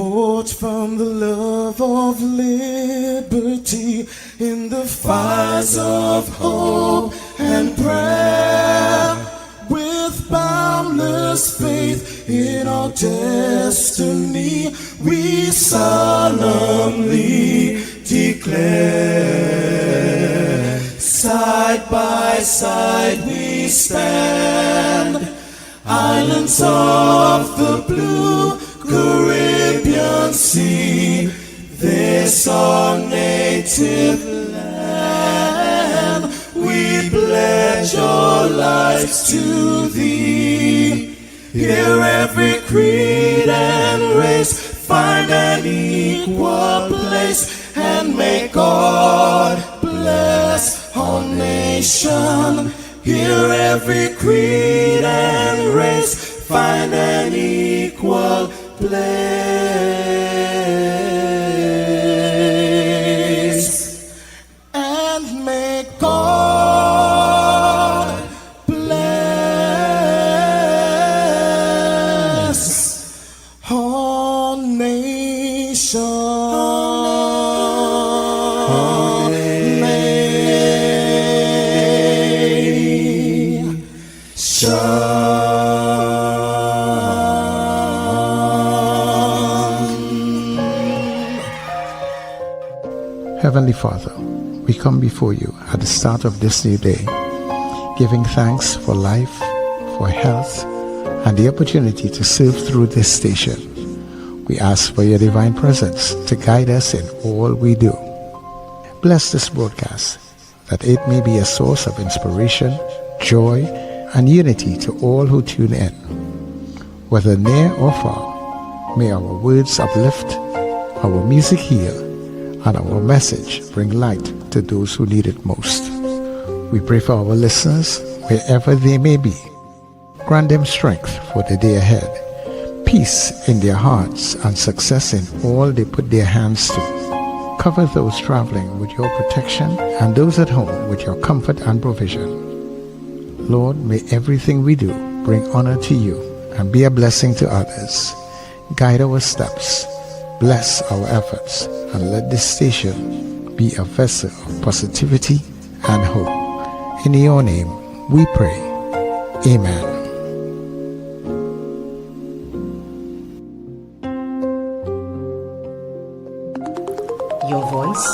Forged from the love of liberty in the fires of hope and prayer. With boundless faith in our destiny, we solemnly declare. Side by side we stand, islands of the blue Caribbean Sea, this our native land. We pledge our lives to thee. Here every creed and race find an equal place, and may God bless our nation. Here every creed and race find an equal place, and may God bless our nation. Heavenly Father, we come before you at the start of this new day, giving thanks for life, for health, and the opportunity to serve through this station. We ask for your divine presence to guide us in all we do. Bless this broadcast, that it may be a source of inspiration, joy, and unity to all who tune in. Whether near or far, may our words uplift, our music heal, and our message bring light to those who need it most. We pray for our listeners, wherever they may be. Grant them strength for the day ahead, peace in their hearts, and success in all they put their hands to. Cover those traveling with your protection, and those at home with your comfort and provision. Lord, may everything we do bring honor to you and be a blessing to others. Guide our steps, bless our efforts, and let this station be a vessel of positivity and hope. In your name we pray. Amen. Your voice,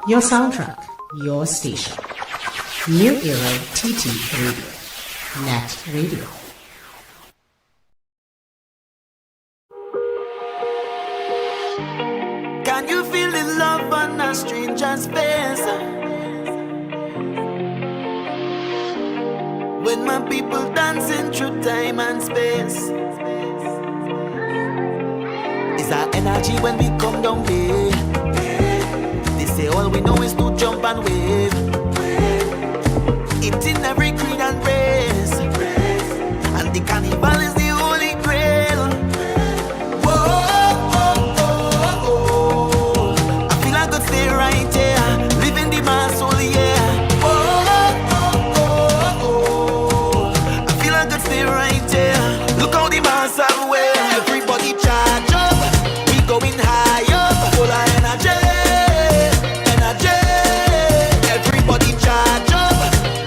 your soundtrack, your station. New Era TT Radio. Net Radio. Can you feel the love on a stranger's face? When my people dancing through time and space. Is our energy when we come down here? They say all we know is to jump and wave. It's in every creed and race. And the carnival is the holy grail. Stay right here, living the mass all year. I feel I could stay right here. Look how the mass are wear. Everybody charge up, we going high up. Full of energy, energy. Everybody charge up,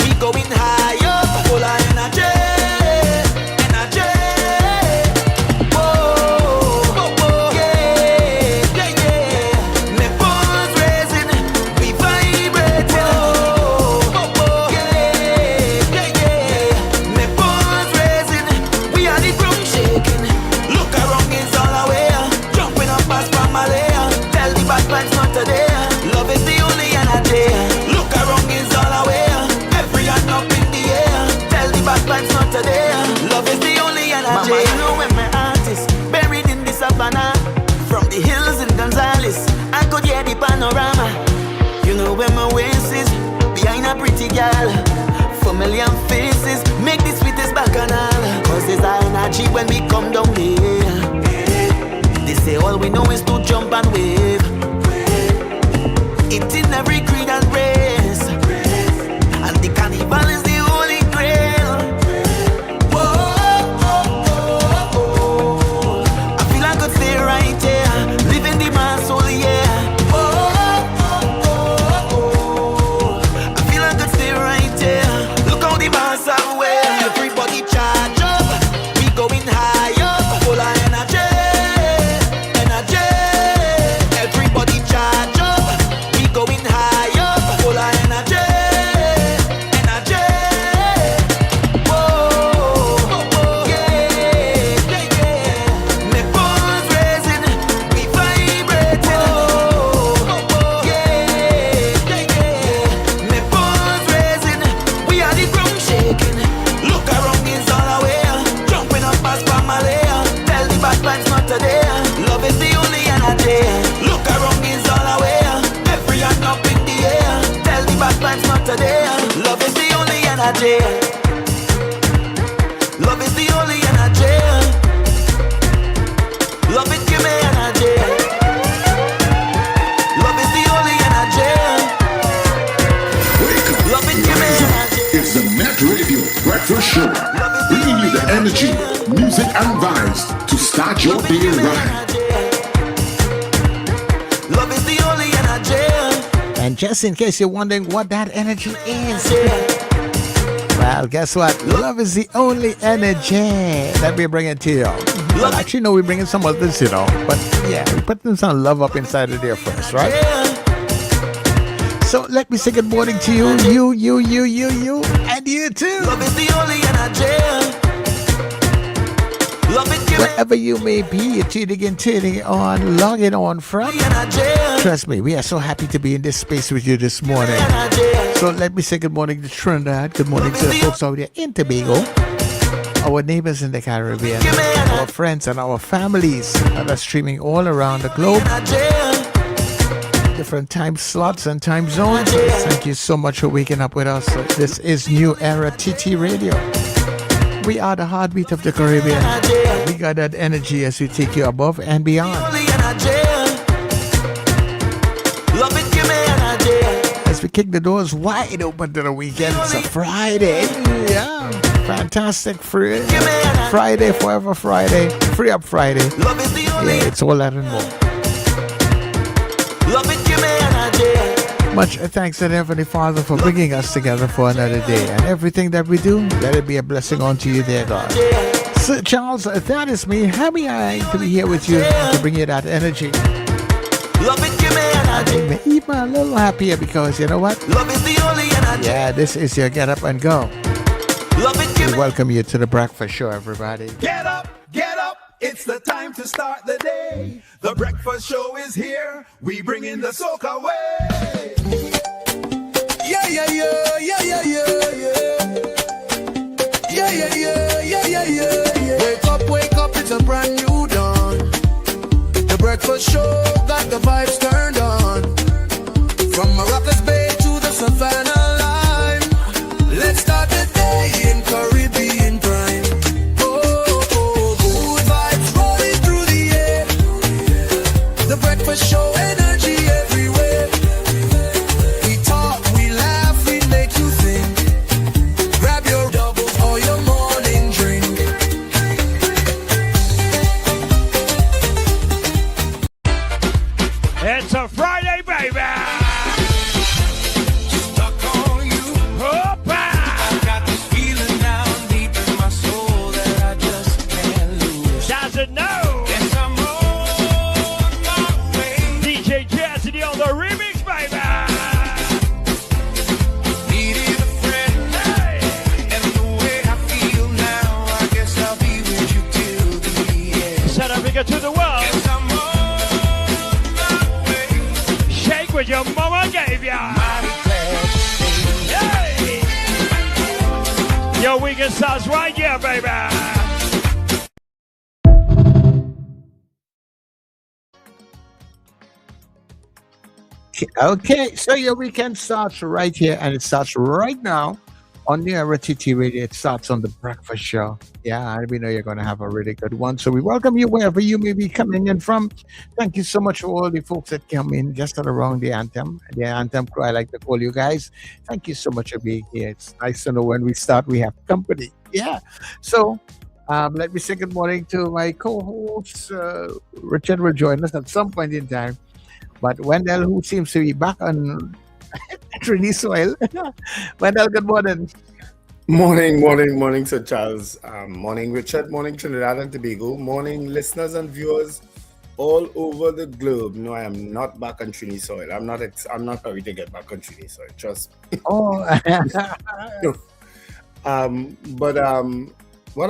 we going high up. Full of energy, energy. Whoa, yeah, yeah, yeah. Nipples raising, we vibrating. Yeah, yeah, yeah. Nipples raising, we are the groove shaking. Look around, it's all away. Jumping up past Pamela. Tell the bad vibes not today. Love is the only energy. Look around, it's all away. Every hand up in the air. Tell the bad vibes not today. Love is the only energy. Mama, you know when my heart is buried in the savannah. From the hills in Gonzales, I could hear the panorama. You know where my waist is, behind a pretty girl. Familiar faces, make the sweetest bacchanal. Cause there's our energy when we come down here. They say all we know is to jump and wave. It's in every creed and race. And the carnival is the holy grail. I feel I could stay right here, you the energy, music, and vibes to start your day right. Love is the only energy. And just in case you're wondering what that energy is, well, guess what? Love is the only energy that we're bringing to you. Well, actually, no, we're bringing some others, But yeah, we're putting some love up inside of there first, right? So let me say good morning to you, you, and you too. Love is the only energy. Love it, give Wherever you may be, you're tuning on, logging on from. Trust me, we are so happy to be in this space with you this morning. So let me say good morning to Trinidad. Good morning to the folks out there in Tobago, our neighbors in the Caribbean, our friends and our families that are streaming all around the globe. Different time slots and time zones. Thank you so much for waking up with us. This is New Era TT Radio. We are the heartbeat of the Caribbean. We got that energy as we take you above and beyond. As we kick the doors wide open to the weekend, it's a Friday. Yeah, fantastic Friday, forever Friday, free up Friday. Yeah, it's all that and more. Much thanks to the Heavenly Father for bringing us together for another day. And everything that we do, let it be a blessing unto you, dear God. Sir Charles, that is me. Happy I to be here with you to bring you that energy. It made me even a little happier because you know what? Yeah, this is your get up and go. We welcome you to the breakfast show, everybody. Get up, it's the time to start the day. The breakfast show is here, we bring in the soca way. Yeah, yeah, yeah, yeah, yeah, yeah, yeah. Yeah, yeah, yeah, yeah, yeah, yeah, yeah. Wake up, it's a brand new dawn. The breakfast show got the vibes turned on. From Morocco's Bay to the Savannah line. Let's start the day in Caribbean prime. Show energy everywhere. We talk, we laugh, we make you think. Grab your doubles or your morning drink. It's a Friday, baby. Stuck on you. Hoppa. I got this feeling down deep in my soul that I just can't lose. Doesn't know. The remix, baby. Needed a friend, hey. And the way I feel now, I guess I'll be with you till the end. South Africa to the world. Guess I'm on my way. Shake what your mama gave ya. Mighty glad to Hey. Your weekend starts right here, baby. Okay, so your weekend starts right here and it starts right now on the RTT Radio. It starts on the breakfast show. Yeah, we know you're going to have a really good one. So we welcome you wherever you may be coming in from. Thank you so much for all the folks that come in just around the anthem. The anthem crew, I like to call you guys. Thank you so much for being here. It's nice to know when we start, we have company. Yeah. So let me say good morning to my co-host. Richard will join us at some point in time. But Wendell, who seems to be back on Trinity soil. Wendell, good morning. Morning, Sir Charles. Morning, Richard. Morning, Trinidad and Tobago. Morning, listeners and viewers all over the globe. No, I am not back on Trinity soil. I'm not ready to get back on Trinity soil. Trust me. Oh. What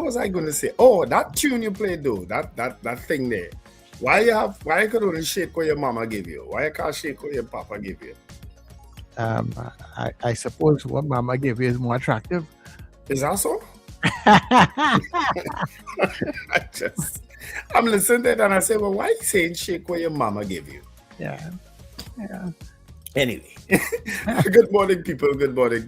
was I going to say? Oh, that tune you played though. That thing there. Why you could only shake what your mama give you? Why you can't shake what your papa give you? I suppose what mama gave you is more attractive. Is that so? I'm listening to it and I say, well, why are you saying shake what your mama give you? Yeah. Anyway, good morning, people. Good morning.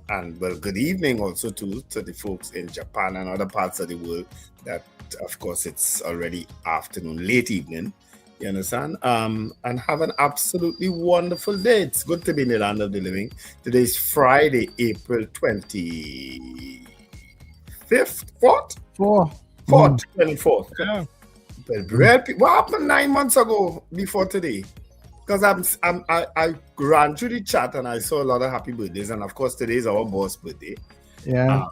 And well, good evening also to the folks in Japan and other parts of the world that, of course, it's already afternoon, late evening. You understand? And have an absolutely wonderful day. It's good to be in the land of the living. Today's Friday, April 25th, 4th? 4th, 24th. Yeah. But what happened 9 months ago before today? Because I ran through the chat and I saw a lot of happy birthdays. And of course, today is our boss' birthday. Yeah.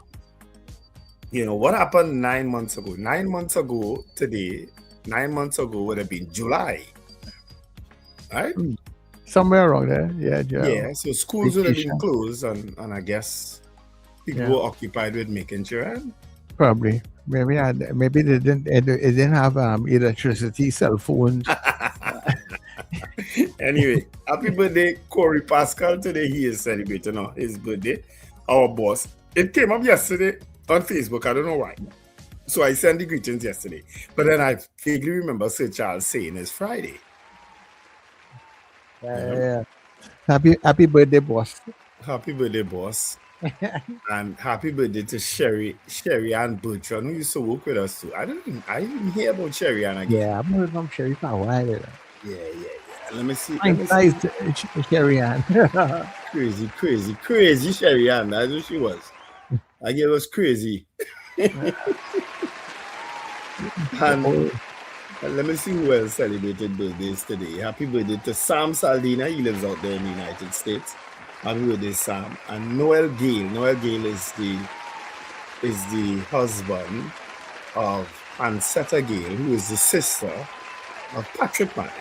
You know, what happened 9 months ago? 9 months ago today, 9 months ago would have been July. Right? Somewhere around there. Yeah. Yeah, so schools would have been closed and I guess people were occupied with making children. Probably. Maybe they didn't have electricity, cell phones. Anyway, happy birthday, Corey Pascal. Today he is celebrating his birthday. Our boss. It came up yesterday on Facebook. I don't know why. So I sent the greetings yesterday. But then I vaguely remember Sir Charles saying it's Friday. Yeah. Happy birthday, boss. Happy birthday, boss. And happy birthday to Sherry Ann Bertrand, who used to work with us too. I didn't hear about Sherry Ann again. Yeah, I've heard from Sherry for a while. Yeah. Let me see. Nice, Sherry Ann. Crazy Sherry Ann. That's who she was. I gave us crazy. And let me see who else celebrated birthdays today. Happy birthday to Sam Saldina. He lives out there in the United States. Happy birthday, Sam. And Noel Gale. Noel Gale is the husband of Ansetta Gale, who is the sister of Patrick Manning.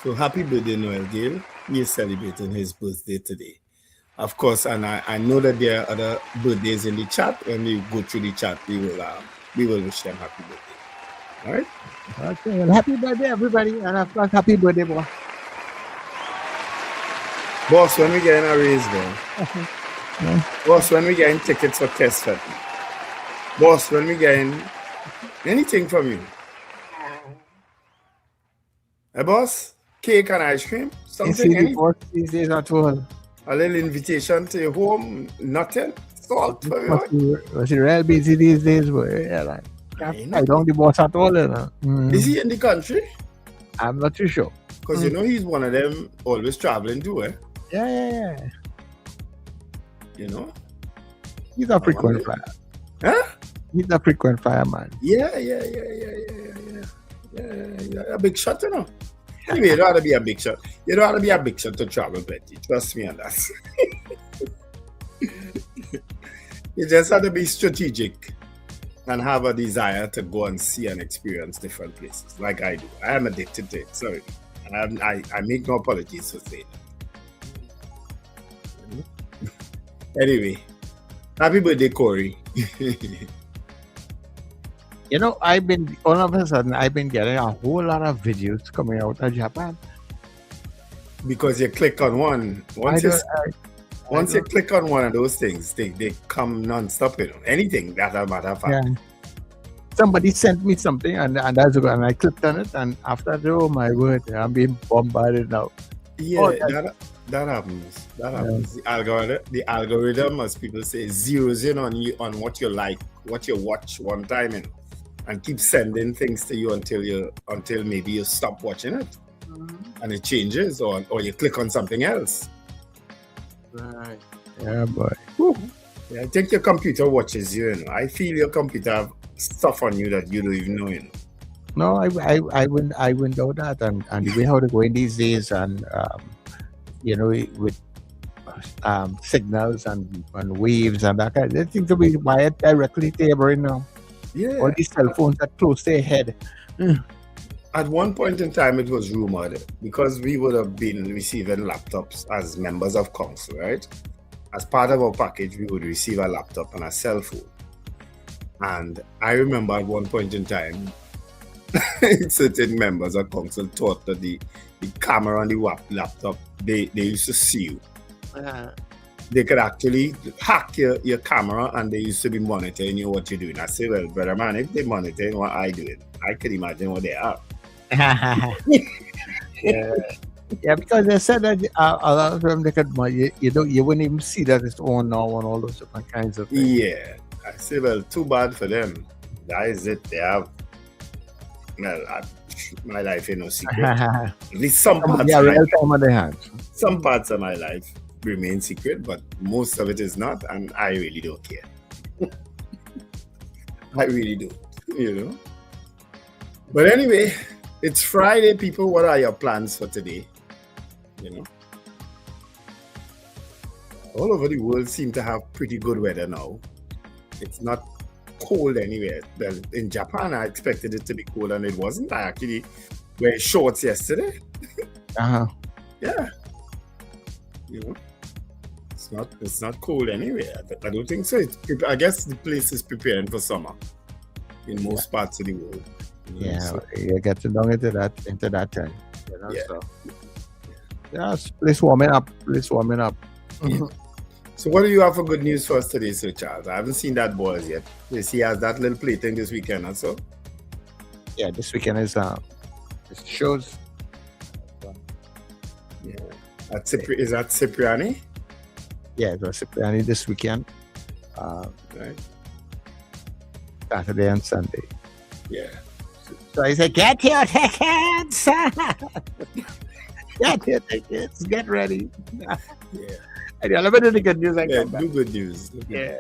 So happy birthday, Noel Gale. He is celebrating his birthday today. Of course, and I know that there are other birthdays in the chat. When we go through the chat, we will wish them happy birthday. All right? Okay, well, happy birthday, everybody. And of course, happy birthday, boss. Boss, when we get in a raise, boss, when we get in tickets for test fit. Boss, when we get in anything from you. Hey, boss, cake and ice cream? Something? You see, boss these days at all. A little invitation to your home? Nothing? Salt for you? Was real busy these days, but yeah, I don't the boss at all. Is he in the country? I'm not too sure. Because you know he's one of them always traveling too, eh? Yeah. You know? He's a frequent flyer. Huh? He's a frequent fireman. Yeah. A big shot, you know. Anyway, you'd rather be a big shot. You'd rather be a big shot to travel plenty. Trust me on that. You just have to be strategic and have a desire to go and see and experience different places, like I do. I am addicted to it. Sorry. I make no apologies for saying that. Anyway, happy birthday, Corey. You know, all of a sudden, I've been getting a whole lot of videos coming out of Japan. Because you click on one. Once you click on one of those things, they come non-stop, you know. Anything that matter of fact. Yeah. Somebody sent me something and I clicked on it, and after that, oh my word, I'm being bombarded now. Yeah, that happens. The algorithm, as people say, zeroes in on what you like, what you watch one time, you know, and keep sending things to you until maybe you stop watching it, and it changes, or you click on something else. Right. Yeah, boy. Yeah, I think your computer watches you, you know. I feel your computer have stuff on you that you don't even know, you know. No, I wouldn't know that, and the way how they're going these days, and you know, with signals and waves and that kind, they seem to be wired directly to your brain now. Yeah. All these cell phones are close to your head. At one point in time, it was rumored, because we would have been receiving laptops as members of council, right? As part of our package, we would receive a laptop and a cell phone. And I remember at one point in time, certain members of council thought that the camera on the laptop, they used to see you. They could actually hack your camera, and they used to be monitoring you, what you're doing. I say, well, brother man, if they're monitoring what I doing, I could imagine what they are. Yeah, because they said that a lot of them, they could, you wouldn't even see that it's on now and all those different kinds of things. Yeah, I say, well, too bad for them. That is it. They have, well, my life is no secret. At least some parts. Yeah, real time on the hands. Some parts of my life remain secret, but most of it is not, and I really don't care. I really don't, you know. But anyway, it's Friday, people. What are your plans for today? You know, all over the world seem to have pretty good weather now. It's not cold anywhere. Well, in Japan, I expected it to be cold, and it wasn't. I actually wear shorts yesterday. Yeah, you know, it's not cold anywhere. I don't think so. I guess the place is preparing for summer in most parts of the world. You know, Yeah, so, you get down into that time. You know, Yeah. so. Yes, place warming up. So what do you have for good news for us today, Sir Charles? I haven't seen that boys yet. You see, he has that little plaything this weekend or so. Yeah, this weekend is shows. Yeah. Is that Cipriani? Yeah, it was Cipriani this weekend, Right. Saturday and Sunday. Yeah. So I said, get your tickets! Get your tickets, get ready. Yeah. And a little bit of the good news I Yeah, come back. do good news. Yeah.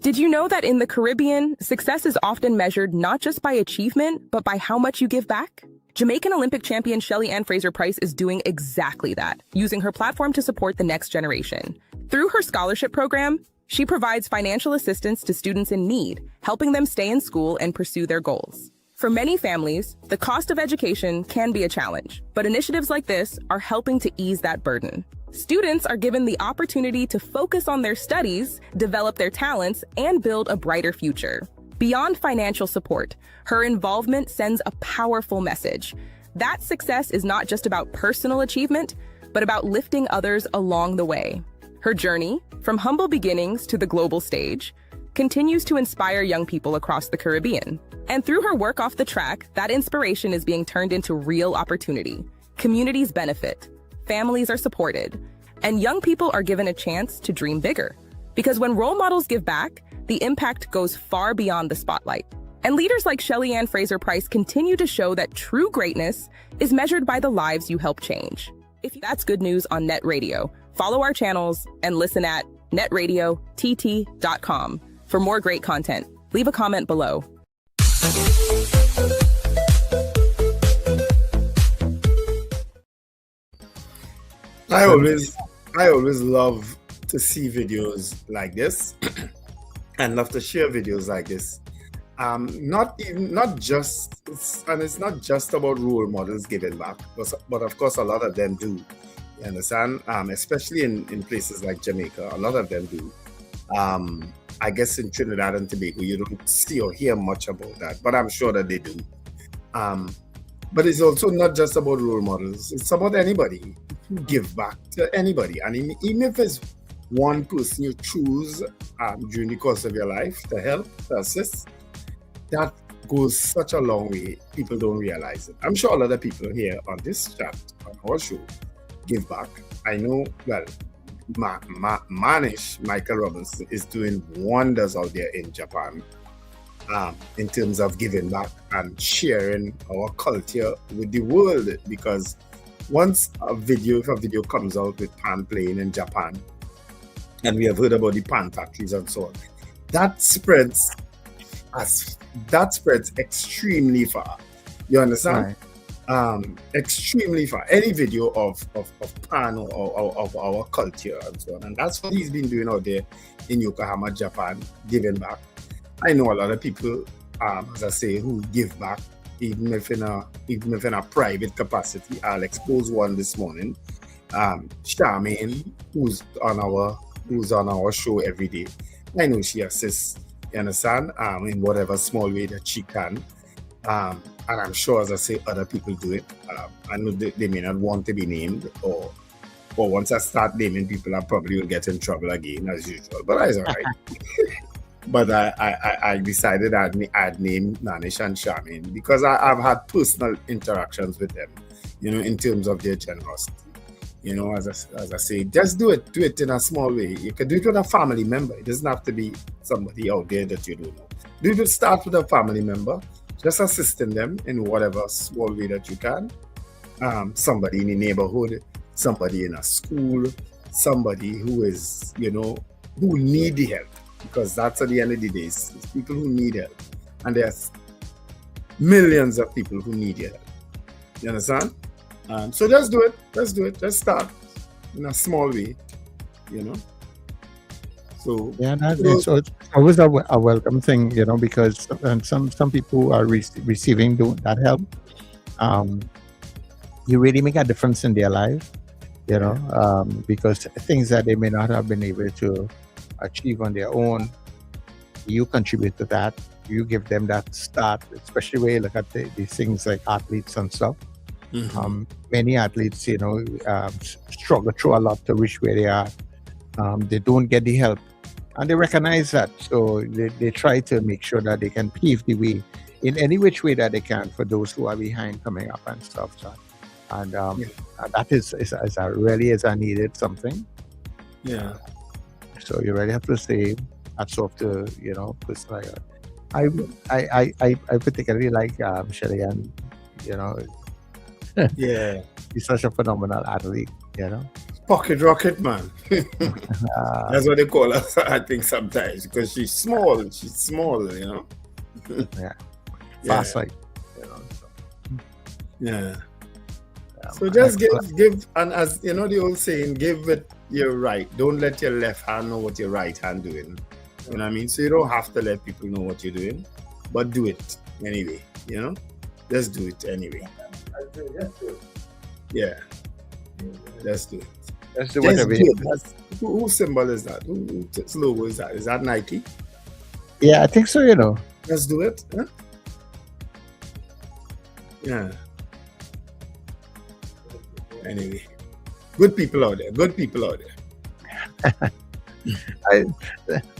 Did you know that in the Caribbean, success is often measured not just by achievement, but by how much you give back? Jamaican Olympic champion Shelly Ann Fraser-Price is doing exactly that, using her platform to support the next generation. Through her scholarship program, she provides financial assistance to students in need, helping them stay in school and pursue their goals. For many families, the cost of education can be a challenge, but initiatives like this are helping to ease that burden. Students are given the opportunity to focus on their studies, develop their talents, and build a brighter future. Beyond financial support, her involvement sends a powerful message. That success is not just about personal achievement, but about lifting others along the way. Her journey, from humble beginnings to the global stage, continues to inspire young people across the Caribbean. And through her work off the track, that inspiration is being turned into real opportunity. Communities benefit, families are supported, and young people are given a chance to dream bigger. Because when role models give back, the impact goes far beyond the spotlight. And leaders like Shelly Ann Fraser-Price continue to show that true greatness is measured by the lives you help change. If that's good news on Net Radio, follow our channels and listen at netradiott.com for more great content. Leave a comment below. I always love to see videos like this and love to share videos like this. It's not just about role models giving back, but of course a lot of them do. You understand? Especially in places like Jamaica, a lot of them do. I guess in Trinidad and Tobago, you don't see or hear much about that, but I'm sure that they do. But it's also not just about role models. It's about anybody who give back to anybody. And even if it's one person you choose during the course of your life to help, to assist, that goes such a long way. People don't realize it. I'm sure a lot of people here on this chat, on our show, give back. I know, well, Manish, Michael Robinson, is doing wonders out there in Japan in terms of giving back and sharing our culture with the world. Because once if a video comes out with pan playing in Japan, and we have heard about the pan factories and so on, that spreads extremely far. You understand? Right. Extremely far. Any video of pan or of our culture and so on. And that's what he's been doing out there in Yokohama, Japan, giving back. I know a lot of people, as I say, who give back, even if in a private capacity. I'll expose one this morning. Charmaine, who's on our show every day. I know she assists, you understand, in whatever small way that she can. And I'm sure, as I say, other people do it. I know they may not want to be named, or once I start naming people, I probably will get in trouble again, as usual. But that's all right. But I decided I'd name Nanish and Charmaine because I've had personal interactions with them, in terms of their generosity. You know, as I say, just do it. Do it in a small way. You can do it with a family member. It doesn't have to be somebody out there that you don't know. Do it. Start with a family member. Just assisting them in whatever small way that you can. Somebody in the neighborhood, somebody in a school, somebody who is, you know, who need the help, because that's at the end of the day, it's people who need help, and there's millions of people who need your help. You understand? So just do it. Just start in a small way, you know. So yeah, it's always a welcome thing, you know, because some people are receiving that help. You really make a difference in their life, you know, because things that they may not have been able to achieve on their own, you contribute to that. You give them that start, especially when you look at these things like athletes and stuff. Mm-hmm. Many athletes, you know, struggle through a lot to reach where they are. They don't get the help, and they recognize that. So they try to make sure that they can pave the way in any which way that they can for those who are behind coming up and stuff. So, and that is really is a needed something. Yeah. So you really have to say hats off to, you know, because like I particularly like Shelly, and you know, Yeah. he's such a phenomenal athlete, you know. Pocket rocket, man. That's what they call her, I think, sometimes, because she's small, you know. Yeah. Yeah. Fast like, you know. So. Yeah. So just give, and as you know the old saying, give with your right. Don't let your left hand know what your right hand doing. You know what I mean? So you don't have to let people know what you're doing, but do it anyway. You know, just do it anyway. Yeah, just do it. Let's do whatever. Whose symbol is that? Whose logo is that? Is that Nike? Yeah, I think so. You know. Let's do it. Huh? Yeah. Anyway, good people out there.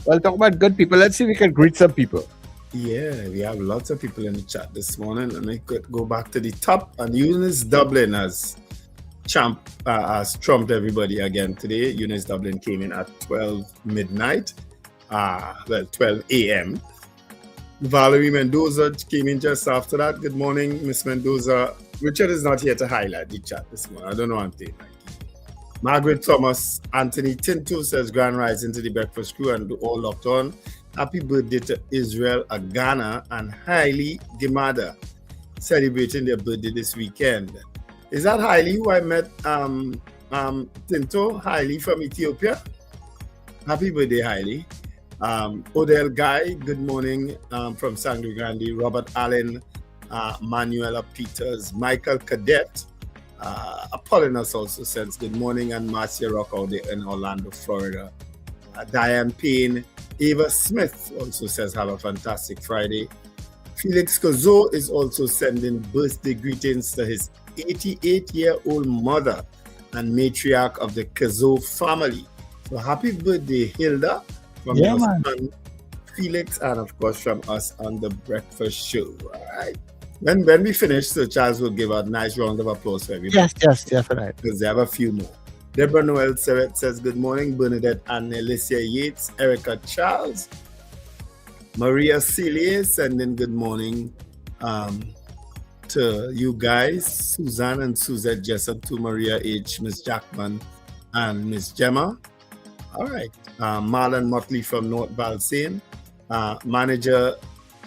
Well, talk about good people. Let's see if we can greet some people. Yeah, we have lots of people in the chat this morning, and I could go back to the top. And Eunice Dublin has trumped everybody again today. Eunice Dublin came in at 12 midnight, 12 a.m. Valerie Mendoza came in just after that. Good morning, Miss Mendoza. Richard is not here to highlight the chat this morning. I don't know what I'm saying. Margaret Thomas, Anthony Tinto says, Grand Rising to the Breakfast Crew and all locked on. Happy birthday to Israel Agana and Hailey Gemada, celebrating their birthday this weekend. Is that Hailey who I met? Tinto, Hailey from Ethiopia. Happy birthday, Hailey. Odell Guy, good morning from Sangre Grande. Robert Allen, Manuela Peters, Michael Cadet, Apollina's also says good morning, and Marcia Rock out there in Orlando, Florida. Diane Payne, Ava Smith also says have a fantastic Friday. Felix Kozo is also sending birthday greetings to his 88-year-old mother and matriarch of the Kozo family. So happy birthday, Hilda, from your son Felix, and of course from us on the Breakfast Show. All right. When we finish, so Charles will give a nice round of applause for everybody. Yes, definitely. Because they have a few more. Deborah Noel Seret says good morning. Bernadette and Alicia Yates, Erica Charles, Maria Celia sending good morning to you guys, Suzanne and Suzette Jessup, to Maria H, Miss Jackman, and Miss Gemma. All right. Marlon Motley from North Balsane, manager.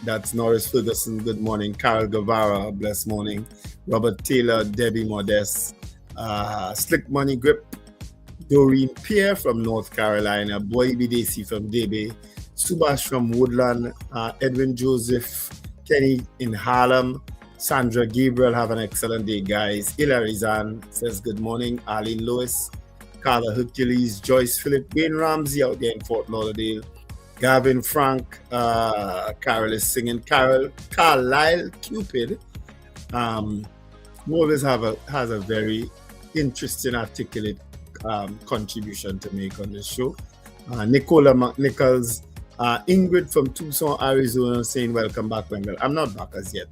That's Norris Ferguson, good morning. Carol Guevara, blessed morning. Robert Taylor, Debbie Modest, Slick Money Grip, Doreen Pierre from North Carolina, Boy Bidesi from Debe, Subash from Woodland, Edwin Joseph, Kenny in Harlem, Sandra Gabriel, have an excellent day, guys. Hilary Zan says good morning. Arlene Lewis, Carla Hercules, Joyce Phillip, Wayne Ramsey out there in Fort Lauderdale. Gavin Frank, Carol is singing. Carlisle Cupid always has a very interesting, articulate contribution to make on this show. Nicola McNichols, Ingrid from Tucson, Arizona, saying welcome back, Wendell. I'm not back as yet.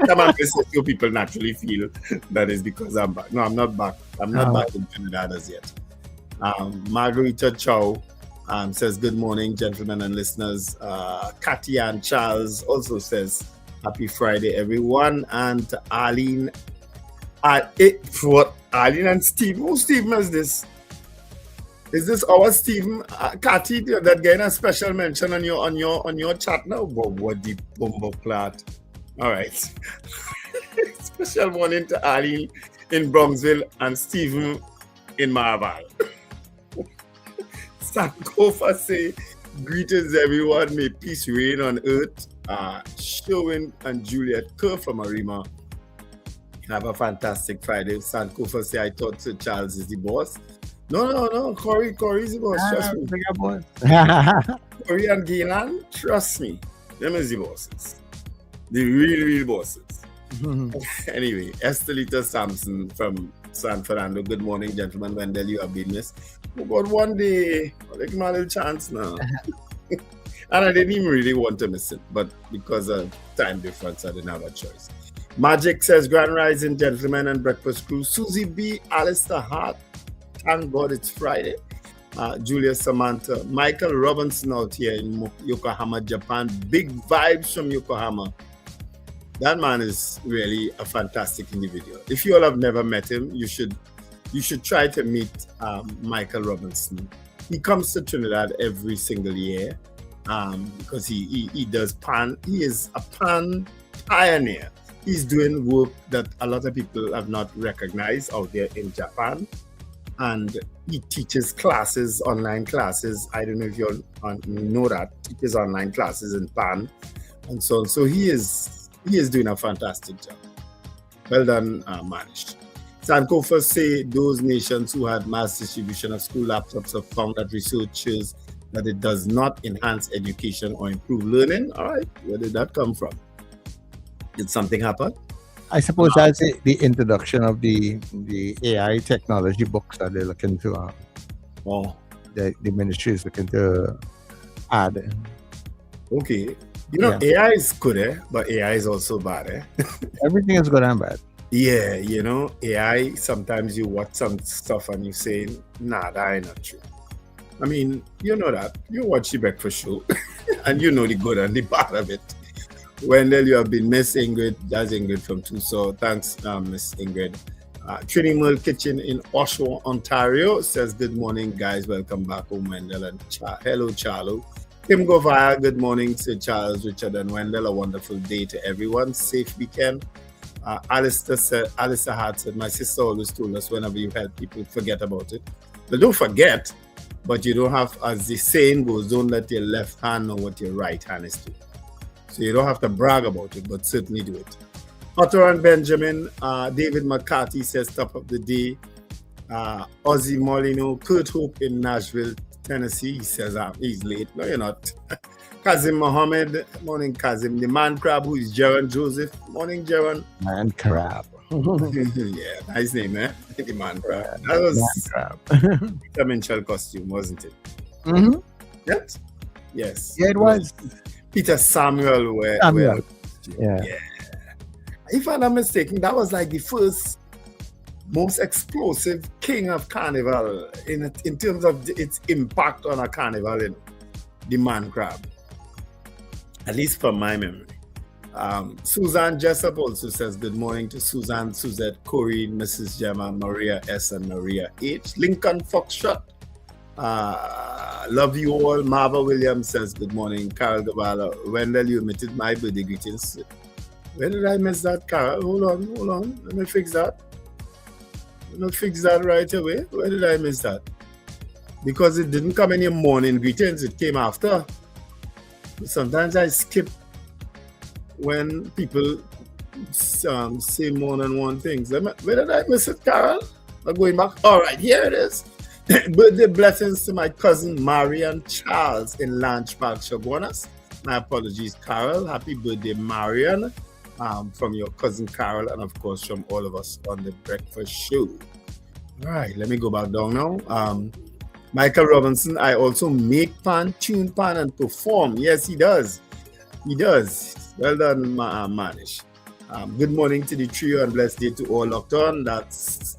Some of these few people naturally feel that is because I'm back. No, I'm not back. I'm not back in Trinidad as yet. Margarita Chow says, good morning, gentlemen and listeners. Katia and Charles also says, happy Friday, everyone. And Arlene, Arlene and Steve. Who Stephen is this? Is this our Stephen? Cathy, that getting a special mention on your chat now? What the bumbo clat. All right. Special morning to Arlene in Bronxville and Stephen in Marval. Sankofa say, greetings everyone, may peace reign on earth. Sherwin and Juliet Kerr from Arima. Have a fantastic Friday. Sankofa say, I thought Sir Charles is the boss. No. Corey's the boss. Trust me. Corey and Gaylan, trust me. Them is the bosses. The real bosses. Anyway, Estelita Sampson from San Fernando. Good morning, gentlemen. Wendell, you have been missed. But one day, I'll take my little chance now. And I didn't even really want to miss it, but because of time difference, I didn't have a choice. Magic says, Grand Rising, gentlemen and breakfast crew. Susie B, Alistair Hart. Thank God it's Friday. Julia Samantha. Michael Robinson out here in Yokohama, Japan. Big vibes from Yokohama. That man is really a fantastic individual. If you all have never met him, you should try to meet Michael Robinson. He comes to Trinidad every single year because he does pan. He is a pan pioneer. He's doing work that a lot of people have not recognized out there in Japan. And he teaches classes, online classes. I don't know if you know that. Teaches online classes in pan. And so he is doing a fantastic job. Well done, managed. Sankofa say those nations who had mass distribution of school laptops have found that research shows that it does not enhance education or improve learning. All right, where did that come from? Did something happen? I suppose that's the introduction of the AI technology books that they're looking to. The ministry is looking to add. Okay. AI is good, but AI is also bad. Everything is good and bad. Yeah, AI, sometimes you watch some stuff and you say, nah, that ain't not true. I mean, you know that. You watch the breakfast show and you know the good and the bad of it. Wendell, you have been Miss Ingrid. That's Ingrid from Tucson. Thanks, Miss Ingrid. Trinidad Kitchen in Oshawa, Ontario says, good morning, guys. Welcome back home, Wendell and hello, Charlo. Kim Govaya, good morning to Charles, Richard, and Wendell. A wonderful day to everyone. Safe weekend. Alistair Hart said, my sister always told us whenever you help people, forget about it. But don't forget, but you don't have, as the saying goes, don't let your left hand know what your right hand is doing. So you don't have to brag about it, but certainly do it. Otto and Benjamin, David McCarthy says, top of the day. Ozzy Molino, Kurt Hope in Nashville, Tennessee. He says he's late. No, you're not. Kazim Mohammed. Morning, Kazim. The man crab, who is Jaron Joseph. Morning, Jaron. Man crab. Yeah, nice name, eh? The man crab. That was Peter Minchell costume, wasn't it? Mm-hmm. Yes? Yes. Yeah, it was. Peter Samuel. Yeah. If I'm not mistaken, that was like the first most explosive king of carnival in terms of its impact on a carnival, the man crab. At least from my memory. Suzanne Jessup also says good morning to Suzanne, Suzette, Corey, Mrs. Gemma, Maria S. and Maria H. Lincoln Foxtrot. Love you all. Marva Williams says good morning. Carol Gavala. Wendell, you omitted my birthday greetings. Where did I miss that, Carol? Hold on. Let me fix that. Right away. Where did I miss that? Because it didn't come in your morning greetings. It came after. Sometimes I skip when people say more than one thing. Where did I miss it, Carol? I'm going back. All right, here it is. Birthday blessings to my cousin Marian Charles in Lanch Park, Chaguanas. My apologies, Carol. Happy birthday, Marian. From your cousin Carol and of course from all of us on the breakfast show. All right, let me go back down now. Michael Robinson, I also make pan, tune pan, and perform. Yes, he does. He does. Well done, Manish. Good morning to the trio and blessed day to all locked on. That's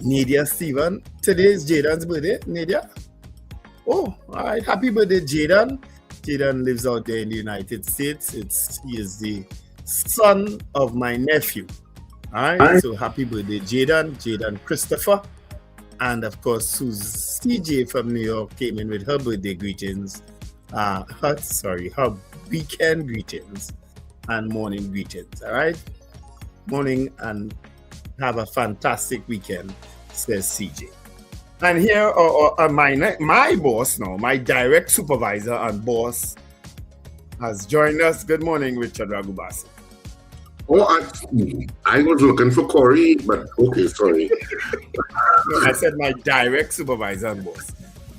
Nadia Steven. Today is Jaden's birthday, Nadia. Oh, all right. Happy birthday, Jaden. Jaden lives out there in the United States. He is the son of my nephew. All right. So happy birthday, Jaden Christopher. And of course, CJ from New York came in with her birthday greetings. Her weekend greetings and morning greetings. All right. Morning and have a fantastic weekend, says CJ. And here are my boss now, my direct supervisor and boss has joined us. Good morning, Richard Ragubasi. Oh, I was looking for Corey, but okay, sorry. No, I said my direct supervisor and boss.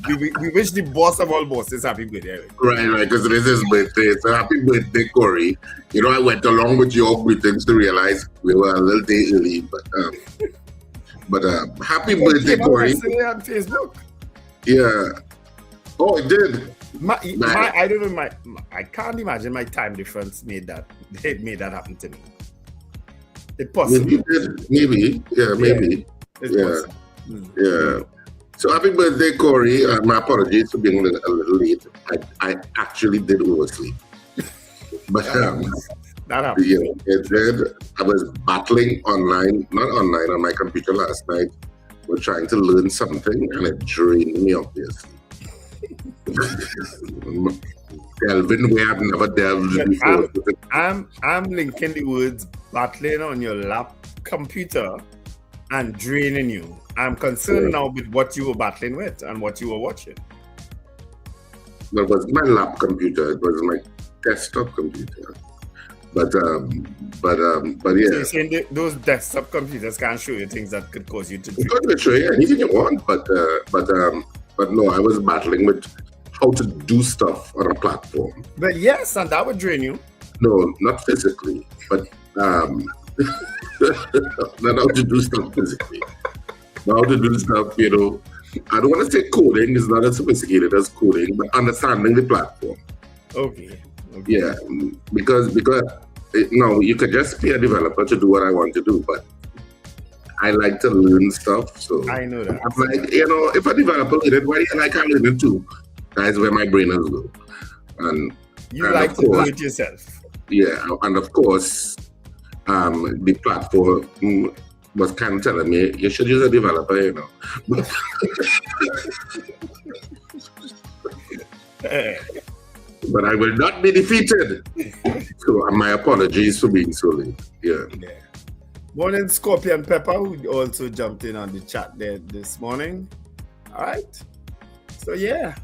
We wish the boss of all bosses happy birthday. Right, because it is his birthday. So happy birthday, Corey. You know, I went along with your greetings to realize we were a little day early, but happy birthday, Corey. On Facebook. Yeah. Oh, it did. I don't know. I can't imagine my time difference made that happen to me. It's possible. Maybe it did. Maybe. Yeah, maybe. It's possible. Yeah. So happy birthday, Corey. My apologies for being a little late. I actually did oversleep. But that happened. Yeah, it did. I was battling on my computer last night. We're trying to learn something and it drained me of this. Delving where I've never delved before. I'm linking the words battling on your lap computer and draining you. I'm concerned now with what you were battling with and what you were watching. That was my lap computer. It was my desktop computer. But yeah. So you're saying those desktop computers can't show you things that could cause you to drink? You can show you anything you want, but no, I was battling with how to do stuff on a platform. But yes, and that would drain you. No, not physically, but not how to do stuff physically. Not how to do stuff, you know. I don't want to say coding is not as sophisticated as coding, but understanding the platform. Okay. Yeah, because you could just pay a developer to do what I want to do, but I like to learn stuff. So I know that. I'm like, if a developer did it, why do you like I learn it too? That's where my brain has go. And like to do it yourself. Yeah, and of course, the platform was kind of telling me you should use a developer, But I will not be defeated. So my apologies for being so late. Yeah. Morning, Scorpion Pepper, who also jumped in on the chat there this morning. All right. So yeah.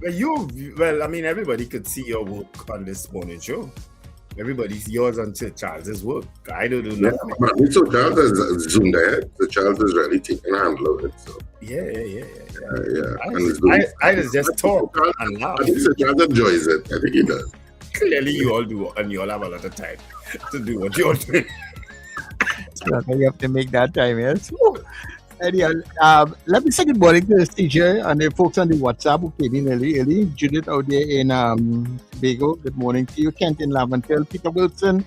Well, everybody could see your work on this morning show. Everybody's yours until Charles's work. I don't do nothing. Yeah, so Charles has zoomed ahead. So Charles is really taking a handle of it. So yeah. I just talk and laugh. I think so Charles enjoys it. I think he does. Clearly, you all do, and you all have a lot of time to do what you're doing. You have to make that time, yes. Anyhow, let me say good morning to the CJ and the folks on the WhatsApp who came in early. Judith out there in Tobago, good morning to you. Kent in Laventel, Peter Wilson,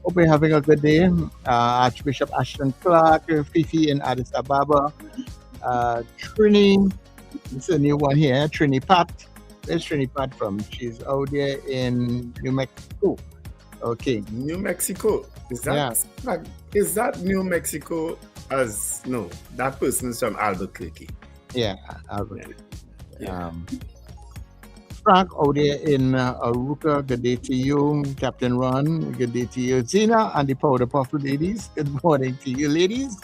hope you're having a good day. Archbishop Ashton Clark, Fifi in Addis Ababa, Trini, this is a new one here, Trini Pat. Where's Trini Pat from? She's out there in New Mexico. Okay. New Mexico. Is that New Mexico? No, that person is from Albuquerque. Yeah, Albuquerque. Yeah. Frank out there in Aruca, good day to you. Captain Ron, good day to you. Zena and the Powder Puff ladies, good morning to you, ladies.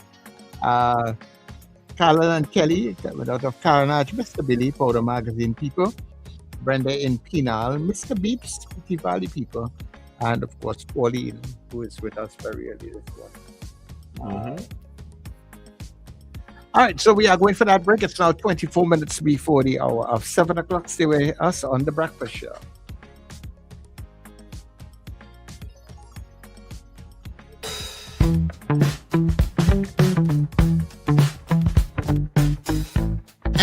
Carla and Kelly, out of Carnage, Mr. Billy, Powder Magazine people. Brenda in Penal, Mr. Beeps, Petit Valley people. And of course, Pauline, who is with us very early this morning. All right, so we are going for that break. It's now 24 minutes before the hour of 7 o'clock. Stay with us on The Breakfast Show.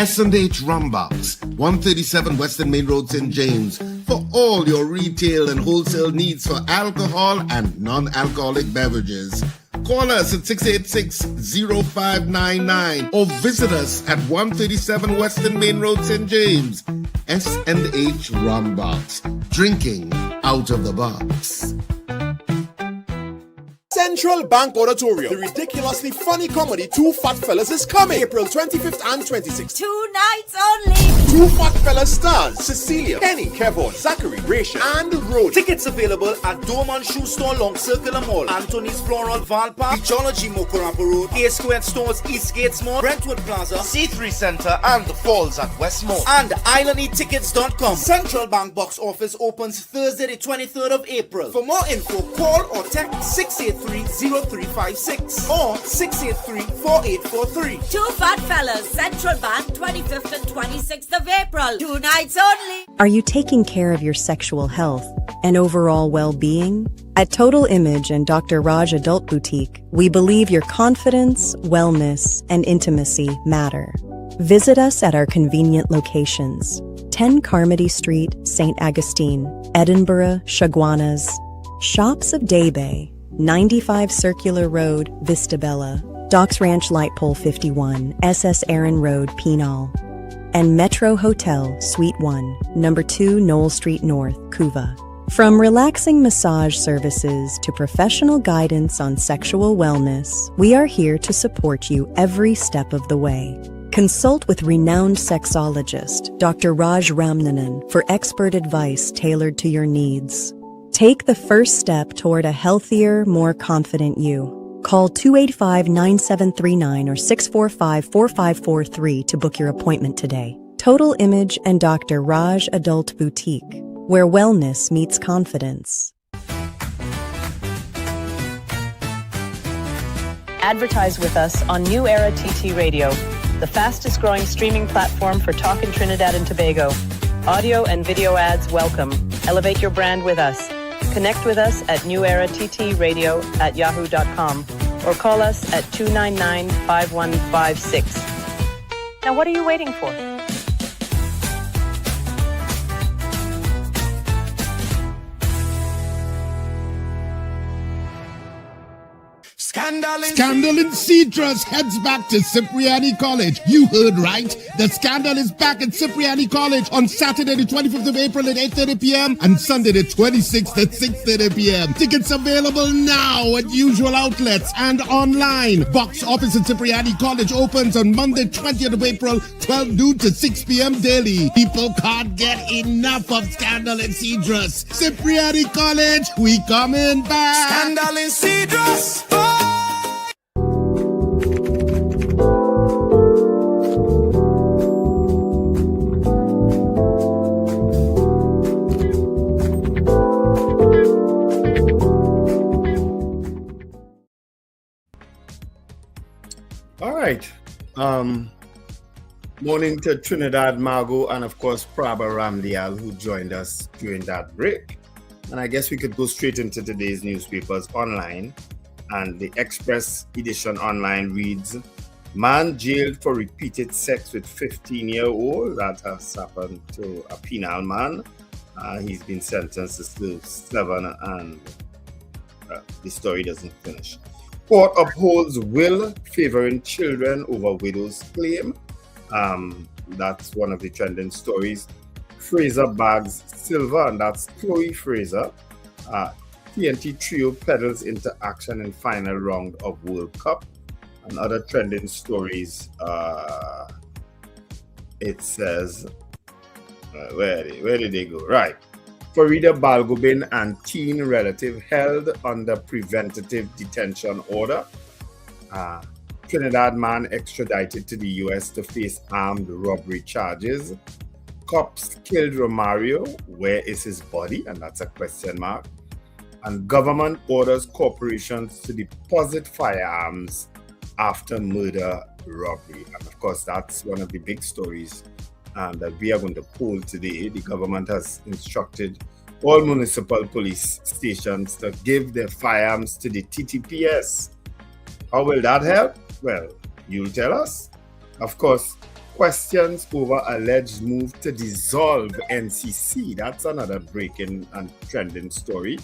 S&H Rumbox, 137 Western Main Road, St. James, for all your retail and wholesale needs for alcohol and non-alcoholic beverages. Call us at 686-0599 or visit us at 137 Western Main Road, St. James. S&H Rumbox, drinking out of the box. Central Bank Auditorium. The ridiculously funny comedy Two Fat Fellas is coming April 25th and 26th. 2 nights only. Two Fat Fellas stars Cecilia, Kenny, Kevon, Zachary, Rachel, and Rodi. Tickets available at Dorman Shoe Store, Long Circular Mall, Anthony's Floral, Val Park, Beachology, Mokorapa Road, A Squared Stores, Eastgate Mall, Brentwood Plaza, C3 Center, and The Falls at Westmore. And islandetickets.com. Central Bank box office opens Thursday the 23rd of April. For more info, call or text 683-0356 or 683-4843. Two Fat Fellas, Central Bank, 25th and 26th of April. 2 nights only. Are you taking care of your sexual health and overall well-being? At Total Image and Dr. Raj Adult Boutique, we believe your confidence, wellness, and intimacy matter. Visit us at our convenient locations: 10 Carmody Street, St. Augustine, Edinburgh, Chaguanas, Shops of Day Bay, 95 Circular Road, Vistabella, Docks Ranch Lightpole 51, SS Aaron Road, Penal, and Metro Hotel, Suite 1, Number 2 Knoll Street North, Couva. From relaxing massage services to professional guidance on sexual wellness, we are here to support you every step of the way. Consult with renowned sexologist, Dr. Raj Ramnanan, for expert advice tailored to your needs. Take the first step toward a healthier, more confident you. Call 285-9739 or 645-4543 to book your appointment today. Total Image and Dr. Raj Adult Boutique, where wellness meets confidence. Advertise with us on New Era TT Radio, the fastest growing streaming platform for talk in Trinidad and Tobago. Audio and video ads welcome. Elevate your brand with us. Connect with us at newerattradio@yahoo.com or call us at 299-5156. Now what are you waiting for? Scandal in Cedros heads back to Cipriani College. You heard right. The Scandal is back at Cipriani College on Saturday the 25th of April at 8:30 p.m. and Sunday the 26th at 6:30 p.m. Tickets available now at usual outlets and online. Box office at Cipriani College opens on Monday 20th of April, 12 noon to 6 p.m. daily. People can't get enough of Scandal in Cedros. Cipriani College, we coming back. Scandal in Cedros. All right. Morning to Trinidad Margot and of course Prabha Ramdial, who joined us during that break. And I guess we could go straight into today's newspapers online. And the Express edition online reads, man jailed for repeated sex with 15-year-old. That has happened to a penal man. He's been sentenced to 7 and the story doesn't finish. Court upholds will favoring children over widows claim. That's one of the trending stories. Fraser bags silver, and that's Chloe Fraser. TNT trio pedals into action in final round of World Cup. And other trending stories, it says, where did they go? Right. Farida Balgobin and teen relative held under preventative detention order. Trinidad man extradited to the US to face armed robbery charges. Cops killed Romario. Where is his body? And that's a question mark. And government orders corporations to deposit firearms after murder robbery. And of course, that's one of the big stories that we are going to poll today. The government has instructed all municipal police stations to give their firearms to the TTPS. How will that help? Well, you'll tell us. Of course, questions over alleged move to dissolve NCC. That's another breaking and trending story.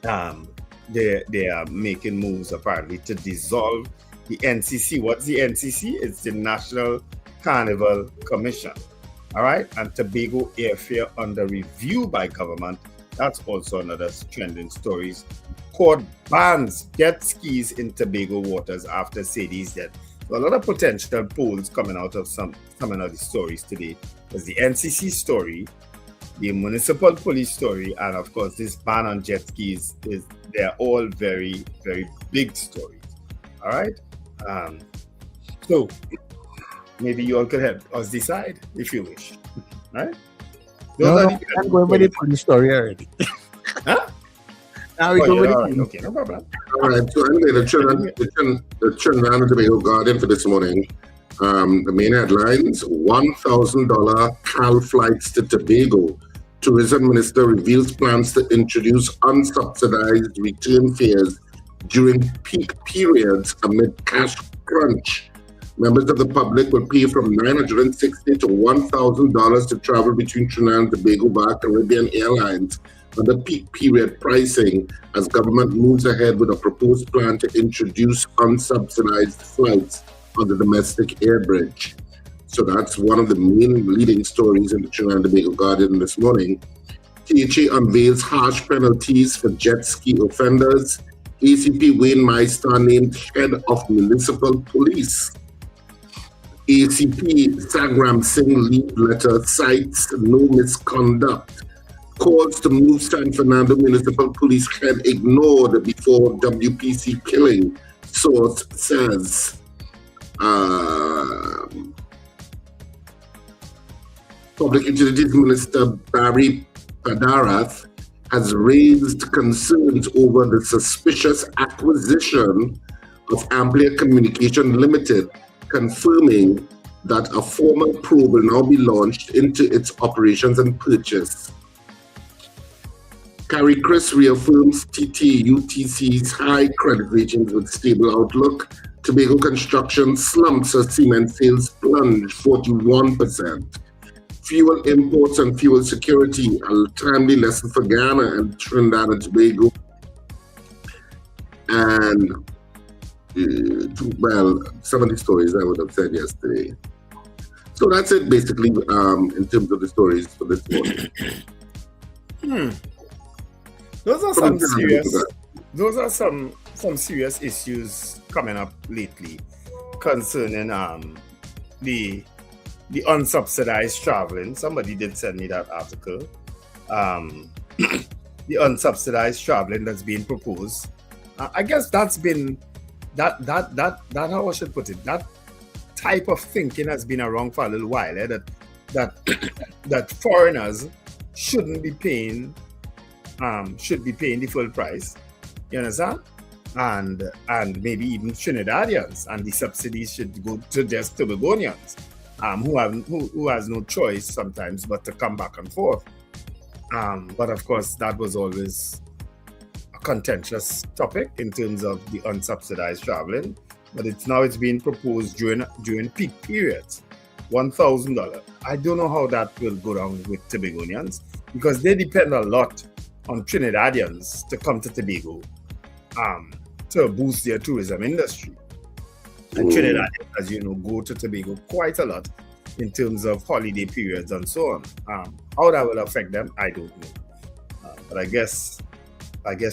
They are making moves apparently to dissolve the NCC. What's the NCC? It's the National Carnival Commission. All right, and Tobago airfare under review by government. That's also another trending stories. Court bans jet skis in Tobago waters after Sadie's death. So a lot of potential polls coming out of some of the stories today. There's the NCC story, the municipal police story, and of course this ban on jet skis. They're all very, very big stories. All right. So maybe you all could help us decide if you wish. Right? I'm going with the police story already. Huh? Now we go with it. Okay, no problem. All right, so anyway, the Trinidad and Tobago Guardian for this morning. The main headlines: $1,000 CAL flights to Tobago. Tourism Minister reveals plans to introduce unsubsidized return fares during peak periods amid cash crunch. Members of the public will pay from $960 to $1,000 to travel between Trinidad and Tobago via Caribbean Airlines under peak period pricing as government moves ahead with a proposed plan to introduce unsubsidized flights on the domestic air bridge. So that's one of the main leading stories in the Trinidad and Tobago Guardian this morning. THA unveils harsh penalties for jet ski offenders. ACP Wayne Meister named head of municipal police. ACP Sagram Singh lead letter cites no misconduct. Calls to move San Fernando Municipal Police head ignored before WPC killing, source says. Public Utilities Minister Barry Padarath has raised concerns over the suspicious acquisition of Amplia Communication Limited, confirming that a formal probe will now be launched into its operations and purchase. Carrie Chris reaffirms TTUTC's high credit ratings with stable outlook. Tobago construction slumps as cement sales plunge 41%. Fuel imports and fuel security, a timely lesson for Ghana and Trinidad and Tobago. And, well, some of the stories I would have said yesterday. So that's it, basically, in terms of the stories for this morning. Those are some serious issues coming up lately concerning the unsubsidized traveling. Somebody did send me that article. The unsubsidized traveling that's being proposed. I guess that's been that how I should put it. That type of thinking has been around for a little while. That foreigners shouldn't be paying. Should be paying the full price, you understand? And maybe even Trinidadians, and the subsidies should go to just Tobagonians, who has no choice sometimes but to come back and forth. But of course, that was always a contentious topic in terms of the unsubsidized traveling. But it's being proposed during peak periods. $1,000. I don't know how that will go down with Tobagonians because they depend a lot on Trinidadians to come to Tobago to boost their tourism industry. And Trinidadians, as you know, go to Tobago quite a lot in terms of holiday periods and so on. How that will affect them, I don't know. But I guess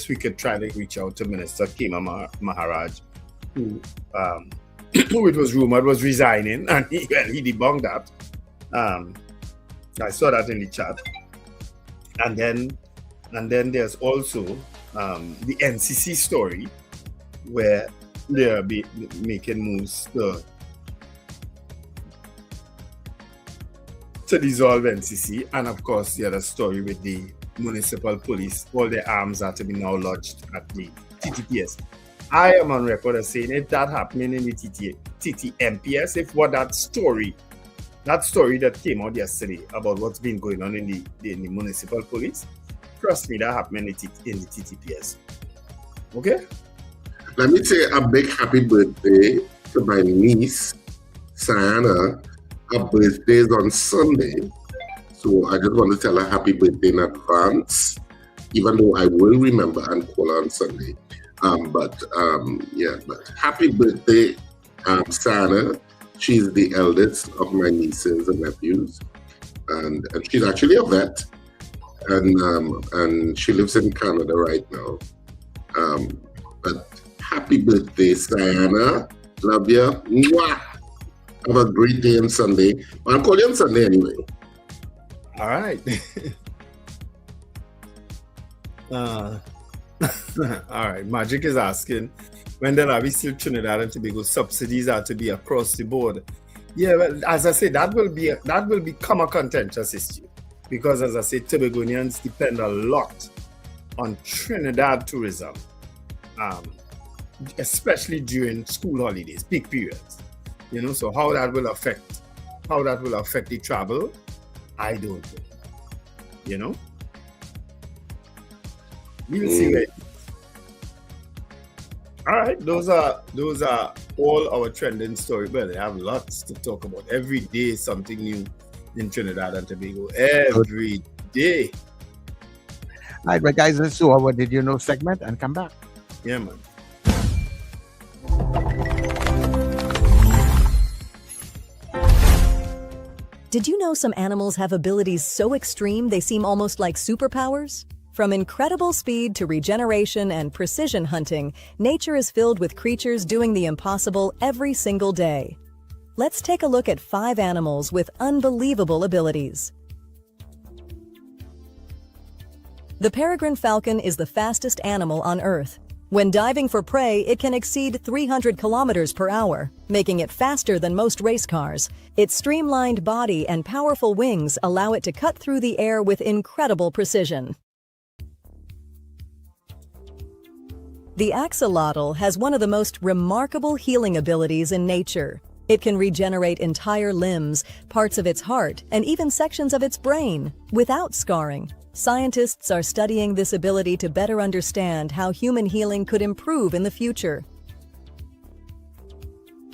we could try to reach out to Minister Kema Maharaj, who it was rumored was resigning, and he debunked that. I saw that in the chat. And then there's also the NCC story, where they're making moves to dissolve NCC. And of course, the other story with the municipal police, all their arms are to be now lodged at the TTPS. I am on record as saying if that happening in the TTMPS, if what that story that came out yesterday about what's been going on in the municipal police, trust me, that happened in the TTPS. Okay? Let me say a big happy birthday to my niece, Sayana, her birthday is on Sunday. So I just want to tell her happy birthday in advance, even though I will remember and call her on Sunday. But happy birthday, Sana. She's the eldest of my nieces and nephews. And she's actually a vet. And she lives in Canada right now. But happy birthday, Sayana. Love you. Mwah! Have a great day on Sunday. I'll call you on Sunday anyway. All right. All right. Magic is asking, when there are still Trinidad and Tobago subsidies are to be across the board. Yeah, well, as I say, that will become a contentious issue, because as I say, Tobagonians depend a lot on Trinidad tourism, especially during school holidays, peak periods. So how that will affect the travel, I don't know. We'll see where. All right, those are all our trending stories. Well, they have lots to talk about. Every day something new in Trinidad and Tobago. Every day. All right, but guys, let's do our Did You Know segment and come back. Yeah, man. Did you know some animals have abilities so extreme they seem almost like superpowers? From incredible speed to regeneration and precision hunting, nature is filled with creatures doing the impossible every single day. Let's take a look at 5 animals with unbelievable abilities. The peregrine falcon is the fastest animal on Earth. When diving for prey, it can exceed 300 kilometers per hour, making it faster than most race cars. Its streamlined body and powerful wings allow it to cut through the air with incredible precision. The axolotl has one of the most remarkable healing abilities in nature. It can regenerate entire limbs, parts of its heart, and even sections of its brain without scarring. Scientists are studying this ability to better understand how human healing could improve in the future.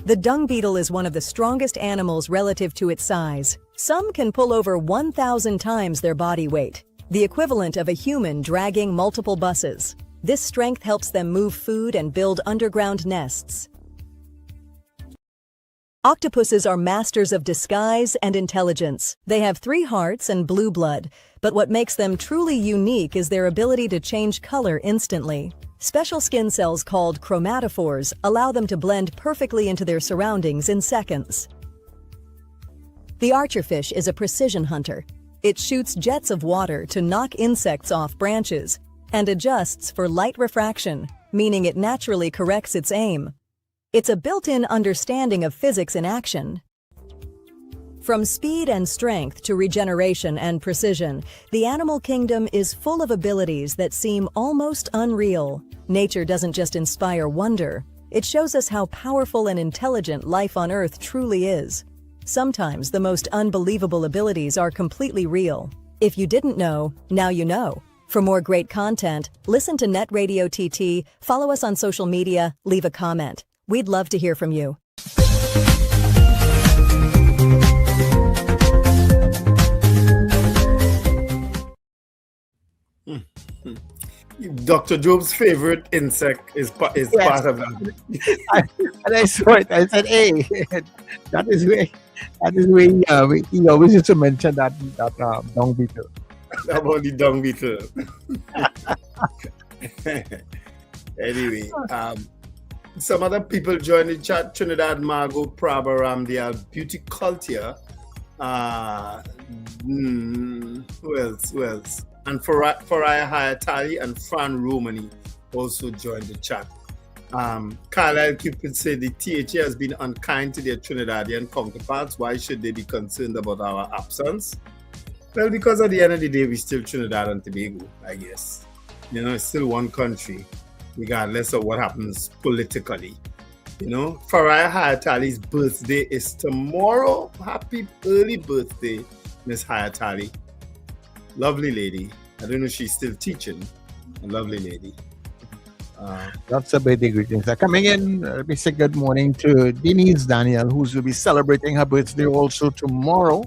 The dung beetle is one of the strongest animals relative to its size. Some can pull over 1,000 times their body weight, the equivalent of a human dragging multiple buses. This strength helps them move food and build underground nests. Octopuses are masters of disguise and intelligence. They have 3 hearts and blue blood, but what makes them truly unique is their ability to change color instantly. Special skin cells called chromatophores allow them to blend perfectly into their surroundings in seconds. The archerfish is a precision hunter. It shoots jets of water to knock insects off branches and adjusts for light refraction, meaning it naturally corrects its aim. It's a built-in understanding of physics in action. From speed and strength to regeneration and precision, the animal kingdom is full of abilities that seem almost unreal. Nature doesn't just inspire wonder, it shows us how powerful and intelligent life on Earth truly is. Sometimes the most unbelievable abilities are completely real. If you didn't know, now you know. For more great content, listen to Net Radio TT, follow us on social media, leave a comment. We'd love to hear from you. Dr. Job's favorite insect is part of that. And I saw it. I said, "Hey, that is where he always used to mention that dung beetle." About the dung beetle. Anyway, some other people joined the chat. Trinidad, Margot, Prabha, Ramdial, Beauty Culture. Who else? And Faraya Hayatali and Fran Romani also joined the chat. Carlisle Cupid said the THA has been unkind to their Trinidadian counterparts. Why should they be concerned about our absence? Well, because at the end of the day, we're still Trinidad and Tobago, I guess. It's still one country, regardless of what happens politically. Faraya Hayatali's birthday is tomorrow. Happy early birthday, Miss Hayatali. Lovely lady. I don't know if she's still teaching. A lovely lady. Lots of birthday greetings are coming in. Let me say good morning to Denise Daniel, who's will be celebrating her birthday also tomorrow.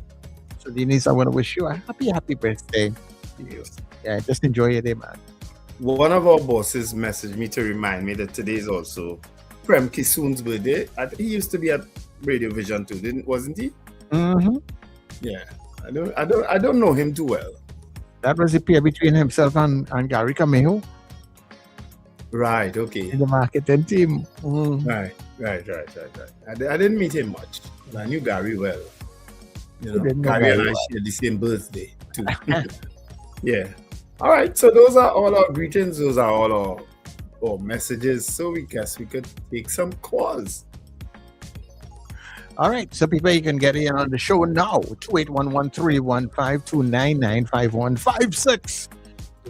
So Denise, I want to wish you a happy birthday. Yeah, just enjoy your day, man. One of our bosses messaged me to remind me that today is also Prem Kisoon's birthday. He used to be at Radio Vision too, wasn't he? Mm-hmm. Yeah, I don't know him too well. That was the pair between himself and Gary Camejo. Right. Okay. In the marketing team. Right. I didn't meet him much, but I knew Gary well. Gary and I shared the same birthday too. Yeah. All right. So those are all our greetings. Those are all our messages. So we guess we could take some calls. All right. So people, you can get in on the show now. 281-1315-299-5156.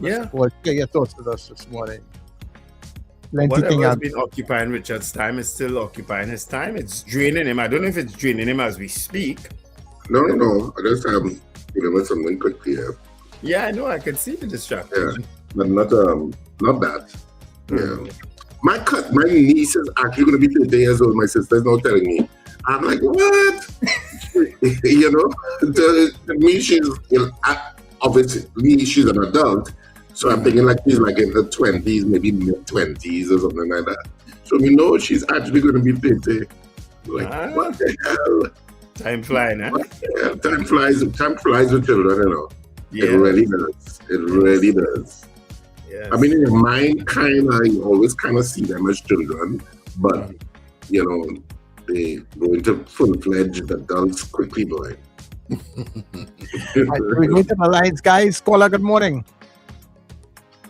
Yeah. Well, get your thoughts with us this morning. Whatever has been occupying Richard's time is still occupying his time. It's draining him. I don't know if it's draining him as we speak. No. I just remember something quickly here. Yeah, I know. I can see the distraction. Yeah, but not that. Yeah. My niece is actually going to be 30 years old. My sister's now telling me. I'm like, what? To me, she's obviously she's an adult. So I'm thinking like she's like in her 20s, maybe mid-20s or something like that. So she's actually going to be 30. Like, what the hell? Time flying, huh? Yeah, time flies with children, Yeah. It really does. It really does. Yes. I mean, in your mind, you always kind of see them as children, but, they go into full-fledged adults quickly, boy. We go to the lines, guys. Caller, good morning.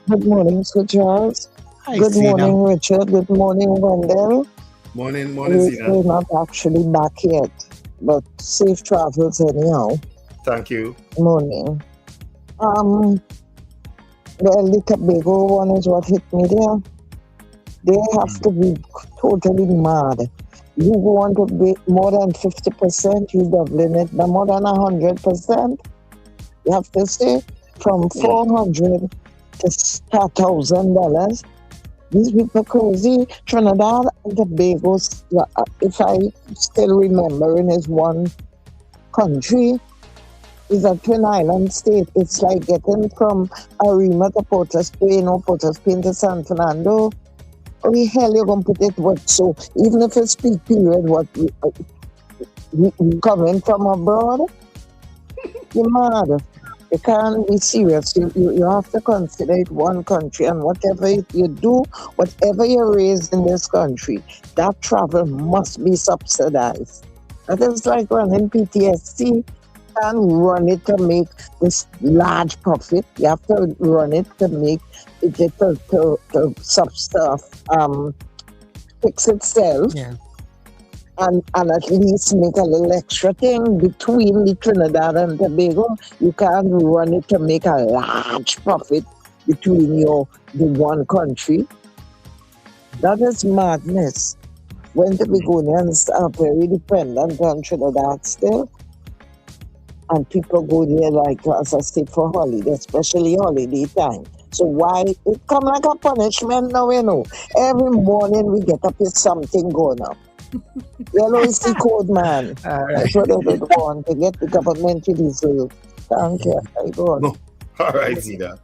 Good morning, Sir Charles. Hi, good Zena. morning, Richard. Good morning, Wendell. Morning, Zena. We're not actually back yet, but safe travels anyhow. Thank you. Morning. The Tobago one is what hit me there. They have to be totally mad. You want to be more than 50%, you doubling it, but more than 100%. You have to say from $400 to $1,000. These people crazy. Trinidad and Tobago, if I still remember, is one country. Is a twin island state. It's like getting from Arima to Port of Spain or Port of Spain to San Fernando. How the hell you gonna put it what? So even if it's peak period, what we coming from abroad? You're mad. You can't be serious. You have to consider it one country, and whatever you do, whatever you raise in this country, that travel must be subsidized. That is like running PTSD. You can't run it to make this large profit. You have to run it to make it to fix itself. Yeah. And at least make a little extra thing between the Trinidad and Tobago. You can't run it to make a large profit between the one country. That is madness. When Tobagonians are very dependent on Trinidad still, and people go there like as a state for holiday, especially holiday time. So why it come like a punishment now, Every morning we get up with something going on. Yellow is the code, man. That's what they want to get the government to deserve. Thank you. I go on. All right, Zena.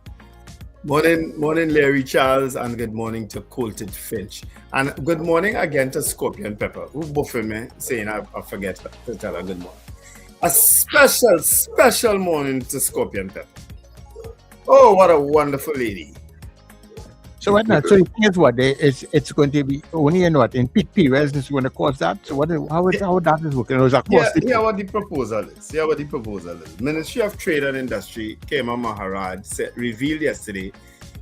Morning, Larry Charles, and good morning to Colted Finch. And good morning again to Scorpion Pepper, who buffed me, saying I forget to tell her good morning. A special morning to Scorpion Pepper. Oh, what a wonderful lady. So what now? So the thing is what? It's going to be only in peak periods it's going to cost that? So how that is working? What the proposal is. Ministry of Trade and Industry, Kema Maharaj, revealed yesterday,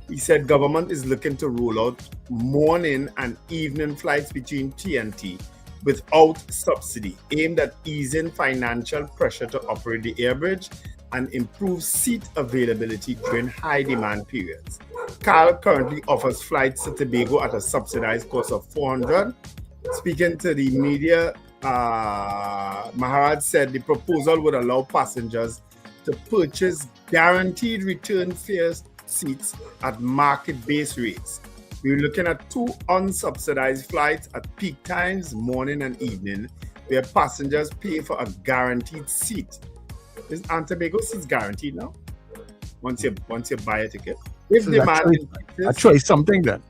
he said government is looking to roll out morning and evening flights between TNT without subsidy, aimed at easing financial pressure to operate the air bridge and improve seat availability during high demand periods. CAL currently offers flights to Tobago at a subsidized cost of $400. Speaking to the media, Maharaj said the proposal would allow passengers to purchase guaranteed return fare seats at market-based rates. we're looking at 2 unsubsidized flights at peak times, morning and evening, where passengers pay for a guaranteed seat. Is Tobago seats guaranteed now? Once you buy a ticket, if demand actually something then.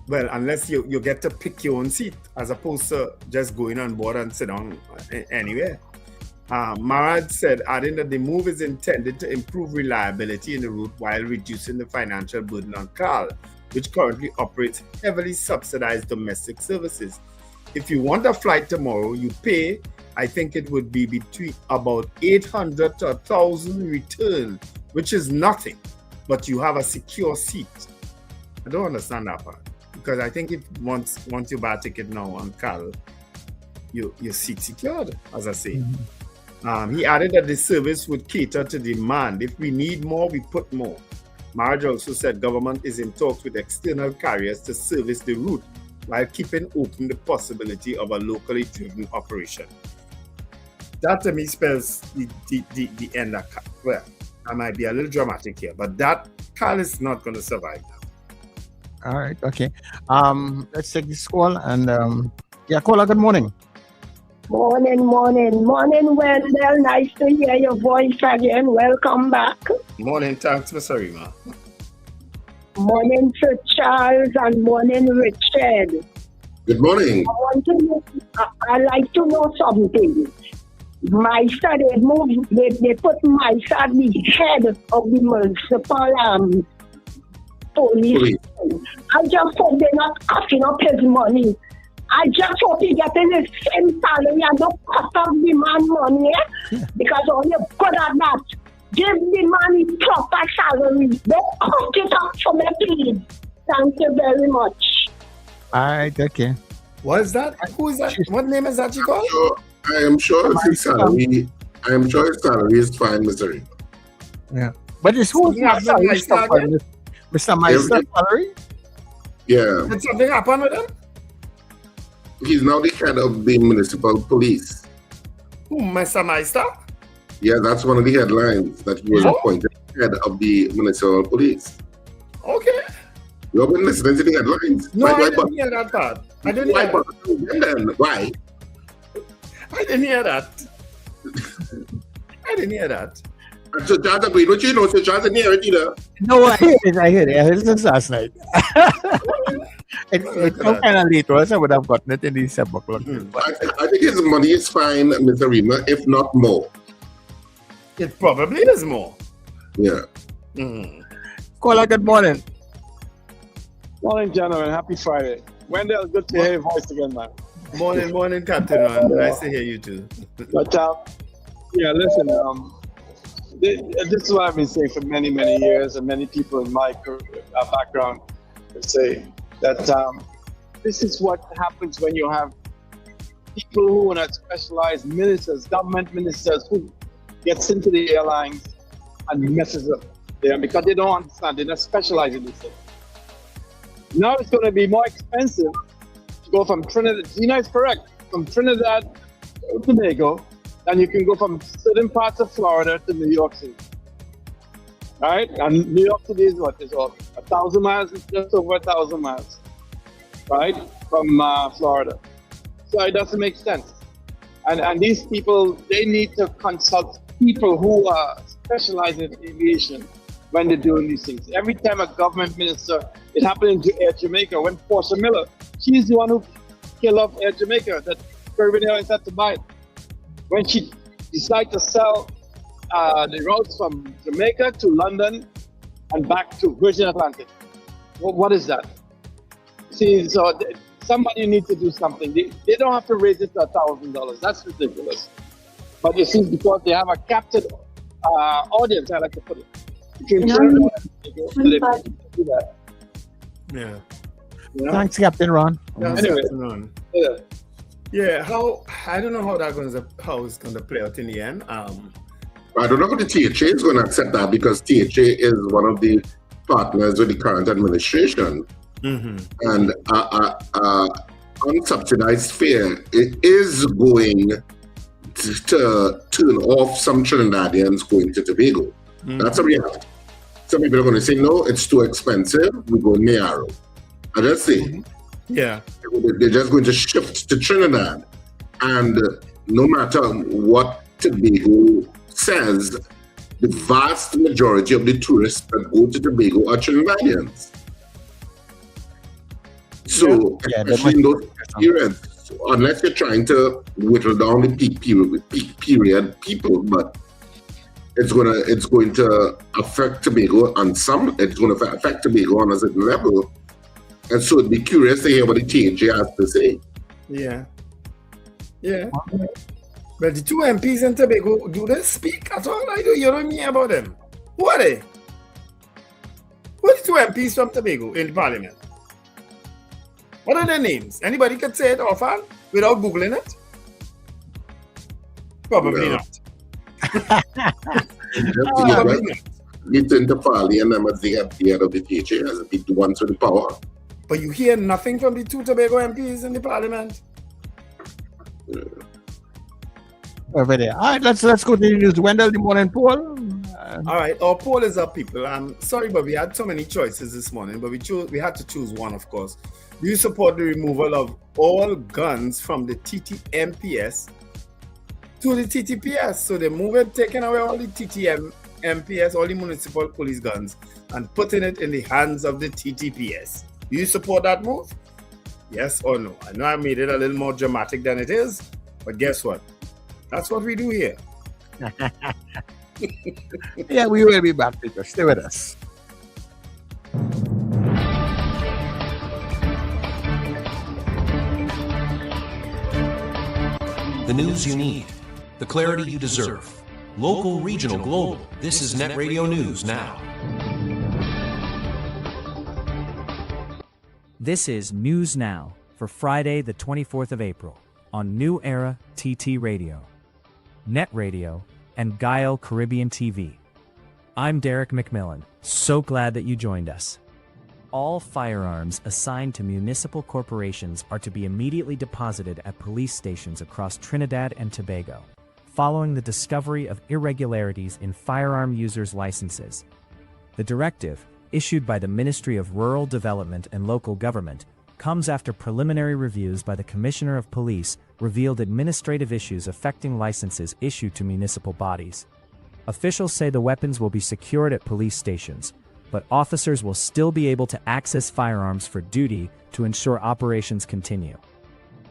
Well, unless you get to pick your own seat as opposed to just going on board and sit down anywhere. Marad said, adding that the move is intended to improve reliability in the route while reducing the financial burden on CAL, which currently operates heavily subsidized domestic services. If you want a flight tomorrow, you pay, I think it would be between about 800 to 1,000 return, which is nothing, but you have a secure seat. I don't understand that part, because I think if once you buy a ticket now on CAL, your seat secured, as I say. He added that the service would cater to demand. If we need more, we put more. Marge also said government is in talks with external carriers to service the route while keeping open the possibility of a locally driven operation. That to me spells the end of CAL. Well, I might be a little dramatic here, but that CAL is not going to survive now. All right, okay. Let's take this call and caller, good morning. Morning, Wendell. Nice to hear your voice again. Welcome back. Morning, thanks, Miss Arima. Morning, Sir Charles, and morning, Richard. Good morning. I'd like to know something. My son, they put my son at the head of the municipal police. I just hope they're not cutting up his money. I just hope he gets the same salary and don't cut off the man money, because all you're good at that. Give the man his proper salary. Don't cut it off for me, please. Thank you very much. All right, okay. What is that? Who is that? What name is that you call? I am sure his salary. I am sure his salary is fine, Missouri. Yeah, but it's who's Mr. Meister's salary? Yeah. Did something happen with him? He's now the head of the municipal police. Who, Mr. Meister? Yeah, that's one of the headlines, that he was appointed head of the municipal police. Okay. You have been listening to the headlines. No, I didn't hear that part. I didn't hear that. Why? I didn't hear that. I didn't hear that. So Charles agreed with you, no? So Charles didn't hear it either. No, I heard it. I heard it since last night. It's so kind of late, or else I would have gotten it in the 7 o'clock. I think his money is fine, Mr. Rima, if not more. It probably is more. Yeah. Caller, good morning. Morning, gentlemen. Happy Friday. Wendell, good to hear your voice again, man. Morning, Captain Ron. Nice to hear you too. But yeah, listen. This is what I've been saying for many, many years, and many people in my background say that this is what happens when you have people who are not specialized ministers, government ministers, who gets into the airlines and messes up there because they don't understand. They're not specialized in this thing. Now it's going to be more expensive to go from Trinidad. It's correct. From Trinidad to Tobago, and you can go from certain parts of Florida to New York City. Right? And New York City is what? It's 1,000 miles, just over 1,000 miles. Right? From Florida. So it doesn't make sense. And these people, they need to consult people who are specialized in aviation when they're doing these things. Every time a government minister, it happened to Air Jamaica when Portia Miller, she's the one who killed off Air Jamaica, that Caribbean Airlines had to buy it. When she decided to sell the routes from Jamaica to London and back to Virgin Atlantic. What is that? See, so somebody needs to do something. They don't have to raise it to $1,000. That's ridiculous. But you see, because they have a captive audience, I like to put it. Yeah. Thanks, Captain Ron. Anyway. Yeah, I don't know how it's gonna play out in the end. I don't know how the THA is going to accept that, because THA is one of the partners with the current administration. And unsubsidized fare, it is going to turn off some Trinidadians going to Tobago. That's a reality. Some people are going to say, no, it's too expensive, we go narrow. I just say, yeah, they're just going to shift to Trinidad, and no matter what Tobago says, the vast majority of the tourists that go to Tobago are Trinidadians. So, especially in those periods, unless you're trying to whittle down the peak period people, but it's going to affect Tobago on some. It's going to affect Tobago on a certain level, and so it'd be curious to hear what the TNJ has to say. Yeah. But the two MPs in Tobago, do they speak at all? You don't hear about them. Who are they? Who are the two MPs from Tobago in the parliament? What are their names? Anybody could say it offhand without Googling it? Probably not. You tend to follow and them as the head of the TNJ as the ones with the power. But you hear nothing from the two Tobago MPs in the parliament? Over there. All right, let's go to the news. Wendell, the morning poll. All right, our poll is up, people. I'm sorry, but we had so many choices this morning, but we had to choose one, of course. Do you support the removal of all guns from the TTMPS to the TTPS? So they're taking away all the TTMPS, all the municipal police guns, and putting it in the hands of the TTPS. Do you support that move? Yes or no? I know I made it a little more dramatic than it is, but guess what? That's what we do here. Yeah, we will be back, Peter. Stay with us. The news you need, the clarity you deserve. Local, regional, global. This is Net Radio News Now. This is News Now for Friday, the 24th of April on New Era TT Radio, Net Radio, and Guile Caribbean TV. I'm Derek McMillan. So glad that you joined us. All firearms assigned to municipal corporations are to be immediately deposited at police stations across Trinidad and Tobago, following the discovery of irregularities in firearm users' licenses. The directive, issued by the Ministry of Rural Development and Local Government, comes after preliminary reviews by the Commissioner of Police revealed administrative issues affecting licenses issued to municipal bodies. Officials say the weapons will be secured at police stations, but officers will still be able to access firearms for duty to ensure operations continue.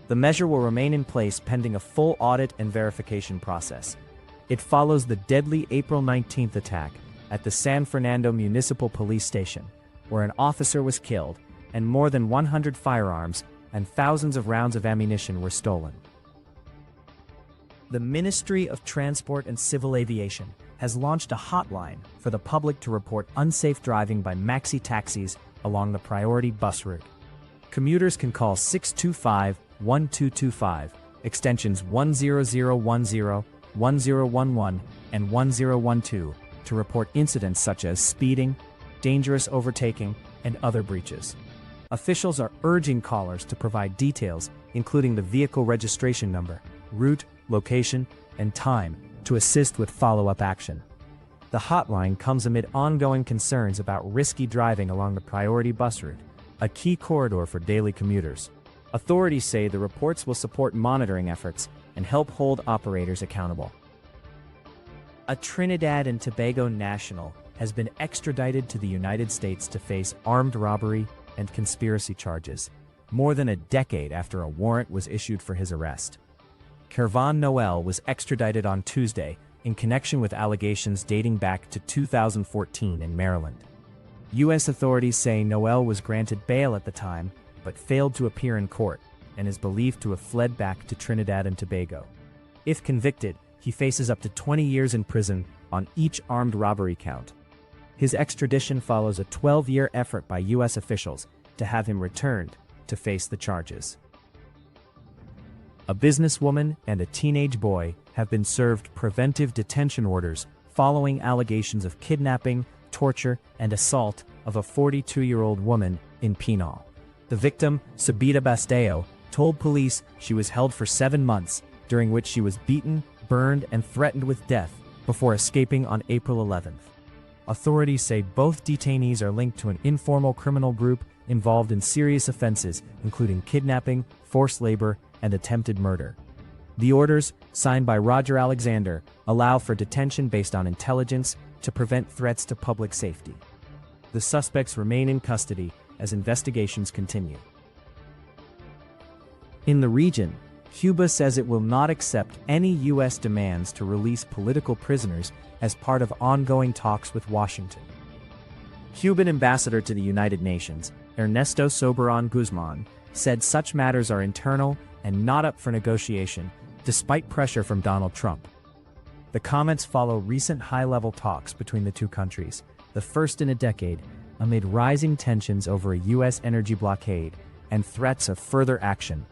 The measure will remain in place pending a full audit and verification process. It follows the deadly April 19th attack at the San Fernando Municipal Police Station, where an officer was killed and more than 100 firearms and thousands of rounds of ammunition were stolen. The Ministry of Transport and Civil Aviation has launched a hotline for the public to report unsafe driving by maxi taxis along the priority bus route. Commuters can call 625-1225, extensions 10010, 1011, and 1012 to report incidents such as speeding, dangerous overtaking, and other breaches. Officials are urging callers to provide details, including the vehicle registration number, route, location, and time, to assist with follow-up action. The hotline comes amid ongoing concerns about risky driving along the priority bus route, a key corridor for daily commuters. Authorities say the reports will support monitoring efforts and help hold operators accountable. A Trinidad and Tobago national has been extradited to the United States to face armed robbery and conspiracy charges, more than a decade after a warrant was issued for his arrest. Kervan Noel was extradited on Tuesday in connection with allegations dating back to 2014 in Maryland. U.S. authorities say Noel was granted bail at the time, but failed to appear in court and is believed to have fled back to Trinidad and Tobago. If convicted, he faces up to 20 years in prison on each armed robbery count. His extradition follows a 12-year effort by U.S. officials to have him returned to face the charges. A businesswoman and a teenage boy have been served preventive detention orders following allegations of kidnapping, torture, and assault of a 42-year-old woman in Pinal. The victim, Sabita Basteo, told police she was held for 7 months, during which she was beaten, burned, and threatened with death before escaping on April 11th. Authorities say both detainees are linked to an informal criminal group involved in serious offenses including kidnapping, forced labor, and attempted murder. The orders, signed by Roger Alexander, allow for detention based on intelligence to prevent threats to public safety. The suspects remain in custody as investigations continue. In the region, Cuba says it will not accept any U.S. demands to release political prisoners as part of ongoing talks with Washington. Cuban ambassador to the United Nations, Ernesto Soberon Guzman, said such matters are internal and not up for negotiation, despite pressure from Donald Trump. The comments follow recent high-level talks between the two countries, the first in a decade, amid rising tensions over a U.S. energy blockade and threats of further action.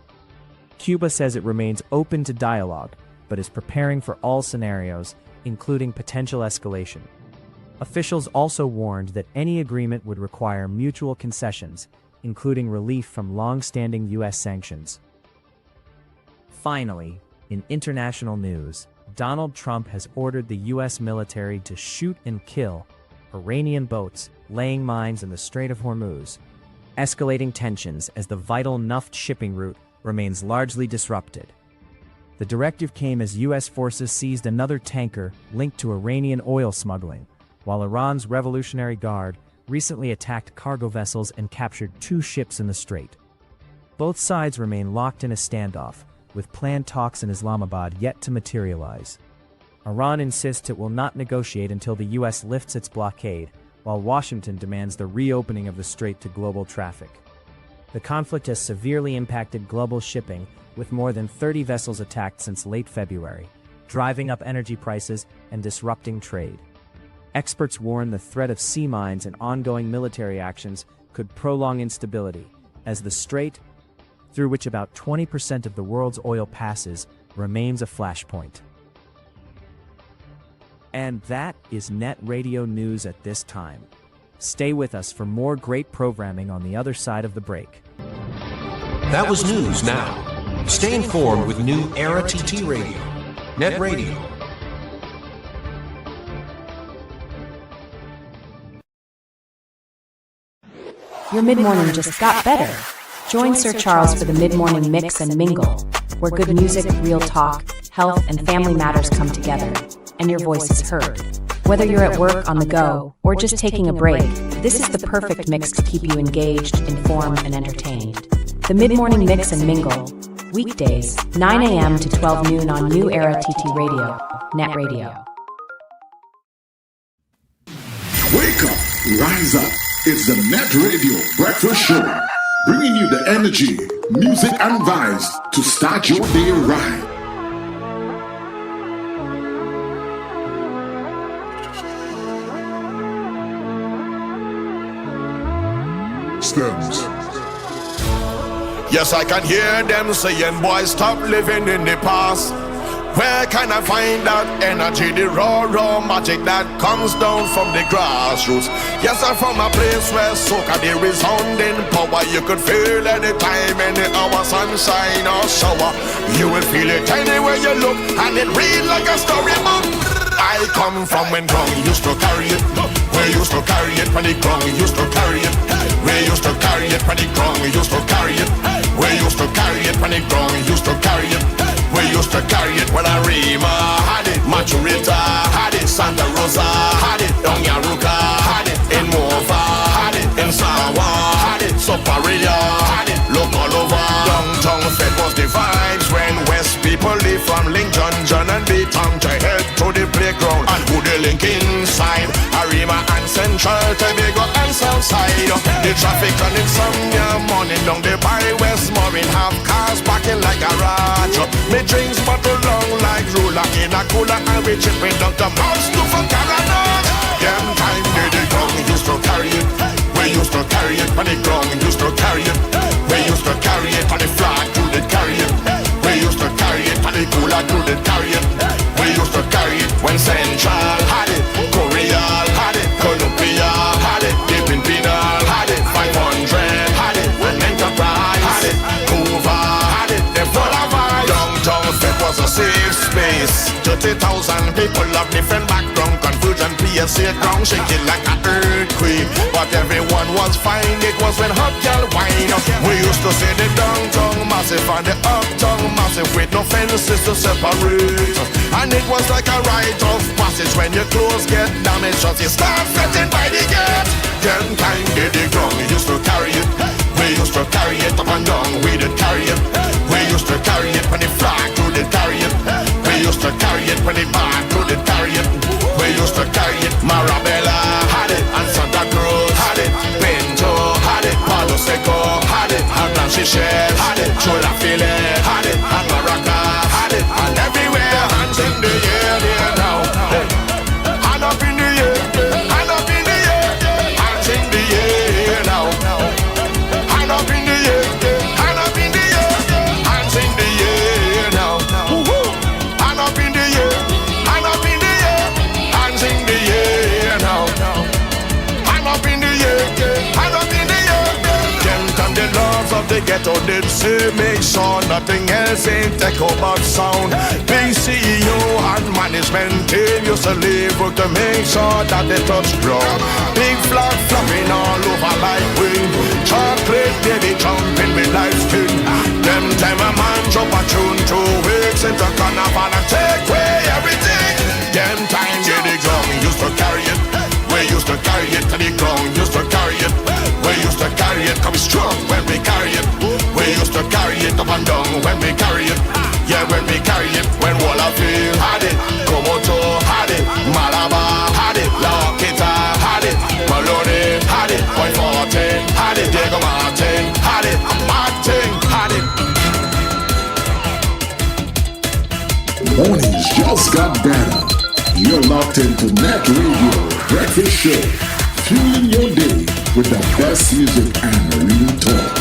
Cuba says it remains open to dialogue, but is preparing for all scenarios, including potential escalation. Officials also warned that any agreement would require mutual concessions, including relief from long-standing U.S. sanctions. Finally, in international news, Donald Trump has ordered the U.S. military to shoot and kill Iranian boats laying mines in the Strait of Hormuz, escalating tensions as the vital Naft shipping route remains largely disrupted. The directive came as U.S. forces seized another tanker linked to Iranian oil smuggling, while Iran's Revolutionary Guard recently attacked cargo vessels and captured 2 ships in the strait. Both sides remain locked in a standoff, with planned talks in Islamabad yet to materialize. Iran insists it will not negotiate until the U.S. lifts its blockade, while Washington demands the reopening of the strait to global traffic. The conflict has severely impacted global shipping, with more than 30 vessels attacked since late February, driving up energy prices and disrupting trade. Experts warn the threat of sea mines and ongoing military actions could prolong instability, as the strait, through which about 20% of the world's oil passes, remains a flashpoint. And that is Net Radio News at this time. Stay with us for more great programming on the other side of the break. That was news now. Stay informed with New Era TT Radio. Net Radio. Your mid-morning just got better. Join Sir Charles for the mid-morning mix and mingle, where good music, real talk, health, and family matters come together, and your voice is heard. Whether you're at work, on the go, or just taking a break, this is the perfect mix to keep you engaged, informed, and entertained. The mid-morning mix and mingle, weekdays, 9 a.m. to 12 noon on New Era TT Radio, Net Radio. Wake up, rise up. It's the Net Radio Breakfast Show, bringing you the energy, music, and vibes to start your day right. Stems. Yes, I can hear them saying, boys, stop living in the past. Where can I find that energy, the raw magic that comes down from the grassroots? Yes, I'm from a place where soca, the resounding power you could feel anytime, any hour, sunshine or shower. You will feel it anywhere you look, and it read like a storybook. I come from when ground used to carry it. We used to carry it when the ground used to carry it. We used to carry it when the ground used to carry it. We used to carry it when the ground used to carry it. We used to carry it when Arima had it, Maturita had it, Santa Rosa had it, Donyaruka had it, in Mova had it, in Sawa had it, Soparia had it, look all over. Downtown Fed was the vibes when West people live from Lincoln, John and Beaton to head to the playground and who they link inside Arima and Central Tobago and Southside. The traffic and insomnia morning down the by Westmoreland have cars parking like a garage. Me drinks bottle long like ruler in a cooler and we chipping down the mouse to for Canada. Them time the ground used to carry it. We used to carry it when the ground used to carry it. We used to carry it on the flag to the carry it. We used to carry it on the cooler to the carry it. We used to carry it when Central had it, Korea had it, Columbia had it, Dipping Penal had it, 500 had it, and Enterprise had it, Hoover had it, the full of vibes. Downtown Fed was a safe space. 30,000 people of different background, confusion, you see it ground shaking like an earthquake. But everyone was fine, it was when hot girl wine. We used to see the downtown massive and the uptown massive with no fences to separate. And it was like a rite of passage when your clothes get damaged, just you start fretting by the gate. Them time did the ground, we used to carry it. We used to carry it up and down, we did carry it. We used to carry it when the flag crew did carry it. We used to carry it when the band crew did carry it. We used to carry it, Marabella had it, and Santa Cruz had it, Pinto had it, Palo Seco had it, and Blanchichet had it, Chola File had it, and Maraca had it, and everywhere hands in the air there now. Hand up in the air, hand up in the air, hands in the air now. Hand up in the air, hand up in the air, hands in the air now. Hand up in the air, hand up in the air, hands in the air now. Hand up in the air, hand up in the air. Them come the laws of the ghetto did say, make sure nothing else ain't echo but sound. Big CEO and management team used to leave work to make sure that they touch ground. Big flag flapping all over like wind. Chocolate baby jumping with light skin. Them time a man drop a tune 2 weeks into carnival and take away everything. Them time yeah, the ground used to carry it. We used to carry it to the ground, used to carry it. We used to carry it, come strong when we carry it. We used to carry it up and down when we carry it. Yeah, when we carry it, when Wallafield had it, Komoto had it, Malabar had it, La Quinta had it, Maloney had it, Point 14 had it, Diego Martin had it, Martin had it. it. Mornings just got better. You're locked into Net Radio Breakfast Show, fueling your day with the best music and real talk.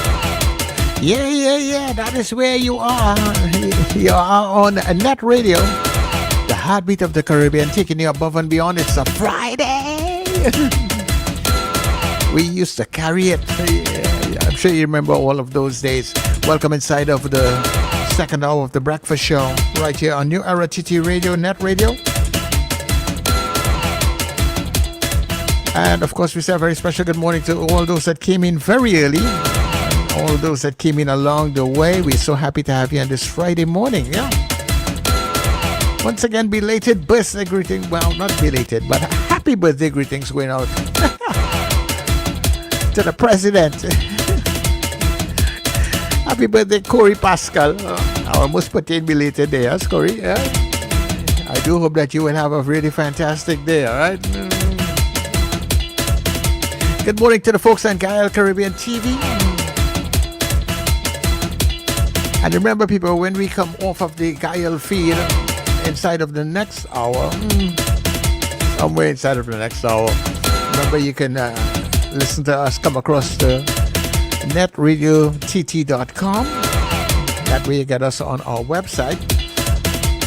Yeah, that is where you are. You are on Net Radio, the heartbeat of the Caribbean, taking you above and beyond. It's a Friday. We used to carry it. Yeah, I'm sure you remember all of those days. Welcome inside of the second hour of the breakfast show, right here on New Era TT Radio, Net Radio. And of course, we say a very special good morning to all those that came in very early. All those that came in along the way. We're so happy to have you on this Friday morning. Yeah. Once again, belated birthday greeting. Well, not belated, but happy birthday greetings going out to the president. Happy birthday, Corey Pascal. I almost put in belated there, yes, Corey. Yeah. I do hope that you will have a really fantastic day, all right? Good morning to the folks on Gael Caribbean TV. And remember, people, when we come off of the Gael feed inside of the next hour, somewhere inside of the next hour, remember you can listen to us come across the netradiott.com. That way you get us on our website.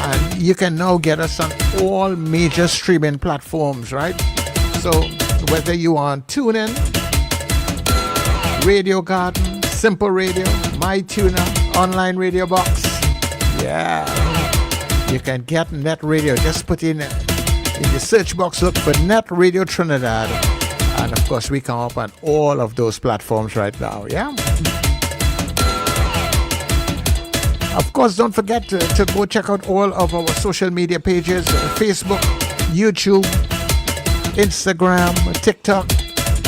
And you can now get us on all major streaming platforms, right? So whether you are on TuneIn, Radio Garden, Simple Radio, MyTuner, Online Radio Box. Yeah. You can get Net Radio. Just put in the search box, look for Net Radio Trinidad. And of course, we come up on all of those platforms right now. Yeah. Of course, don't forget to go check out all of our social media pages, Facebook, YouTube, Instagram, TikTok.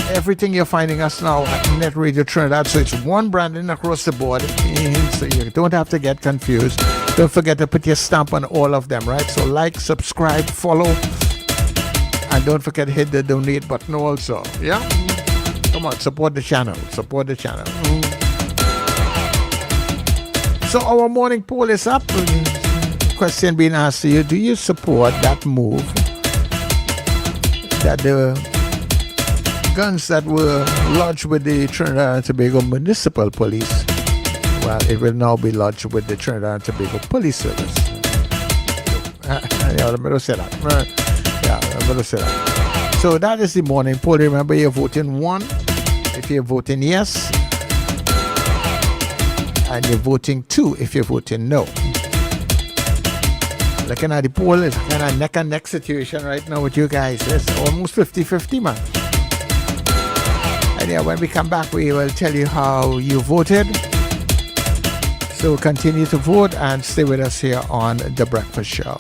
Everything you're finding us now at Net Radio Trinidad. So it's one branding across the board. So you don't have to get confused. Don't forget to put your stamp on all of them, right? So like, subscribe, follow. And don't forget to hit the donate button also. Yeah? Come on, support the channel. Support the channel. So our morning poll is up. Question being asked to you, do you support that move that the guns that were lodged with the Trinidad and Tobago Municipal Police, well, it will now be lodged with the Trinidad and Tobago Police Service? Yeah, I'm going to say that. Yeah, I'm going to say that. So that is the morning poll. Remember, you're voting 1 if you're voting yes, and you're voting 2 if you're voting no. Looking at the poll, it's kind of neck and neck situation right now with you guys. It's almost 50-50, man. And yeah, when we come back, we will tell you how you voted. So continue to vote and stay with us here on The Breakfast Show.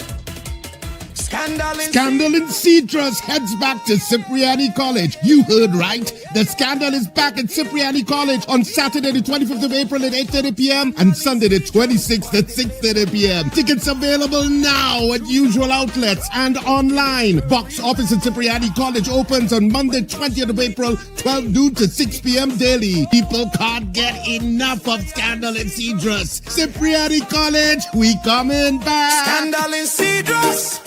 Scandal in Cedros heads back to Cipriani College. You heard right. The Scandal is back at Cipriani College on Saturday the 25th of April at 8:30 p.m. and Sunday the 26th at 6:30 p.m. Tickets available now at usual outlets and online. Box office at Cipriani College opens on Monday 20th of April, 12 noon to 6 p.m. daily. People can't get enough of Scandal in Cedros. Cipriani College, we coming back. Scandal in Cedros.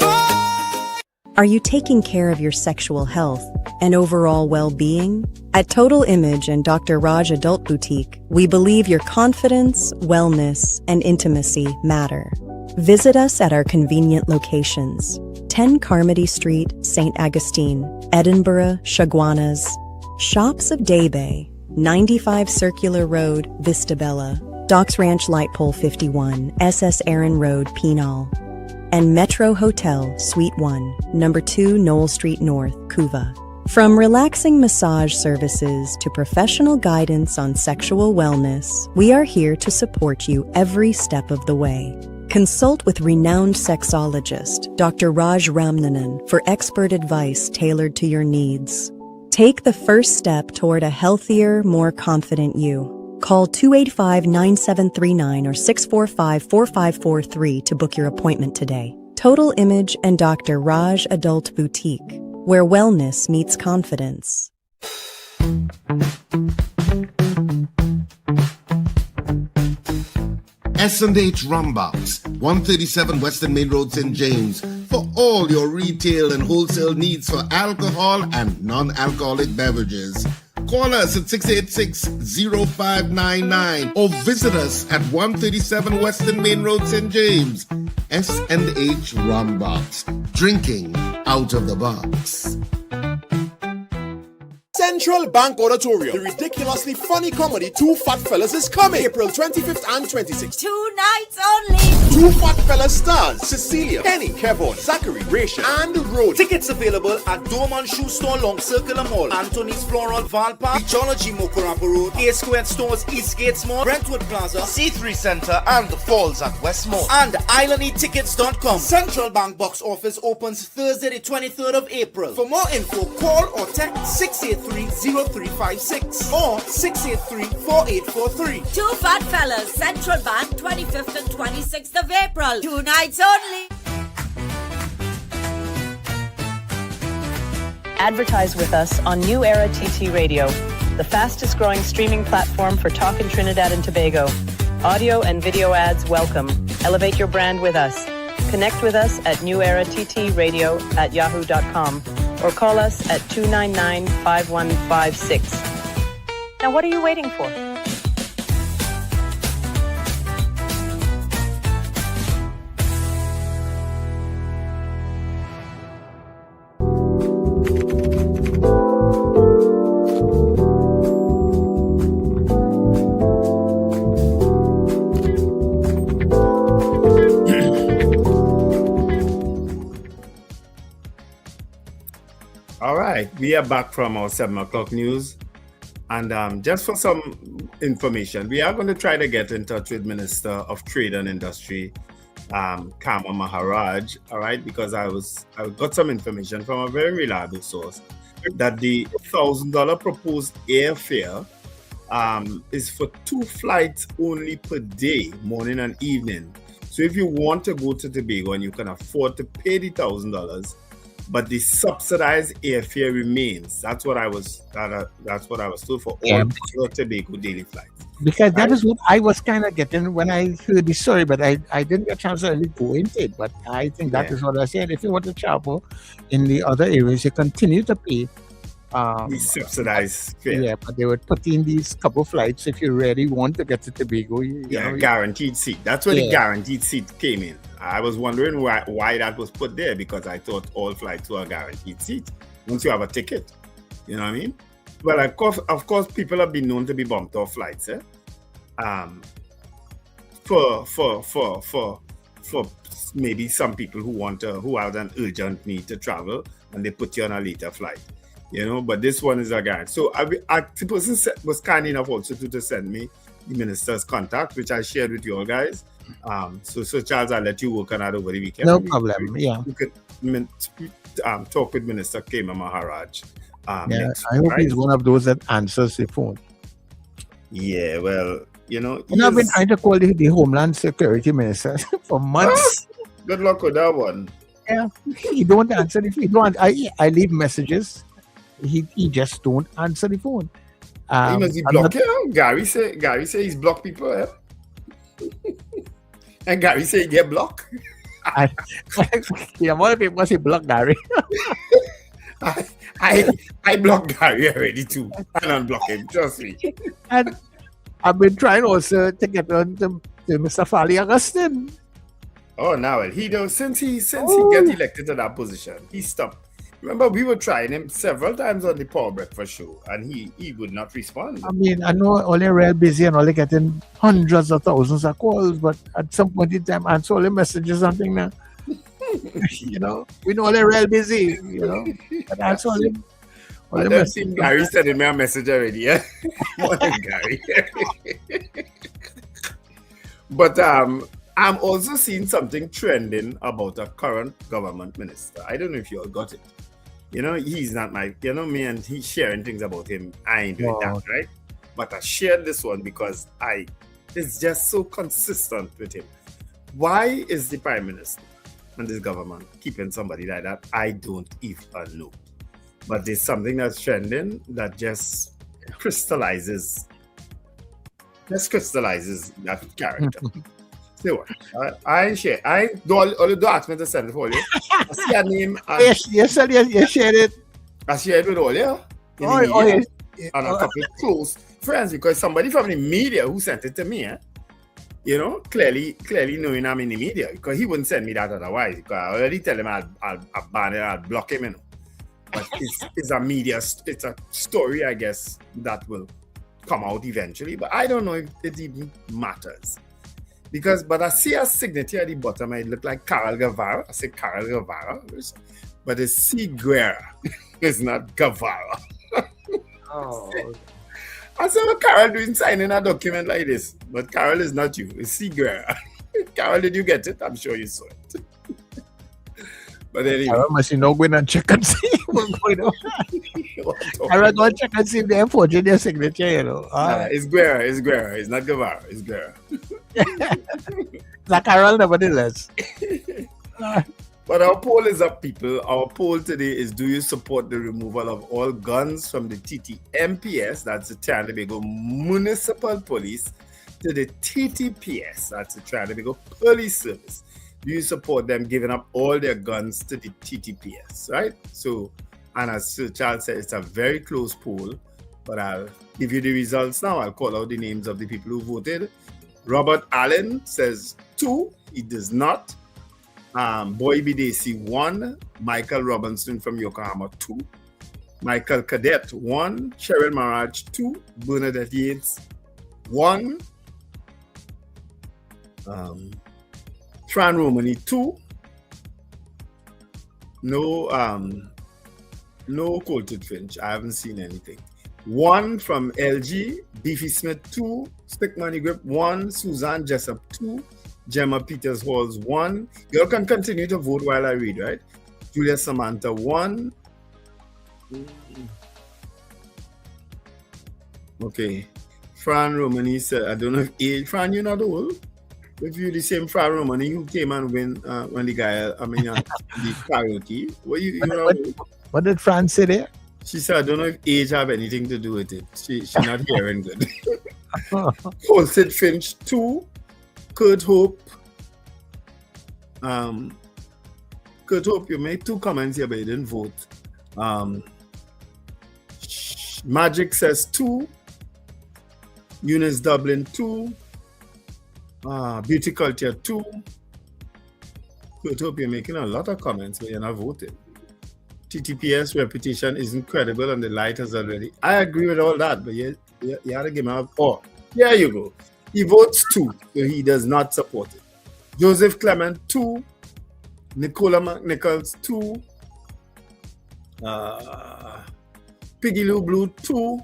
Are you taking care of your sexual health and overall well-being? At Total Image and Dr. Raj Adult Boutique, we believe your confidence, wellness, and intimacy matter. Visit us at our convenient locations: 10 Carmody Street, St. Augustine, Edinburgh, Chaguanas, Shops of Daybay, 95 Circular Road, Vistabella, Docks Ranch Light Pole 51, SS Aaron Road, Penal, and Metro Hotel, Suite 1, Number 2, Knoll Street North, Couva. From relaxing massage services to professional guidance on sexual wellness, we are here to support you every step of the way. Consult with renowned sexologist, Dr. Raj Ramnanan, for expert advice tailored to your needs. Take the first step toward a healthier, more confident you. Call 285-9739 or 645-4543 to book your appointment today. Total Image and Dr. Raj Adult Boutique, where wellness meets confidence. S&H Rumbox, 137 Western Main Road, St. James, for all your retail and wholesale needs for alcohol and non-alcoholic beverages. Call us at 686-0599 or visit us at 137 Western Main Road, St. James. S&H Rumbox, drinking out of the box. Central Bank Auditorium. The ridiculously funny comedy Two Fat Fellas is coming April 25th and 26th. 2 nights only. Two Fat Fellas stars Cecilia, Kenny, Kevon, Zachary, Rachel, and Rod. Tickets available at Dorman Shoe Store, Long Circular Mall, Anthony's Floral, Valpark, Beachology, Mokorampo Road, A Squared Stores, Eastgate Mall, Brentwood Plaza, C3 Center, and the Falls at Westmore. And IslandEtickets.com. Central Bank box office opens Thursday the 23rd of April. For more info, call or text 683-0356 or 683-4843. Two Fat Fellas, Central Bank, 25th and 26th of April. 2 nights only. Advertise with us on New Era TT Radio, the fastest growing streaming platform for talk in Trinidad and Tobago. Audio and video ads welcome. Elevate your brand with us. Connect with us at newerattradio@yahoo.com or call us at 299-5156. Now what are you waiting for? All right, we are back from our 7 o'clock news. And just for some information, we are going to try to get in touch with Minister of Trade and Industry, Kama Maharaj, all right, because I got some information from a very reliable source that the $1,000 proposed airfare is for 2 flights only per day, morning and evening. So if you want to go to Tobago and you can afford to pay the $1,000, but the subsidized airfare remains. That's what I was told for all Tobago daily flights. Because that is what I was kind of getting when I heard the story, but I didn't get a chance to really go into it. But I think that is what I said. If you want to travel in the other areas, you continue to pay the subsidized fare. Yeah, but they would put in these couple flights if you really want to get to Tobago. You know, guaranteed seat. That's where the guaranteed seat came in. I was wondering why that was put there, because I thought all flights were a guaranteed seat once you have a ticket. You know what I mean? Well, of course, people have been known to be bumped off flights. For for maybe some people who have an urgent need to travel, and they put you on a later flight. But this one is a guarantee. So the person was kind enough also to send me the minister's contact, which I shared with you all guys. So Charles, I'll let you work on that over the weekend. No problem. Yeah. You could talk with Minister Kema Maharaj. Next week, I hope he's one of those that answers the phone. Yeah, well, I've been trying to call the Homeland Security Minister for months. Good luck with that one. Yeah, he don't answer the phone. I leave messages. He just don't answer the phone. He must be blocked. Gary say he's blocked people. And Gary say he get blocked. The amount of people say block Gary. I blocked Gary already too. I don't block him, trust me. And I've been trying also to get on to Mr. Fali Augustine. Oh, now he does. Since he get elected to that position, he stopped. Remember, we were trying him several times on the Power Breakfast show, and he would not respond. I mean, I know all they're real busy and all they're getting hundreds of thousands of calls, but at some point in time, answer all the messages and things now. We know they're real busy, but answer all them. I've seen Gary sending me a message already, yeah? Morning, Gary. But I'm also seeing something trending about a current government minister. I don't know if you all got it. He's not my, me and he's sharing things about him. I ain't doing that, right? But I shared this one because it's just so consistent with him. Why is the Prime Minister and this government keeping somebody like that? I don't even know. But there's something that's trending that just crystallizes that character. See what? I share. I don't ask me to send it for you. I see a name. Yes, you shared it. I shared with all you. Yes. And a couple of close friends, because somebody from the media who sent it to me, clearly knowing I'm in the media, because he wouldn't send me that otherwise. Because I already tell him I'll ban it, I'll block him, But it's a media, it's a story, I guess, that will come out eventually. But I don't know if it even matters. But I see a signature at the bottom. It look like Carol Guevara. I say Carol Guevara, but it's C. Guerra. It's not Guevara. Oh. I saw what Carol doing signing a document like this. But Carol is not you. It's C. Guerra. Carol, did you get it? I'm sure you saw it. But anyway. I must go in and check and see what's going on. I will go and check and see if they're forging their signature, It's Guerra. It's not Guevara. It's Guerra. Like Carol, nevertheless. But our poll is up, people. Our poll today is: do you support the removal of all guns from the TTMPS, that's the Trinidad and Tobago Municipal Police, to the TTPS, that's the Trinidad and Tobago Police Service? Do you support them giving up all their guns to the TTPS, right? So, and as Sir Charles said, it's a very close poll, but I'll give you the results now. I'll call out the names of the people who voted. Robert Allen says 2, he does not. Boy Bidesi 1, Michael Robinson from Yokohama 2, Michael Cadet 1, Cheryl Maraj 2, Bernadette Yates 1, Fran Romani 2, no Colted Finch, I haven't seen anything. 1 from LG, Beefy Smith 2, Stick Money Grip 1, Suzanne Jessup 2, Gemma Peters Halls 1. You all can continue to vote while I read, right? Julia Samantha 1. Okay. Fran Romani said, I don't know if age. Fran, you're not old. If you're the same Fran Romani who came and win when the guy, the karaoke. What did Fran say there? She said, I don't know if age have anything to do with it. She's not hearing good. Colted Finch 2. Kurt Hope. Kurt Hope, you made 2 comments here, but you didn't vote. Magic says 2. Eunice Dublin 2. Beauty Culture 2. Kurt Hope, you're making a lot of comments, but you're not voting. TTPS reputation isn't credible and the light has already. I agree with all that, but you had to give him up. Oh, there you go. He votes 2, so he does not support it. Joseph Clement, 2. Nicola McNichols, 2. Piggy Lou Blue, 2.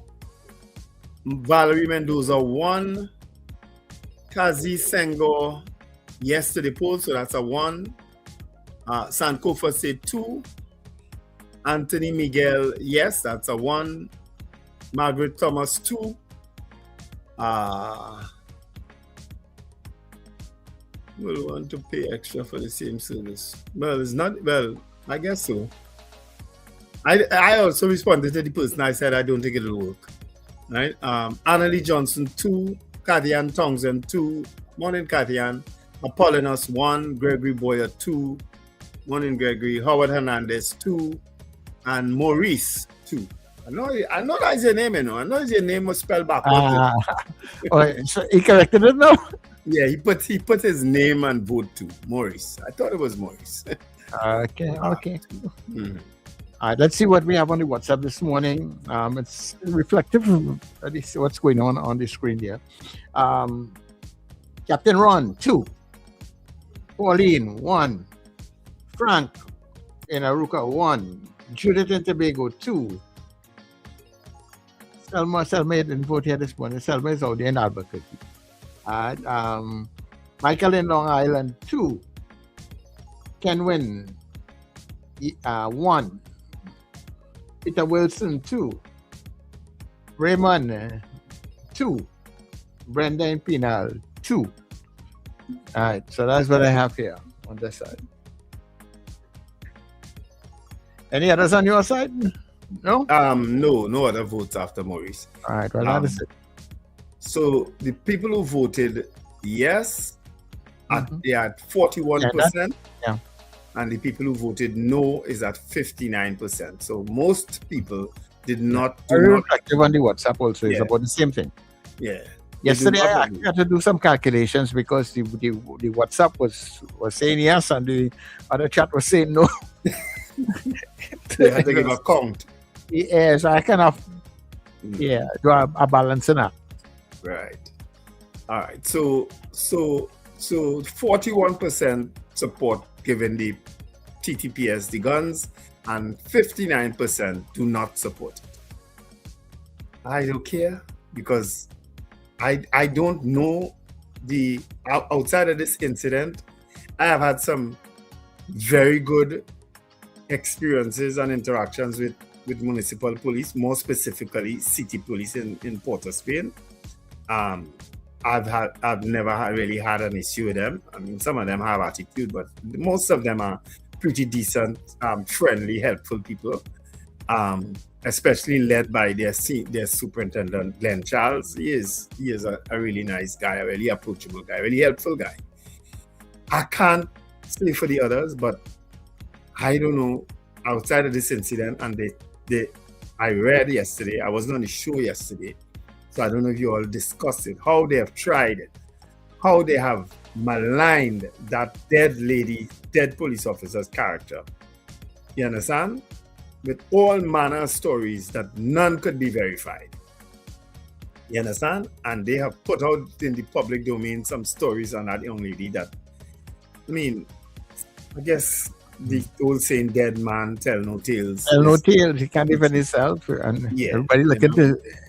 Valerie Mendoza, 1. Kazi Senghor, yes to the poll, so that's a 1. Sankofa said 2. Anthony Miguel, yes, that's a 1. Margaret Thomas, 2. Will want to pay extra for the same service. Well, it's not, well, I guess so. I also responded to the person. I said I don't think it'll work. Right? Annalie Johnson, 2. Kathy-Ann Townsend, 2. Morning, Kathy-Ann. Apollonius, 1. Gregory Boyer, 2. Morning, Gregory. Howard Hernandez, 2. And Maurice, 2. I know that's your name, you know. I know your name was spelled backwards. So he corrected it now? Yeah, he put his name and vote too. Maurice. I thought it was Maurice. Okay. Mm-hmm. All right, let's see what we have on the WhatsApp this morning. It's reflective of what's going on the screen here. Captain Ron, 2. Pauline, 1. Frank in Aruka, 1. Judith in Tobago, 2. Selma didn't vote here this morning. Selma is out there in Albuquerque. Michael in Long Island, 2. Kenwin, 1. Peter Wilson, 2. Raymond, 2. Brenda in Pinal, 2. All right, so that's what I have here on this side. Any others on your side? No? No other votes after Maurice. All right, well, that is it. So the people who voted yes, they are at 41%. Yeah. And the people who voted no is at 59%. So most people did not. Reflective on the WhatsApp also is about the same thing. Yeah. Yesterday I had to do some calculations because the WhatsApp was saying yes and the other chat was saying no. They had to give a count. Yeah, so I kind of do a balancing act. Right. All right. So 41% support given the TTPS the guns, and 59% do not support it. I don't care because I don't know the outside of this incident. I have had some very good experiences and interactions with municipal police, more specifically city police in Port of Spain. I've never really had an issue with them. I mean, some of them have attitude, but most of them are pretty decent, friendly, helpful people. Especially led by their superintendent, Glenn Charles. He is a really nice guy, a really approachable guy, a really helpful guy. I can't say for the others, but I don't know, outside of this incident, and I read yesterday, I wasn't on the show yesterday, so I don't know if you all discussed it, how they have tried it, how they have maligned that dead police officer's character. You understand? With all manner of stories that none could be verified. You understand? And they have put out in the public domain some stories on that young lady that, I mean, I guess the old saying, dead man tell no tales. Tell no tales, he can't defend himself. And everybody look at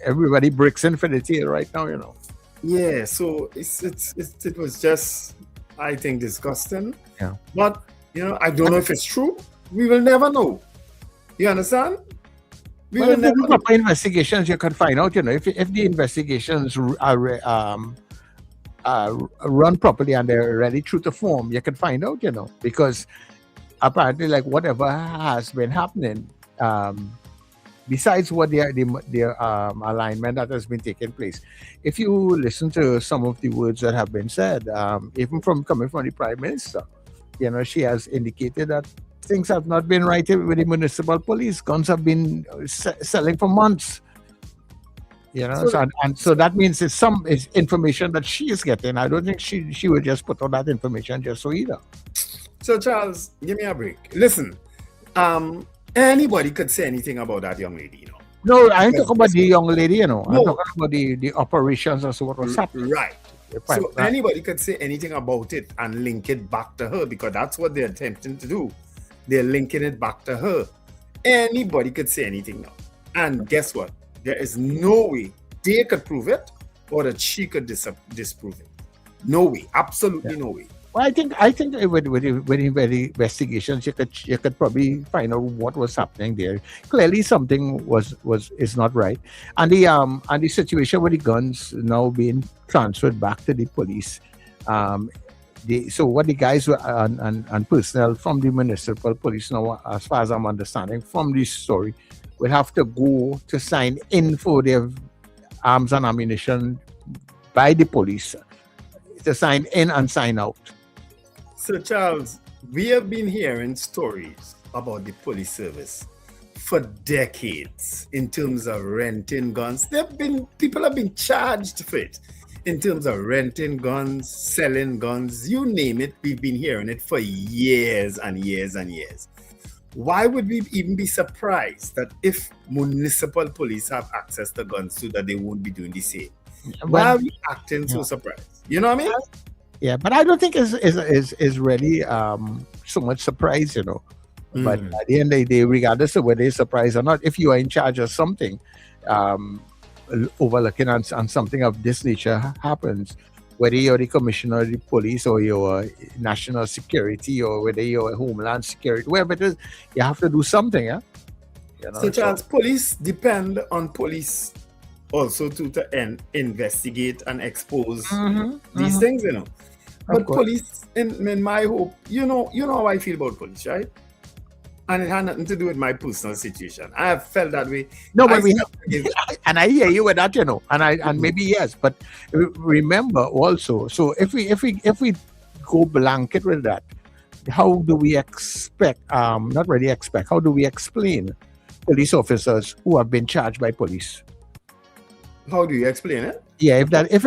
everybody bricks in for the tail right now, you know. Yeah, so it was just, I think, disgusting. Yeah. But, I don't know if it's true. We will never know. You understand? Well, if the proper investigations, you can find out, if the investigations are run properly and they're really true to form, you can find out, because apparently, like, whatever has been happening, besides what their alignment that has been taking place, if you listen to some of the words that have been said, even coming from the Prime Minister, she has indicated that things have not been right with the municipal police. Guns have been selling for months. So that means it's information that she is getting. I don't think she would just put on that information just so either. So Charles, give me a break. Listen, anybody could say anything about that young lady, No, I ain't talking about the young lady, I'm talking about the operations and so what was happening. Right. So anybody could say anything about it and link it back to her, because that's what they're attempting to do. They're linking it back to her. Anybody could say anything now. And guess what? There is no way they could prove it or that she could disprove it. No way. Absolutely no way. Well, I think with the investigations, you could probably find out what was happening there. Clearly, something is not right, and the situation with the guns now being transferred back to the police. So what the guys were and personnel from the municipal police now, as far as I'm understanding from this story, will have to go to sign in for their arms and ammunition by the police, to sign in and sign out. So Charles, we have been hearing stories about the police service for decades in terms of renting guns. People have been charged for it in terms of renting guns, selling guns, you name it. We've been hearing it for years and years and years. Why would we even be surprised that if municipal police have access to guns so that they won't be doing the same? Why are we acting so surprised? You know what I mean? Yeah, but I don't think is really so much surprise, you know. But at the end of the day, regardless of whether they're surprised or not, if you are in charge of something, overlooking and something of this nature happens, whether you're the commissioner of the police or you're national security or whether you're homeland security, wherever it is, you have to do something, yeah. You know, so Charles, police depend on police also to investigate and expose these things, you know. But police, in my hope, you know how I feel about police, right? And it had nothing to do with my personal situation. I have felt that way. No, but and I hear you with that, you know, and maybe yes, but remember also. So if we go blanket with that, how do we expect? Not really expect. How do we explain police officers who have been charged by police? How do you explain it? Yeah, if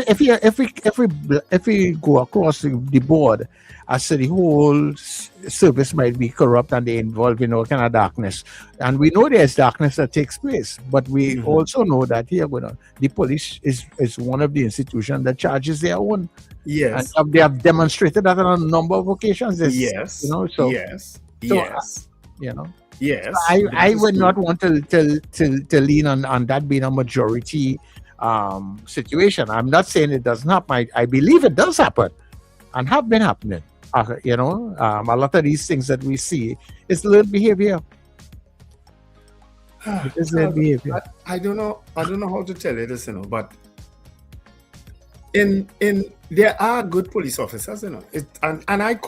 we go across the board, as the whole service might be corrupt and they involved in all kind of darkness, and we know there's darkness that takes place, but we also know that here, the police is one of the institutions that charges their own. Yes, and they have demonstrated that on a number of occasions. Yes, you know, so yes, you know. Yes, I would not want to lean on that being a majority situation. I'm not saying it doesn't happen. I believe it does happen and have been happening. You know, a lot of these things that we see is learned behavior. It is learned behavior. I don't know how to tell you this, you know, but in there are good police officers, you know. And I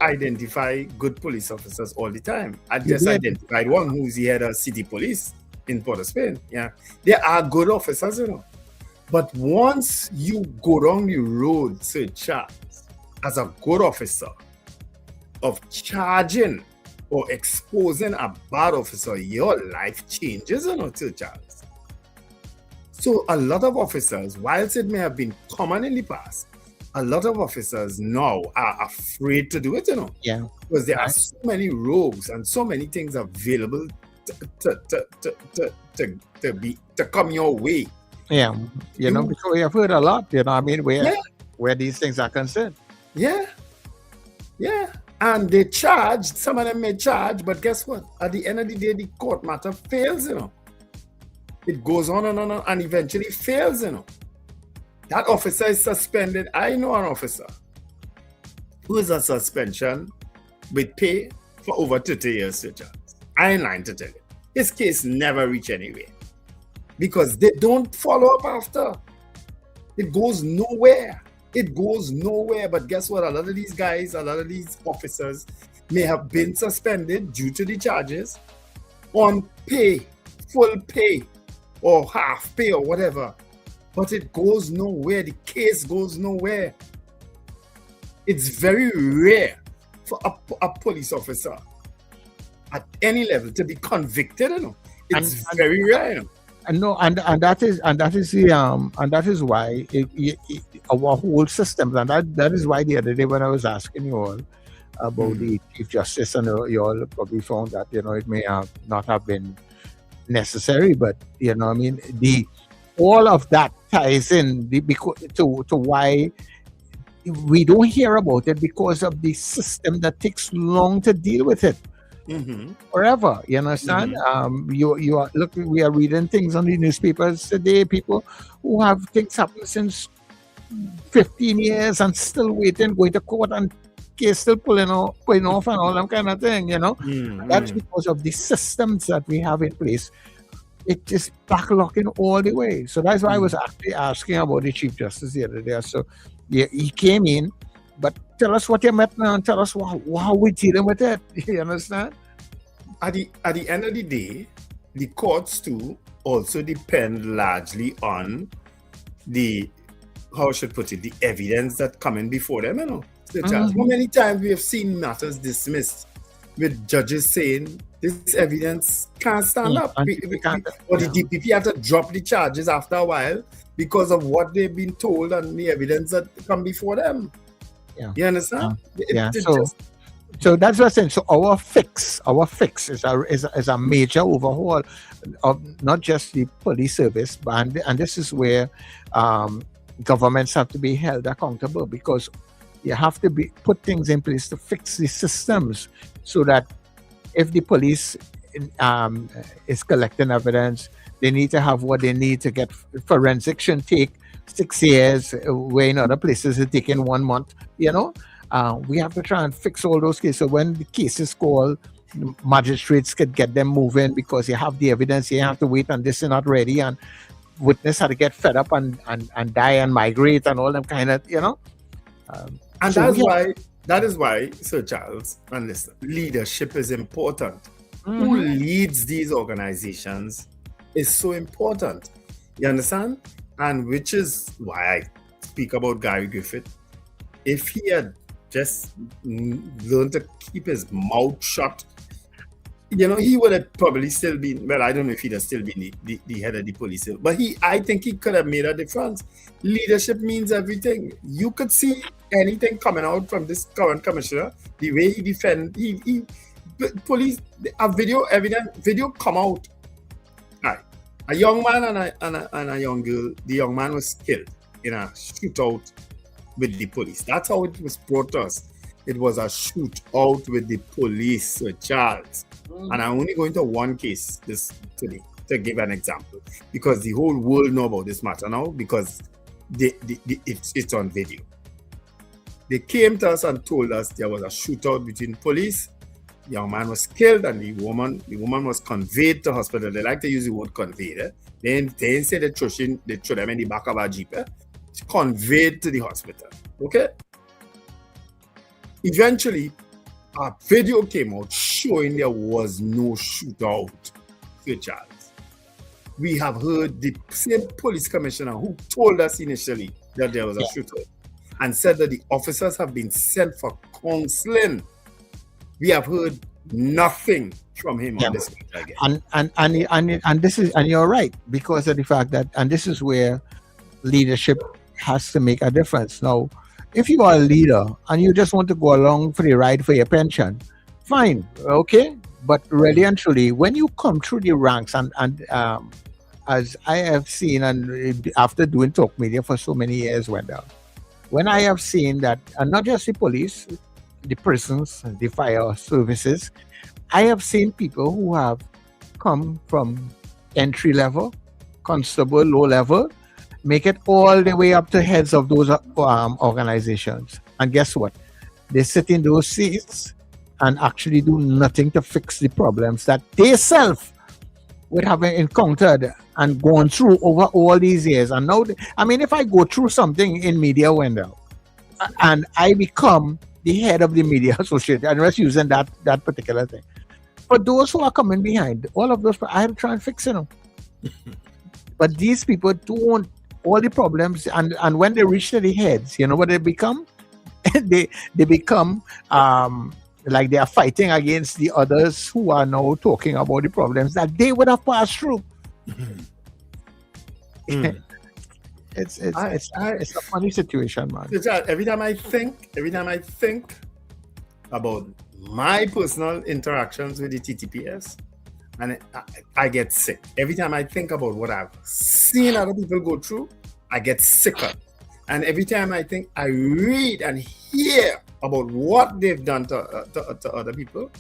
identify good police officers all the time. I just identified one who's the head of city police in Port of Spain. Yeah, there are good officers, you know. But once you go down the road, Sir Charles, as a good officer, of charging or exposing a bad officer, your life changes, you know, Sir Charles. So a lot of officers, whilst it may have been common in the past, a lot of officers now are afraid to do it, you know. Yeah. Because there are so many rogues and so many things available to come your way. Yeah, you know, because we have heard a lot, you know, I mean, where these things are concerned. Yeah. And they charged, some of them may charge, but guess what? At the end of the day, the court matter fails, you know. It goes on and eventually fails, you know. That officer is suspended. I know an officer who is on suspension with pay for over 30 years, Sir Charles. I ain't lying to tell you. His case never reached anywhere because they don't follow up after. It goes nowhere. But guess what? A lot of these guys, a lot of these officers may have been suspended due to the charges on pay, full pay, or half pay, or whatever. But it goes nowhere. The case goes nowhere. It's very rare for a police officer at any level to be convicted, you know. It's very rare, you know. And that is why our whole system, and that is why the other day when I was asking you all about the Chief Justice, and you all probably found that, you know, it may not have been necessary, but you know, I mean, all of that ties in to why we don't hear about it, because of the system that takes long to deal with it. Forever, you understand? You are look. We are reading things on the newspapers today. People who have things happen since 15 years and still waiting, going to court, and case still pulling off and all that kind of thing. That's because of the systems that we have in place. It is backlocking all the way. So that's why I was actually asking about the Chief Justice the other day. So yeah, he came in, but tell us what you met now and tell us how we're dealing with it. You understand? At the end of the day, the courts too also depend largely on the, how should I put it, the evidence that coming before them, How many times we have seen matters dismissed with judges saying this evidence can't stand up, or the DPP had to drop the charges after a while because of what they've been told and the evidence that come before them. You understand? So that's what I'm saying. So our fix is a major overhaul of not just the police service, but and this is where governments have to be held accountable, because you have to put things in place to fix the systems, so that if the police is collecting evidence, they need to have what they need to get. Forensic shouldn't take 6 years, where in other places it's taking 1 month. We have to try and fix all those cases. So when the case is called, magistrates could get them moving, because you have the evidence. You have to wait, and this is not ready, and witness had to get fed up and die and migrate and all them kind of, And so that is why, Sir Charles, and listen, leadership is important. Who leads these organizations is so important. You understand? And which is why I speak about Gary Griffith. If he had just learned to keep his mouth shut, he would have probably still been, well, I don't know if he'd have still been the head of the police, but I think he could have made a difference. Leadership means everything. You could see anything coming out from this current commissioner, the way he defend, police, a video come out. Right. A young man and a young girl, the young man was killed in a shootout with the police. That's how it was brought to us. It was a shootout with the police, Sir Charles. And I'm only going to one case this today to give an example, because the whole world know about this matter now, because it's on video. They came to us and told us there was a shootout between police. The young man was killed, and the woman was conveyed to hospital. They like to use the word conveyed. They didn't say they threw them in the back of a jeep. It's conveyed to the hospital. Okay. Eventually, a video came out showing there was no shootout, Sir Charles. We have heard the same police commissioner who told us initially that there was a shootout, and said that the officers have been sent for counseling. We have heard nothing from him on this again. And this is, and you're right, because of the fact that, and this is where leadership has to make a difference. Now, if you are a leader and you just want to go along for the ride for your pension, fine, okay. But really and truly, when you come through the ranks, and as I have seen, and after doing talk media for so many years, when I have seen that, and not just the police, the prisons, the fire services, I have seen people who have come from entry level, constable, low level, make it all the way up to heads of those organizations. And guess what? They sit in those seats and actually do nothing to fix the problems that they self would have encountered and gone through over all these years. And now, if I go through something in media, Wendell, and I become the head of the media association, I'm just using that particular thing. For those who are coming behind, all of those, I have to try and fix it. But these people don't, all the problems, and when they reach to the heads, you know what they become? they become like they are fighting against the others who are now talking about the problems that they would have passed through. It's a funny situation, man. Every time I think about my personal interactions with the TTPS and I get sick. Every time I think about what I've seen other people go through, I get sicker. And every time I read and hear about what they've done to other people,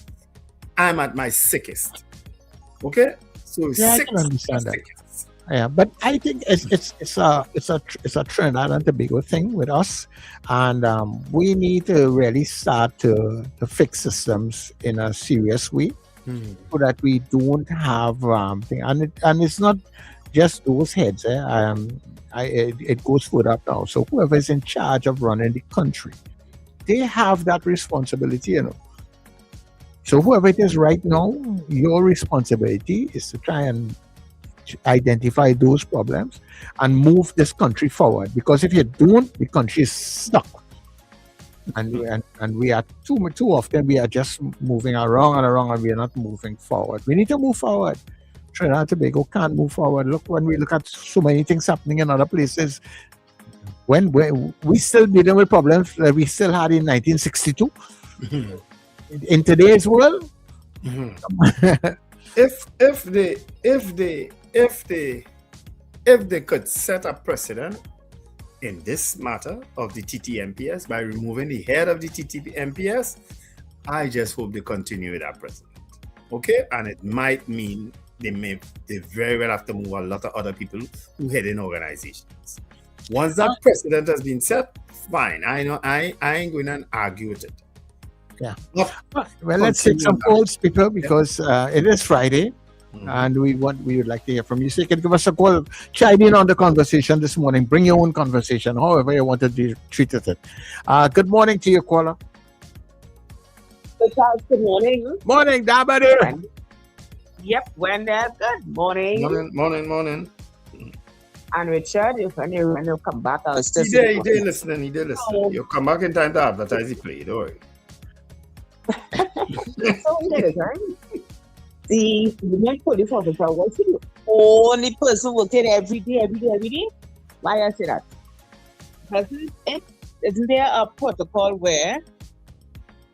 I'm at my sickest. Okay? So Yeah, I can understand that. Yeah, but I think it's a Trinidad and Tobago thing with us, and we need to really start to fix systems in a serious way, so that we don't have thing. And it's not just those heads. It goes further up now. So whoever is in charge of running the country, they have that responsibility, you know. So whoever it is right now, your responsibility is to try and identify those problems and move this country forward. Because if you don't, the country is stuck. And we are too often we are just moving around and we are not moving forward. We need to move forward. Trinidad and Tobago can't move forward. Look, when we look at so many things happening in other places, when we still dealing with problems that we still had in 1962. In today's world, if they could set a precedent in this matter of the TTMPS by removing the head of the TTMPS, I just hope they continue with that precedent. Okay, and it might mean they very well have to move a lot of other people who head in organizations. Once that precedent has been set, fine. I know I ain't going to argue with it. Yeah. Well, let's take some calls, people, because it is Friday, and we would like to hear from you. So you can give us a call, chime in on the conversation this morning. Bring your own conversation, however you want to treat it. Good morning to your caller. Good morning. Morning, Dabadi. Yep, Wendell. Good morning. Morning. And Richard, when you come back, I'll still He did listen. You'll come back in time to advertise the play, don't worry. So it is, right? The women police officer was the only person working every day. Why I say that? Isn't there a protocol where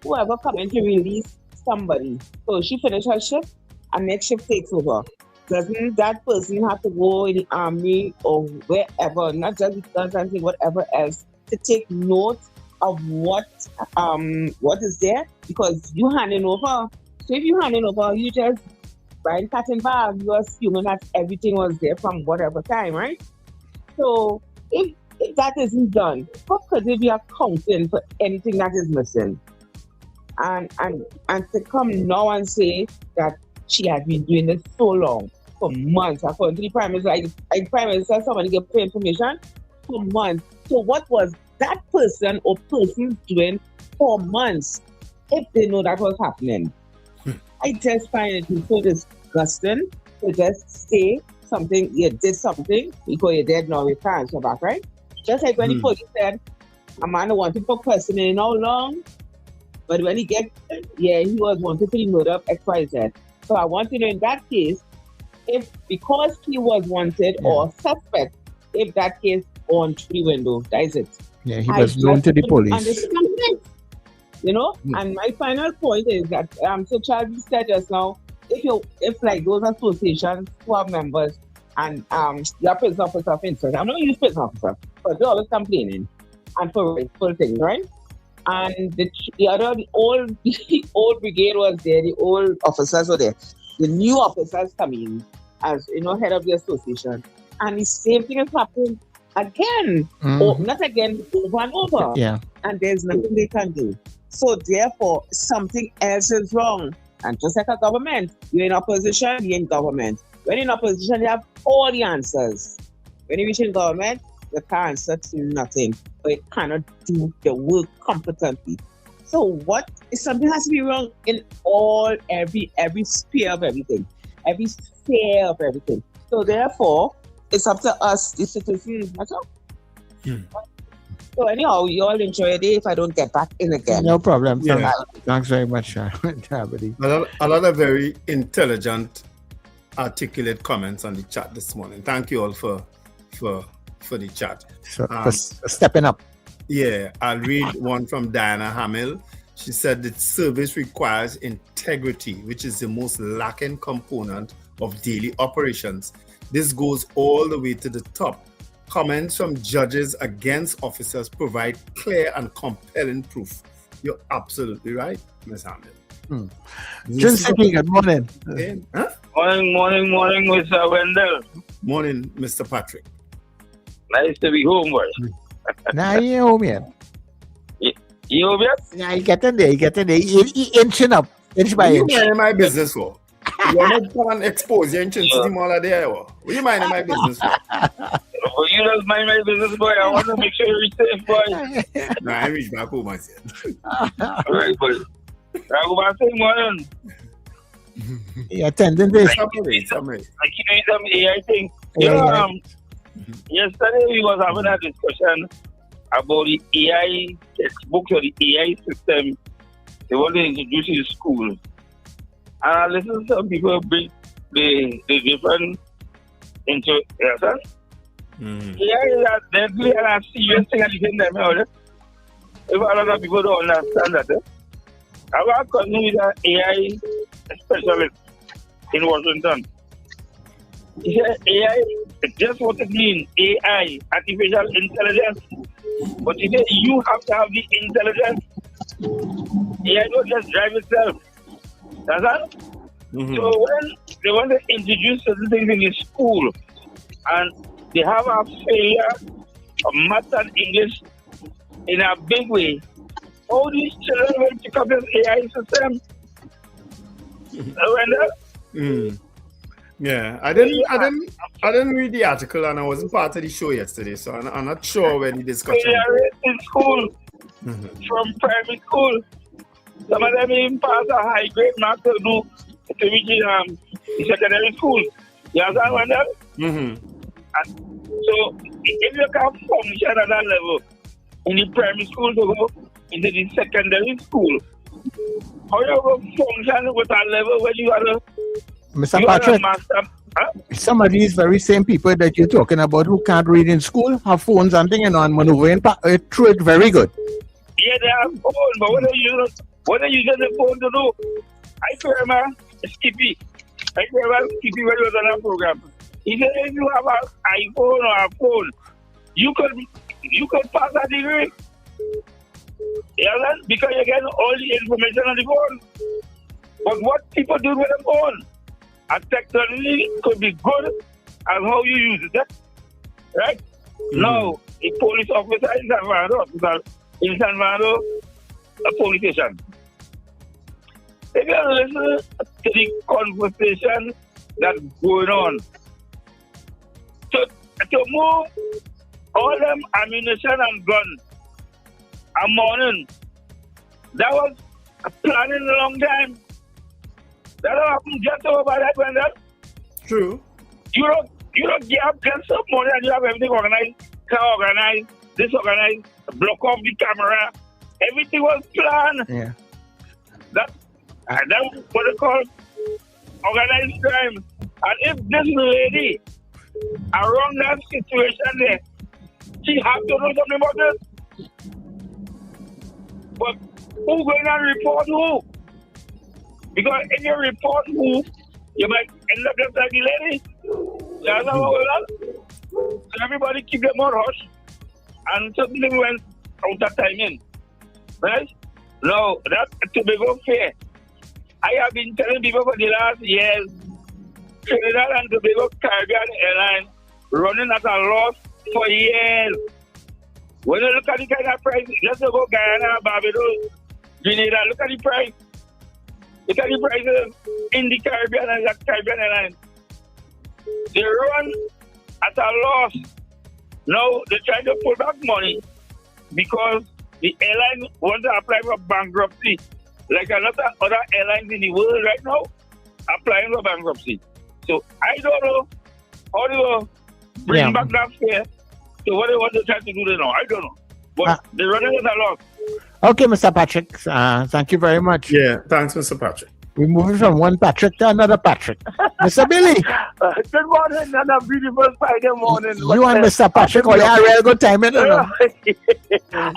whoever comes in to release somebody, so she finishes her shift and next shift takes over? Doesn't that person have to go in the army or wherever, not just guns and whatever else, to take note of what is there? Because you handing over. So if you handing over, you just buying cat and bag, you're assuming that everything was there from whatever time, right? So if that isn't done, how could they be accounting for anything that is missing? And to come now and say that she has been doing this so long, for months, according to the Prime Minister, Prime Minister, somebody get pay information for months. So what was that person or persons doing for months if they know that was happening? I just find it so disgusting to just say something, you did something because you're dead now, you can't go back, right? Just like when the police said, a man wanted for questioning how long, but when he he was wanted for the murder of XYZ. So I want to know in that case, if because he was wanted or suspect, if that case on through the window, that is it. Yeah, he was known to the police. You know, and my final point is that so Charles said just now, if like those associations who have members and your prison officer of interest, I'm not use prison officer, but they're always complaining and for things, right? And the old brigade was there, the old officers were there. The new officers come in as head of the association, and the same thing is happening again, or not again, over and over. Yeah. And there's nothing they can do. So therefore, something else is wrong. And just like a government, you're in opposition, you're in government. When you're in opposition, you have all the answers. When you reach in government, you can't answer to nothing, or you cannot do the work competently. So something has to be wrong in every sphere of everything, every sphere of everything. So therefore, it's up to us, the citizens. That's all. So anyhow, you all enjoy your day if I don't get back in again. No problem. Yeah. Thanks very much, Dabadi. A lot of very intelligent, articulate comments on the chat this morning. Thank you all for the chat. So for stepping up. Yeah, I'll read one from Diana Hamill. She said that service requires integrity, which is the most lacking component of daily operations. This goes all the way to the top. Comments from judges against officers provide clear and compelling proof. You're absolutely right, Ms. Hamden. City, good morning. Huh? Morning, Mr. Wendell. Morning, Mr. Patrick. Nice to be home, boy. Nah, you ain't home yet. You home yet? Yeah, you getting there. You inching up, inch by inch. What you minding my business for? You want to come and expose your intensity more than there? What you minding my business for? Well, you don't mind my business, boy. I want to make sure you're safe, boy. No, I reach back home myself. All right, boy. I go back to morning. You attending this? Summary. I keep doing some AI thing. Yesterday we was having a discussion about the AI textbooks or the AI system they want to introduce in schools. And I listen to some people bring the different into yourself. AI is a deadly and a serious thing at the same time. If a lot of people don't understand that, I was talking with an AI specialist in Washington. He said AI, just what it means, AI, artificial intelligence. But he said you have to have the intelligence. AI don't just drive itself. That's that? So when they want to introduce certain things in the school and they have a failure of math and English in a big way, all these children will pick up this AI system. Yeah, I didn't read the article and I wasn't part of the show yesterday, so I'm not sure where the discussion. In school, from primary school, some of them even pass a high grade mark to reach the secondary school. You understand what that? And so if you can function at that level in the primary school to go into the secondary school, how you go function with that level when you are Mr. Patrick, some of these very same people that you're talking about who can't read in school have phones and things and maneuvering through it very good. Yeah, they have phone, but what are you using the phone to do? I remember Skippy. When he was on a program. He said if you have an iPhone or a phone, you could pass a degree. Yeah, because you get all the information on the phone. But what people do with the phone? A technology could be good as how you use it, right? Now, a police officer in San Fernando, a police station. If you listen to the conversation that's going on, to move all them ammunition and guns a morning, that was planning a long time. That don't happen just over that when that. True. You don't get up just some money and you have everything organized, car organized, this organized, block off the camera. Everything was planned. Yeah. That's what they call organized crime. And if this lady around that situation there, she has to know something about this. But who going to report who? Because if you report who, you might end up just like the lady. That's how it was. So everybody keep their mouth hush. And something went out of timing. Right? No, that's Tobago fair. I have been telling people for the last years, Trinidad and Tobago Caribbean Airlines running at a loss for years. When you look at the kind of price, let's go Guyana, Barbados, Trinidad, look at the price. Look at the prices in the Caribbean and the Caribbean Airlines. They run at a loss. Now they're trying to pull back money because the airline wants to apply for bankruptcy. Like a lot of other airlines in the world right now applying for bankruptcy. So I don't know how to bring back that fare. So what they want to try to do now, I don't know. But they're running at a loss. Okay, Mr. Patrick. Thank you very much. Yeah, thanks, Mr. Patrick. We're moving from one Patrick to another Patrick. Mr. Billy. Good morning and a beautiful Friday morning. You and Mr. Patrick all had a real good time, I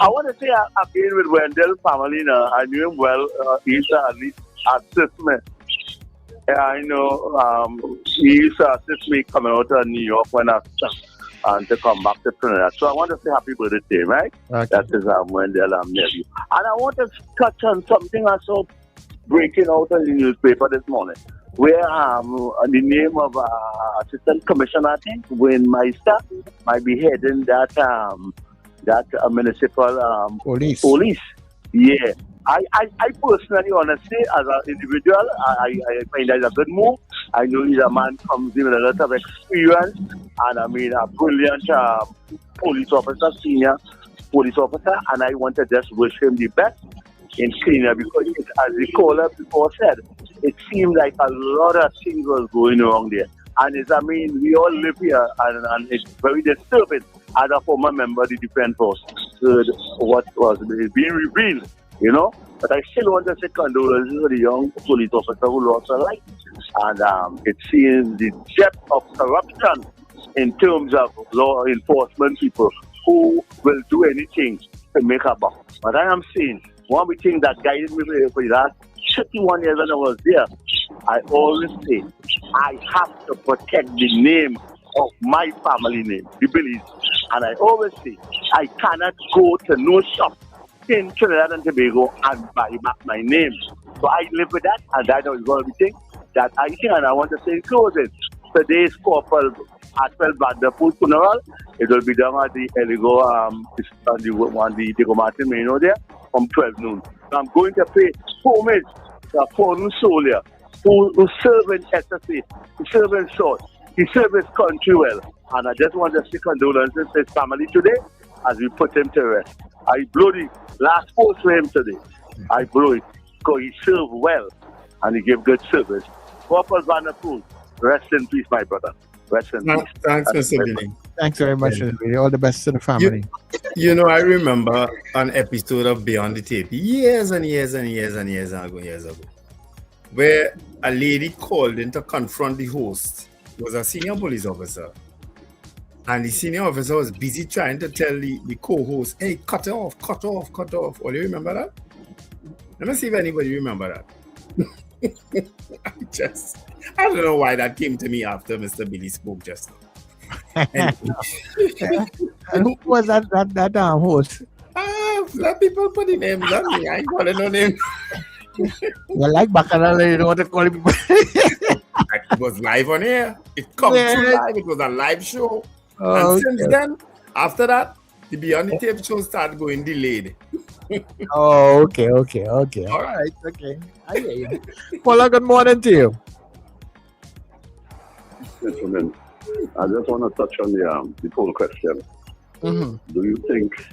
want to say I've been with Wendell family now. I knew him well. He used to at least assist me. I know he used to assist me coming out of New York when I and to come back to Trinidad. So I want to say happy birthday, right? Okay. That is Wendell nephew. And I want to touch on something I saw breaking out in the newspaper this morning, where the name of Assistant Commissioner, I think, Wayne Meister, might be heading that municipal police. Yeah. I personally, honestly, as an individual, I find that a good move. I know he's a man comes in with a lot of experience, and I mean a brilliant police officer, senior police officer, and I want to just wish him the best in Kenya, because as the caller before said, it seemed like a lot of things was going wrong there. And I mean, we all live here, and it's very disturbing as a former member of the Defense Force heard what was being revealed, you know. But I still want to say condolences to the young police officer who lost her life. And it seems the depth of corruption in terms of law enforcement people who will do anything to make a buck. But I am saying, one of the things that guided me for the last 31 years when I was there, I always say, I have to protect the name of my family name, the Billies. And I always say, I cannot go to no shop in Trinidad and Tobago and buy back my name. So I live with that, and that is one of the things that I think, and I want to say in closing, today's Corporal Atwell Vanderpool funeral, it will be done at the Eligo, on the Diego Martin Maino there, from 12 noon. So I'm going to pay homage to a fallen soldier who served in SSA, who served in SWORD, he served his country well. And I just want to say condolences to his family today as we put him to rest. I blow the last post for him today. I blow it because he served well and he gave good service. Corporal Vanderpool, rest in peace, my brother. Rest in peace. Thanks, Mr. Billy. Thanks very much, Mr. Billy. All the best to the family. You know, I remember an episode of Beyond the Tape years ago, where a lady called in to confront the host. It was a senior police officer. And the senior officer was busy trying to tell the co-host, hey, cut off. Oh, do you remember that? Let me see if anybody remember that. I don't know why that came to me after Mr. Billy spoke just now. And who was that host? Let people put the names on me. I ain't calling no name. Well, like Baccarat, you don't want to call it. It was live on air. It comes through live. It was a live show. And since then, after that, the Beyond the Tape show started going delayed. Okay. All right, okay. I hear you. Paula, good morning to you. Gentlemen, I just want to touch on the poll question. Mm-hmm. Do you think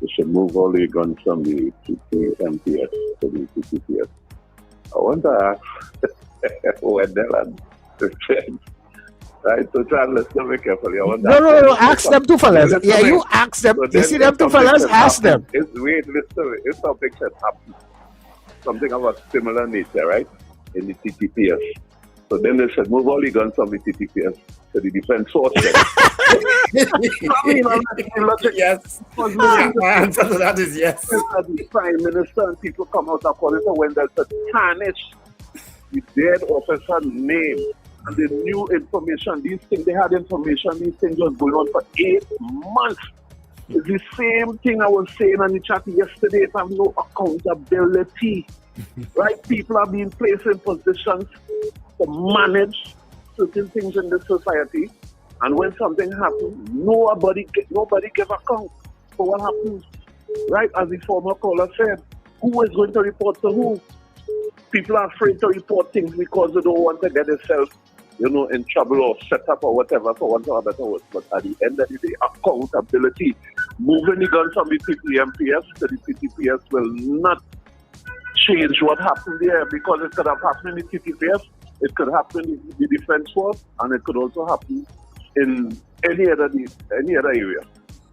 we should move all the guns from the MPS to the TTPS? I want to ask Wendell and the friends. Right, so try and listen very carefully. No, ask them two fellas. Yeah, you ask them. You see them two fellas, ask them. Listen, if something should happen, something of a similar nature, right, in the TTPS. So then they should move all the guns from the TTPS to the Defense Force. Yes. My answer to that is yes. The Prime Minister and people come out and call it when there's a tarnish the dead officer name. And the new information, these things, they had information, these things was going on for 8 months. It's the same thing I was saying on the chat yesterday. If I have no accountability, right? People are being placed in positions to manage certain things in this society. And when something happens, nobody give account for what happens. Right? As the former caller said, who is going to report to who? People are afraid to report things because they don't want to get themselves, in trouble or set up or whatever, for want of a better word. But at the end of the day, accountability. Moving the gun from the MPS to the TTPS will not change what happened there, because it could have happened in the TTPS, it could happen in the Defense Force, and it could also happen in any other area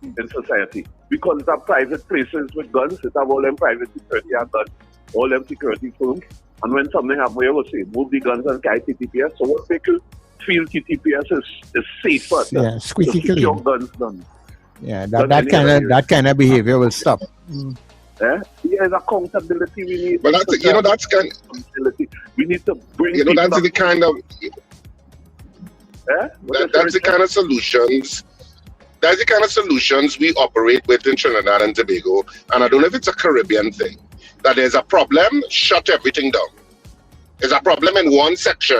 in society. Because it's are private places with guns, it's have all them private security and guns, all them security firms, And when something happens, we will say, move the guns and carry TTPS. So what make you feel TTPS is safer Yeah, squeaky to secure clean. guns done? Yeah, Than that any other that kind of behavior will stop. There's accountability we need. But that's that's kind. We need to bring. That's the kind of. That's the kind of solutions. That's the kind of solutions we operate with in Trinidad and Tobago. And I don't know if it's a Caribbean thing. That there's a problem, shut everything down. There's a problem in one section,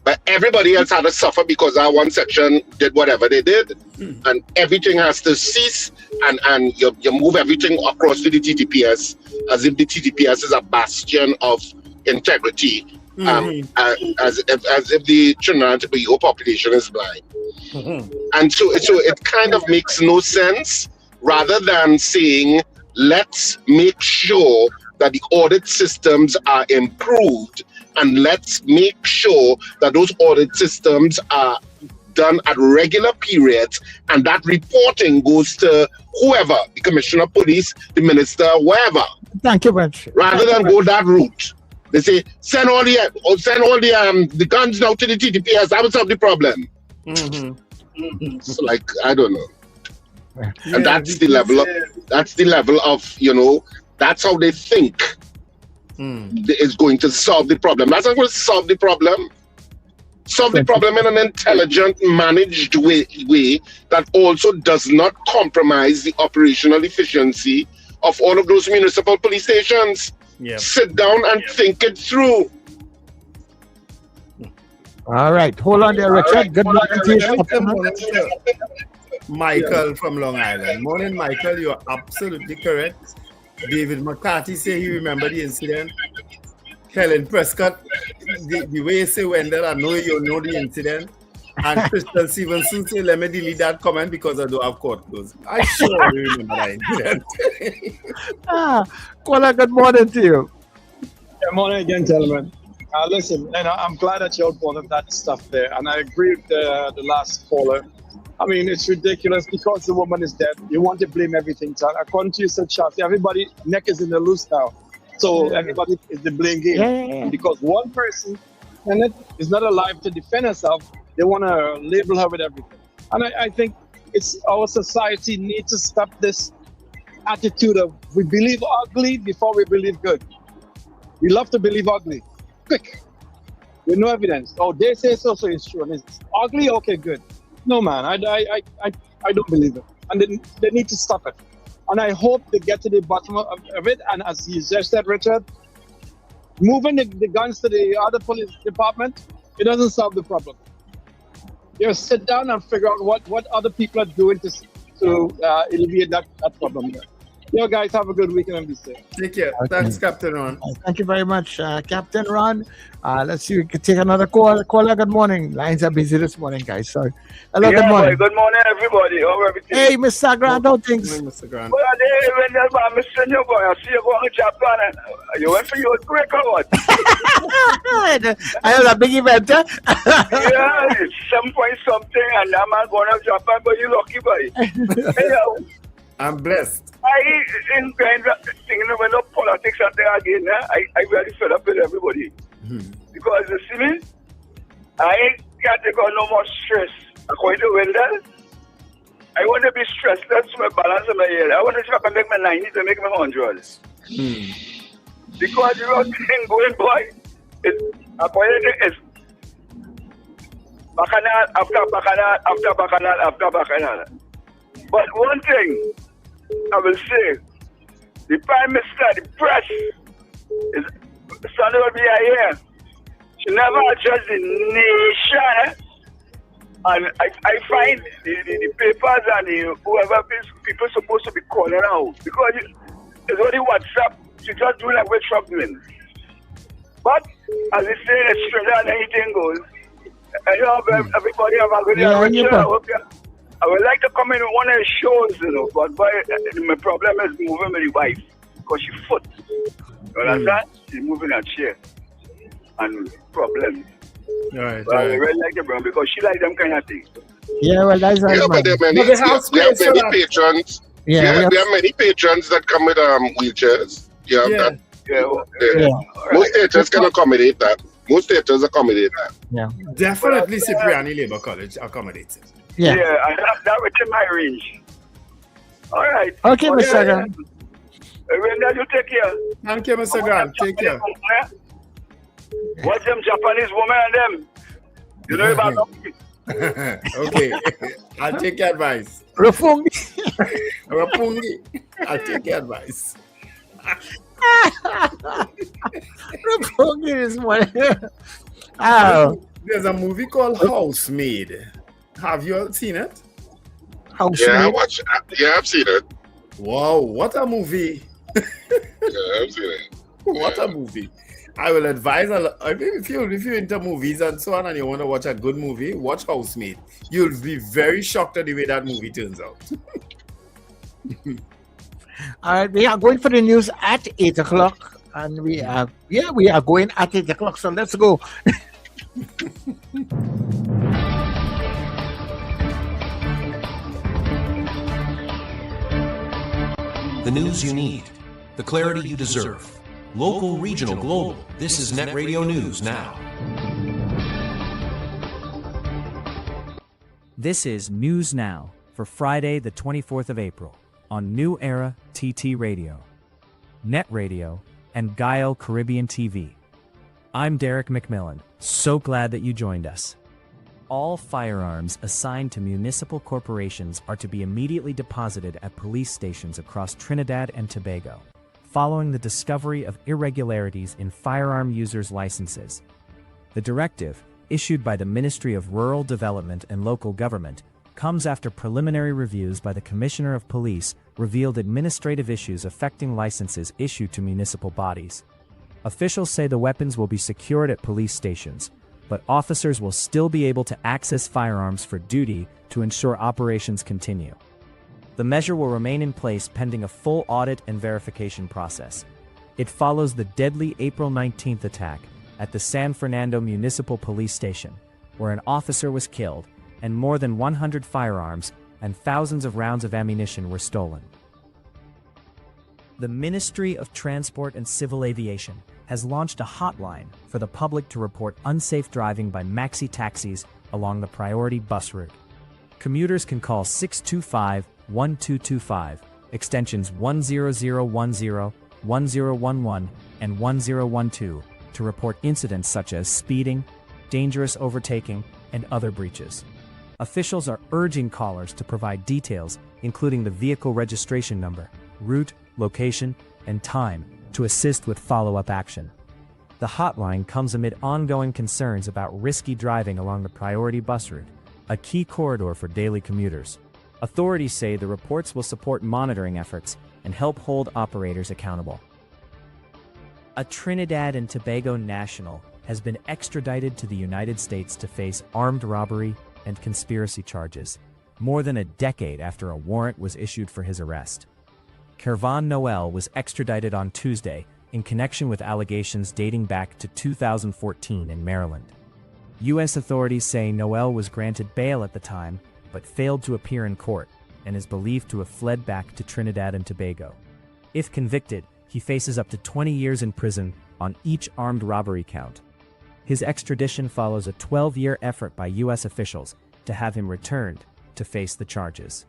but everybody else had to suffer because that one section did whatever they did, and everything has to cease, and you move everything across to the TTPS as if the TTPS is a bastion of integrity, as if the Trinidad and Tobago population is blind. And so it kind of makes no sense, rather than saying, let's make sure that the audit systems are improved, and let's make sure that those audit systems are done at regular periods, and that reporting goes to whoever, the commissioner of police, the minister, wherever. Thank you much. Rather than go that route. They say, send all the guns now to the TTPS, that will solve the problem. So like, I don't know. And that's the level of, that's how they think is going to solve the problem. That's not going to solve the problem. Solve the problem in an intelligent, managed way that also does not compromise the operational efficiency of all of those municipal police stations. Sit down and think it through. All right. Hold on there, Richard. Good morning to you. Michael from Long Island. Morning, Michael. You're absolutely correct. David McCarthy say he remembered the incident. Helen Prescott, the way you say Wendell, I know you know the incident. And Christian Stevenson say, let me delete that comment because I don't have court clothes. I sure remember that incident. Kola, good morning to you. Good morning again, gentlemen. Listen, I'm glad that you all brought up that stuff there, and I agree with the last caller. I mean, it's ridiculous because the woman is dead. You want to blame everything. So according to you, said Charles, everybody neck is in the loose now. So everybody is the blame game. And because one person is not alive to defend herself, they want to label her with everything. And I think it's our society needs to stop this attitude of we believe ugly before we believe good. We love to believe ugly. Quick. With no evidence. Oh, they say so it's true. And it's ugly? Okay, good. No, man, I don't believe it. And they need to stop it. And I hope they get to the bottom of it. And as you just said, Richard, moving the guns to the other police department, it doesn't solve the problem. You sit down and figure out what other people are doing to alleviate that problem there. Yo, guys, have a good weekend and be safe. Take care. Okay. Thanks, Captain Ron. Thank you very much, Captain Ron. Let's see, we can take another call. Caller, good morning. Lines are busy this morning, guys. Sorry. Hello, good morning. Boy, good morning, everybody. How everything? Hey, Mr. Grant, how things? Mr. Grant. Well, I'm Mr. New Boy. I see you going to Japan. You went for your break or what? I have a big event, huh? Yeah, it's some point something, and I'm not going to Japan, but you're lucky, boy. Hey, I'm blessed. I in kind of thinking about the politics and thing again. I very fed up with everybody because you see me, I can't take on no more stress. According to Wendell, I want to be stressless to my balance of my head. I want to try to make my 90 to make my 100. Because you know thing going, boy, according to is bacchanal after bacchanal after bacchanal after bacchanal. But one thing I will say, the Prime Minister, the press, is standing over here. She never addressed the nation. And I find the papers and whoever people supposed to be calling out. Because it's only WhatsApp. She just doing like we're troubling. But, as they say, it's stranger than anything goes. I hope everybody have a good day. I would like to come in one of the shows, but my problem is moving with the wife because she foot. You understand? She's moving her chair and problems. Right, but I really like it, bro, because she like them kind of things. Yeah, well, that's right. Yeah, but there are many patrons. Yeah, we have many patrons that come with wheelchairs. Yeah, Most theaters can accommodate that. Most theaters accommodate that. Yeah. Definitely Cipriani Labour College accommodates it. Yeah. and that within my range. All right. Okay, Mr. Grant. When you take care. Thank you, Mr. Grant. Take care. Watch them Japanese women and them. You know about them. Okay. I'll take your advice. Rafungi. Rapungi. I'll take your advice. Rafungi is one. Oh. There's a movie called Housemaid. Have you all seen it? Housemaid? Yeah, I watch. Yeah, I've seen it. Wow, what a movie. Yeah, I've seen it. What a movie. I will advise if you're into movies and so on and you want to watch a good movie, watch Housemaid. You'll be very shocked at the way that movie turns out. All right, we are going for the news at 8 o'clock. And we are going at 8 o'clock. So let's go. The news you need, the clarity you deserve. Local, regional, global. This is Net Radio News Now. This is News Now for Friday, the 24th of April on New Era TT Radio, Net Radio, and Gael Caribbean TV. I'm Derek McMillan. So glad that you joined us. All firearms assigned to municipal corporations are to be immediately deposited at police stations across Trinidad and Tobago, following the discovery of irregularities in firearm users' licenses. The directive, issued by the Ministry of Rural Development and Local Government, comes after preliminary reviews by the Commissioner of Police revealed administrative issues affecting licenses issued to municipal bodies. Officials say the weapons will be secured at police stations, but officers will still be able to access firearms for duty to ensure operations continue. The measure will remain in place pending a full audit and verification process. It follows the deadly April 19th attack at the San Fernando Municipal Police Station, where an officer was killed and more than 100 firearms and thousands of rounds of ammunition were stolen. The Ministry of Transport and Civil Aviation has launched a hotline for the public to report unsafe driving by maxi taxis along the priority bus route. Commuters can call 625-1225, extensions 10010, 1011, and 1012 to report incidents such as speeding, dangerous overtaking, and other breaches. Officials are urging callers to provide details, including the vehicle registration number, route, location, and time, to assist with follow-up action. The hotline comes amid ongoing concerns about risky driving along the priority bus route, a key corridor for daily commuters. Authorities say the reports will support monitoring efforts and help hold operators accountable. A Trinidad and Tobago national has been extradited to the United States to face armed robbery and conspiracy charges, more than a decade after a warrant was issued for his arrest. Kervan Noel was extradited on Tuesday in connection with allegations dating back to 2014 in Maryland. U.S. authorities say Noel was granted bail at the time, but failed to appear in court and is believed to have fled back to Trinidad and Tobago. If convicted, he faces up to 20 years in prison on each armed robbery count. His extradition follows a 12-year effort by U.S. officials to have him returned to face the charges.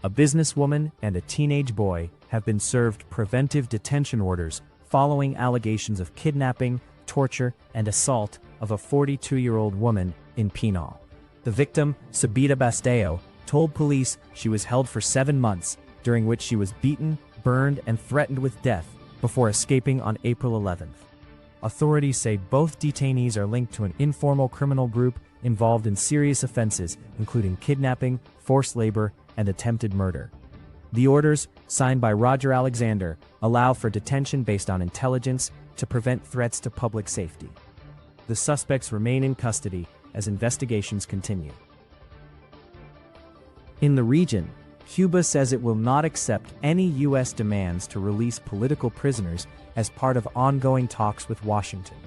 A businesswoman and a teenage boy have been served preventive detention orders following allegations of kidnapping, torture, and assault of a 42-year-old woman in Pinal. The victim, Sabita Basteo, told police she was held for 7 months, during which she was beaten, burned, and threatened with death before escaping on April 11th. Authorities say both detainees are linked to an informal criminal group involved in serious offenses, including kidnapping, forced labor, and attempted murder. The orders, signed by Roger Alexander, allow for detention based on intelligence to prevent threats to public safety. The suspects remain in custody as investigations continue. In the region, Cuba says it will not accept any U.S. demands to release political prisoners as part of ongoing talks with Washington.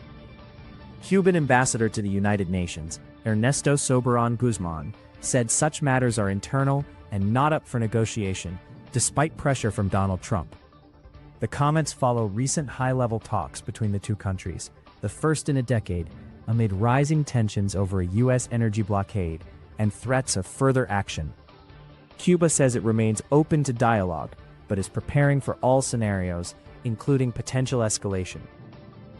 Cuban ambassador to the United Nations, Ernesto Soberon Guzman, said such matters are internal and not up for negotiation, despite pressure from Donald Trump. The comments follow recent high-level talks between the two countries, the first in a decade, amid rising tensions over a U.S. energy blockade and threats of further action. Cuba says it remains open to dialogue, but is preparing for all scenarios, including potential escalation.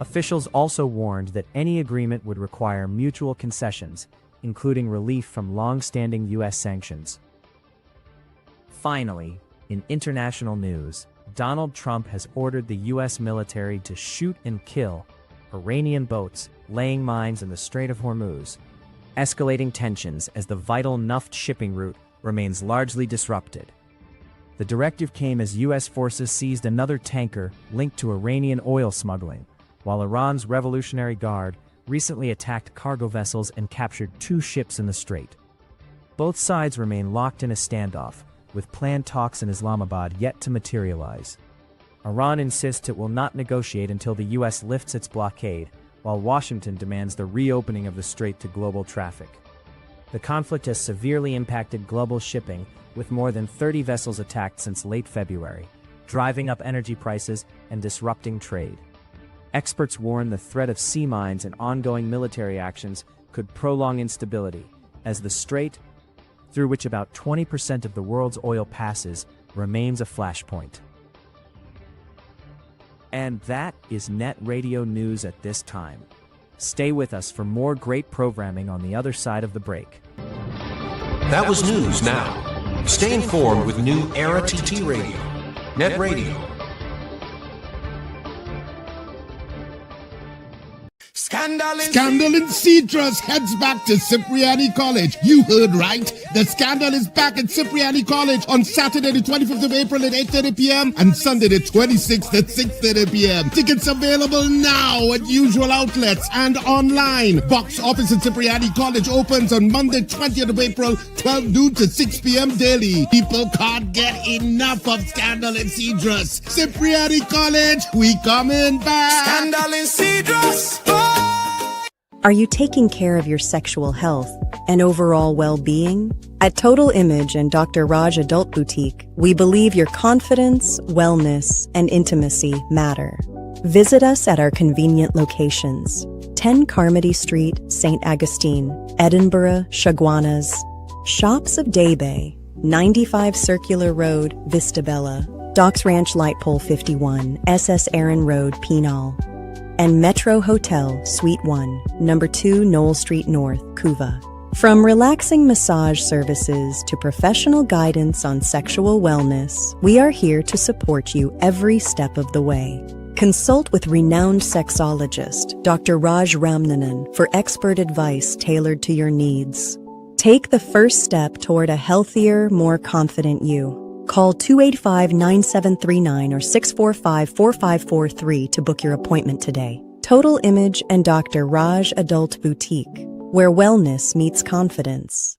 Officials also warned that any agreement would require mutual concessions, including relief from long-standing U.S. sanctions. Finally, in international news, Donald Trump has ordered the U.S. military to shoot and kill Iranian boats laying mines in the Strait of Hormuz, escalating tensions as the vital Naft shipping route remains largely disrupted. The directive came as U.S. forces seized another tanker linked to Iranian oil smuggling, while Iran's Revolutionary Guard recently attacked cargo vessels and captured 2 ships in the strait. Both sides remain locked in a standoff, with planned talks in Islamabad yet to materialize. Iran insists it will not negotiate until the U.S. lifts its blockade, while Washington demands the reopening of the strait to global traffic. The conflict has severely impacted global shipping, with more than 30 vessels attacked since late February, driving up energy prices and disrupting trade. Experts warn the threat of sea mines and ongoing military actions could prolong instability, as the strait, through which about 20% of the world's oil passes, remains a flashpoint. And that is Net Radio News at this time. Stay with us for more great programming on the other side of the break. That was news now. Stay informed with New Era TT Radio. Net Radio. Scandal in Cedros heads back to Cipriani College. You heard right. The Scandal is back at Cipriani College on Saturday the 25th of April at 8:30 p.m. and Sunday the 26th at 6:30 p.m. Tickets available now at usual outlets and online. Box office at Cipriani College opens on Monday 20th of April, 12 noon to 6 p.m. daily. People can't get enough of Scandal in Cedros. Cipriani College, we coming back. Scandal in Cedros. Are you taking care of your sexual health and overall well-being? At Total Image and Dr. Raj Adult Boutique, we believe your confidence, wellness, and intimacy matter. Visit us at our convenient locations: 10 Carmody Street, St. Augustine, Edinburgh, Chaguanas, Shops of Daybay, 95 Circular Road, Vistabella, Docks Ranch Light Pole 51, SS Aaron Road, Penal, and Metro Hotel, Suite 1, Number 2 Knoll Street North, Couva. From relaxing massage services to professional guidance on sexual wellness, we are here to support you every step of the way. Consult with renowned sexologist, Dr. Raj Ramnanan, for expert advice tailored to your needs. Take the first step toward a healthier, more confident you. Call 285-9739 or 645-4543 to book your appointment today. Total Image and Dr. Raj Adult Boutique, where wellness meets confidence.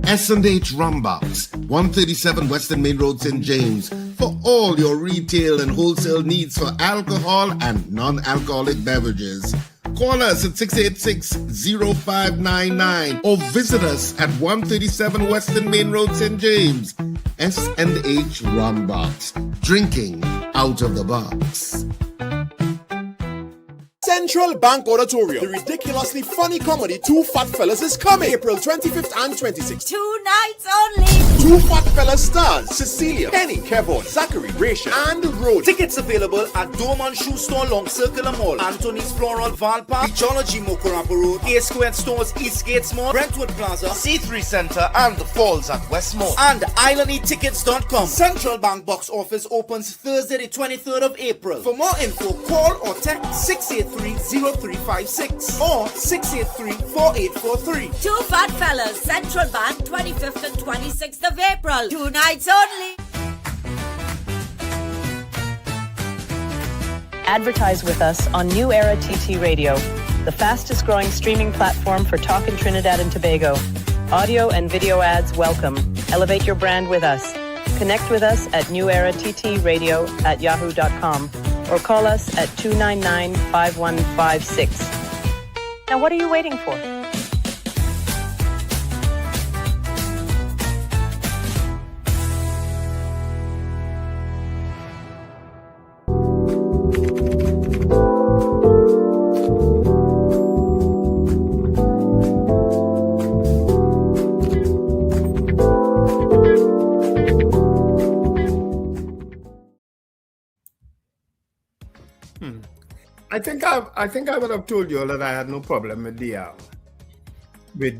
S&H Rumbox, 137 Western Main Road, St. James, for all your retail and wholesale needs for alcohol and non-alcoholic beverages. Call us at 686-0599 or visit us at 137 Western Main Road, St. James. S&H Rumbox, drinking out of the box. Central Bank Auditorium, the ridiculously funny comedy Two Fat Fellas is coming April 25th and 26th. 2 nights only. Two Fat Fellas stars Cecilia, Penny, Kevon, Zachary, Rachel, and Rose. Tickets available at Dorman Shoe Store, Long Circular Mall, Anthony's Floral, Valpark, Ecology, Mokorampa Road, A Squared Stores, Eastgate Mall, Brentwood Plaza, C3 Center, and the Falls at Westmore. And IslandEtickets.com. Central Bank box office opens Thursday the 23rd of April. For more info, call or text 683-0356 or 683-4843. Two Fat Fellas, Central Bank, 25th and 26th of April. 2 nights only. Advertise with us on New Era TT Radio, the fastest growing streaming platform for talk in Trinidad and Tobago. Audio and video ads welcome. Elevate your brand with us. Connect with us at newerattradio@yahoo.com or call us at 299-5156. Now what are you waiting for? I think I would have told you all that I had no problem with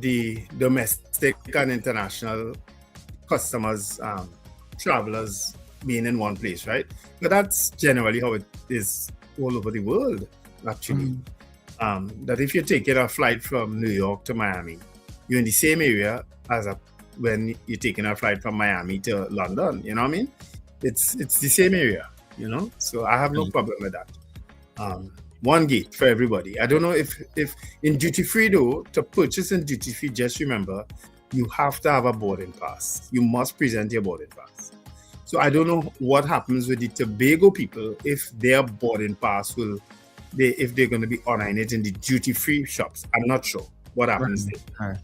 the domestic and international customers, travelers being in one place, right? But that's generally how it is all over the world, actually. That if you're taking a flight from New York to Miami, you're in the same area as when you're taking a flight from Miami to London. You know what I mean? It's the same area, you know. So I have no problem with that. One gate for everybody. I don't know if in duty free though, to purchase in duty free, just remember you have to have a boarding pass. You must present your boarding pass. So I don't know what happens with the Tobago people if their boarding pass if they're going to be honoring it in the duty free shops. I'm not sure what happens there. I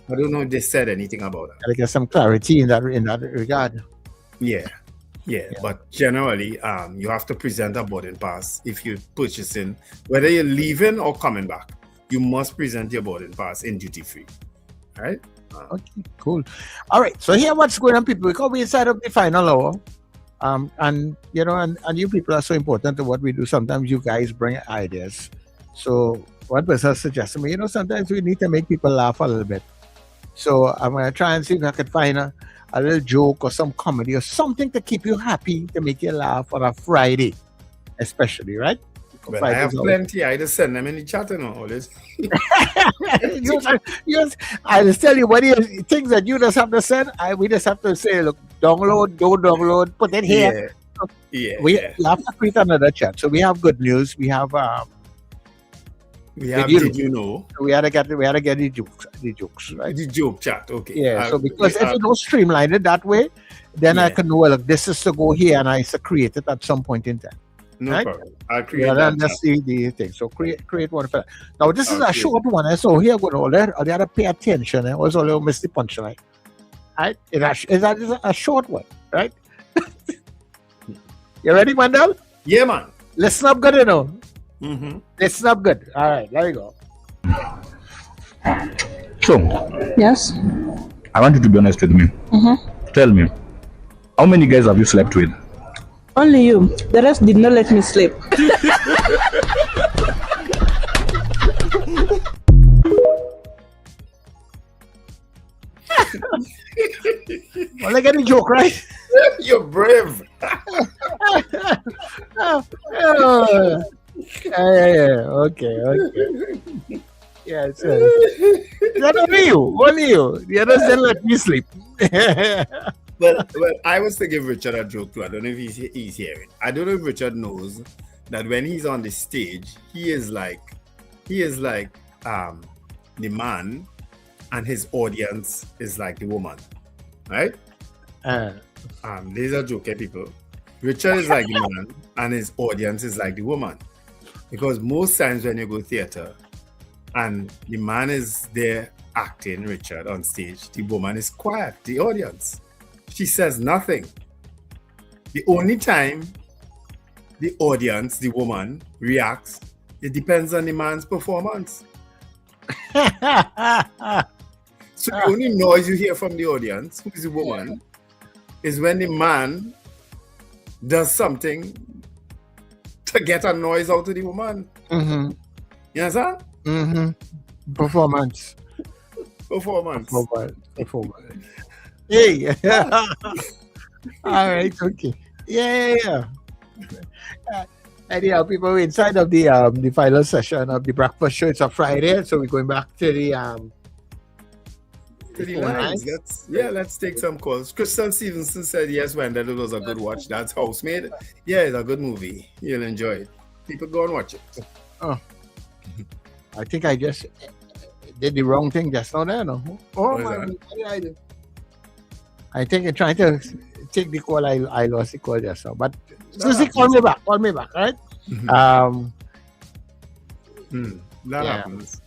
don't know if they said anything about that. I get some clarity in that regard. Yeah, but generally, you have to present a boarding pass if you're purchasing, whether you're leaving or coming back. You must present your boarding pass in duty free. All right. Okay, cool. All right. So here, what's going on, people? Because we set up the final hour, and you know, and you people are so important to what we do. Sometimes you guys bring ideas. So one person suggested me, you know, sometimes we need to make people laugh a little bit. So I'm gonna try and see if I can find a little joke or some comedy or something to keep you happy, to make you laugh on a Friday, especially, right? Well, I have plenty. I just send them in the chat and all this. I just tell you what things that you just have to send. We just have to say, look, download, don't download, put it here. We have to create another chat. So we have good news. We have did you know? We had to get the jokes, right? The joke chat, okay. Yeah. So because if you don't streamline it that way, then I can know, well, look, this is to go here, and I create it at some point in time. No problem. I'll create that. That's the thing. So create one for that. Now this is a short one, so here go all that. You have to pay attention, and also you'll miss the punchline. Right? It's a short one, right? You ready, Mandel? Yeah, man. Listen up good, you know. Listen up good. All right, there you go. So, yes, I want you to be honest with me. Tell me, how many guys have you slept with? Only you. The rest did not let me sleep. Well, I get the joke, right? You're brave. Okay. Yeah, so that only you. The others didn't let me sleep. Well, I was to give Richard a joke too. I don't know if he's hearing. I don't know if Richard knows that when he's on the stage, he is like the man, and his audience is like the woman, right? These are joke, people. Richard is like the man, and his audience is like the woman, because most times when you go theater, and the man is there acting Richard on stage, the woman is quiet. The audience. She says nothing. The only time the audience, the woman, reacts, it depends on the man's performance. So the only noise you hear from the audience, who is the woman, is when the man does something to get a noise out of the woman. You understand? Performance. Hey. All right. Okay. Yeah. Anyhow, people, we're inside of the final session of the breakfast show. It's a Friday, so we're going back to the lines. Let's take some calls. Crystal Stevenson said yes, Wendell, it was a good watch. That's Housemaid. Yeah, it's a good movie. You'll enjoy it. People go and watch it. Oh, I think I just did the wrong thing just now there, no? Oh, what did I do? I think I'm trying to take the call. I lost the call just now. But Susie, call me back, all right? That happens.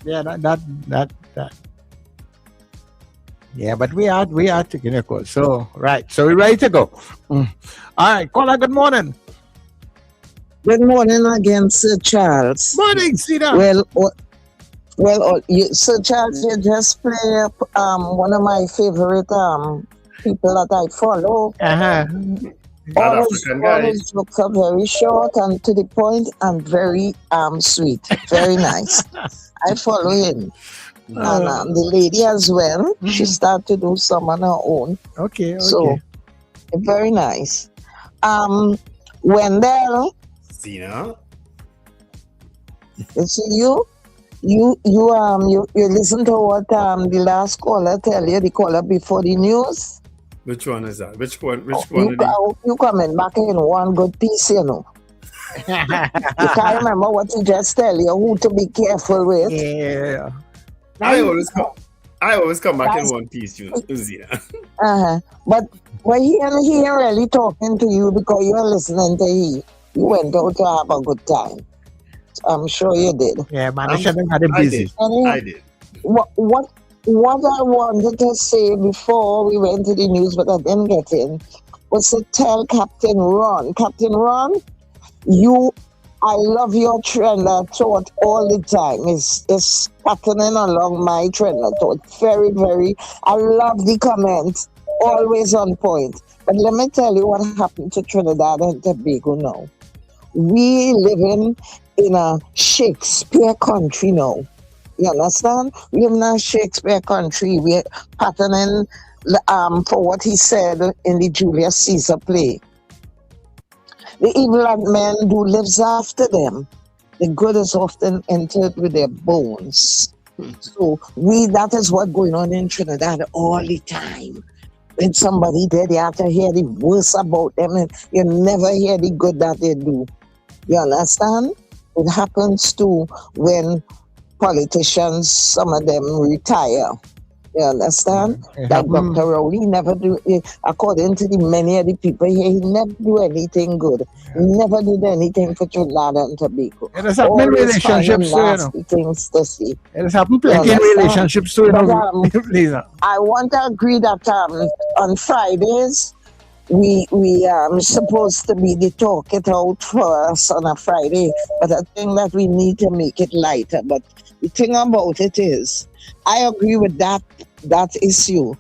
Yeah, that. Yeah, but we are taking a call. So, right. So we're ready to go. All right, caller, good morning. Good morning again, Sir Charles. Morning, Sina. Sir Charles, you just play one of my favorite people that I follow. Bad African All guys. his jokes are very short and to the point and very sweet. Very nice. I follow him. And the lady as well, she started to do some on her own. Okay. So, very nice. Wendell, Zena. you see you listen to what the last caller tell you, the caller before the news. Which one is that? Which one? You coming back in one good piece, you know. You can't remember what he just tell you, who to be careful with. Yeah. I always come back in one piece, Zena. But he ain't really talking to you because you're listening to him. You went out to have a good time. I'm sure you did. Yeah, man, I should have had him busy. I did. What I wanted to say before we went to the news, but I didn't get in, was to tell Captain Ron. Captain Ron, I love your trend of thought all the time. It's patterning along my trend of thought. Very, very, I love the comments. Always on point. But let me tell you what happened to Trinidad and Tobago now. We living in a Shakespeare country now. You understand? We live in a Shakespeare country. We're patterning for what he said in the Julius Caesar play. The evil men do lives after them. The good is often entered with their bones. So that is what's going on in Trinidad all the time. When somebody there, you have to hear the worst about them, and you never hear the good that they do. You understand? It happens too when politicians, some of them retire. You understand? Like Dr. Rowley never do, according to the many of the people here, he never do anything good. He never did anything for Trinidad and Tobago. It has happened in relationships too, you know. Things to see. It has happened plenty in relationships too, you know. I want to agree that on Fridays, we supposed to be the talk it out for us on a Friday, but I think that we need to make it lighter. But the thing about it is, I agree with that issue.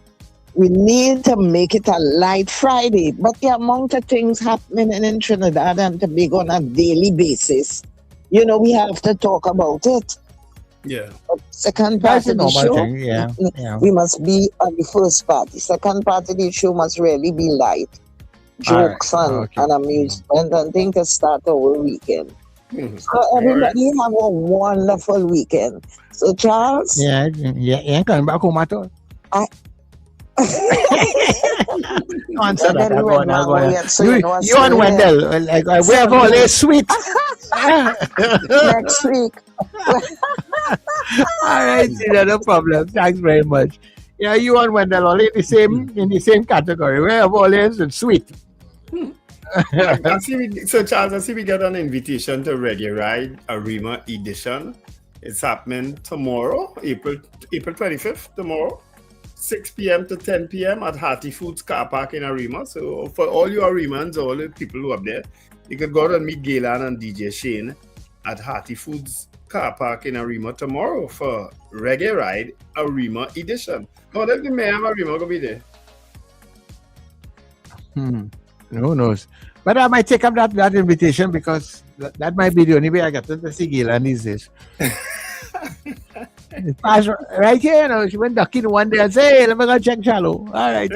We need to make it a light Friday, but the amount of things happening in Trinidad and Tobago on a daily basis, you know, we have to talk about it. Yeah. But second part of the show, Yeah. we must be on the first part. The second part of the show must really be light. Jokes and amusement and things to start our weekend. So everybody have a wonderful weekend. So Charles? Yeah, ain't coming back home at all. Answer that. You and Wendell, like we have all this sweet. Next week. All right, no problem. Thanks very much. Yeah, you and Wendell all in the same category. We have all this and sweet. So Charles, I see we get an invitation to Reggae Ride Arima edition. It's happening tomorrow, April 25th, tomorrow, 6 p.m. to 10 p.m. at Hearty Foods Car Park in Arima. So for all your Arimans, all the people who are up there, you can go out and meet Gaylan and DJ Shane at Hearty Foods Car Park in Arima tomorrow for Reggae Ride Arima edition. How does the mayor of Arima go be there? Who knows? But I might take up that invitation because that might be the only way I get to see Gaylan these days. Right here, you know, she went ducking one day and said, hey, let me go check Shallow. All right.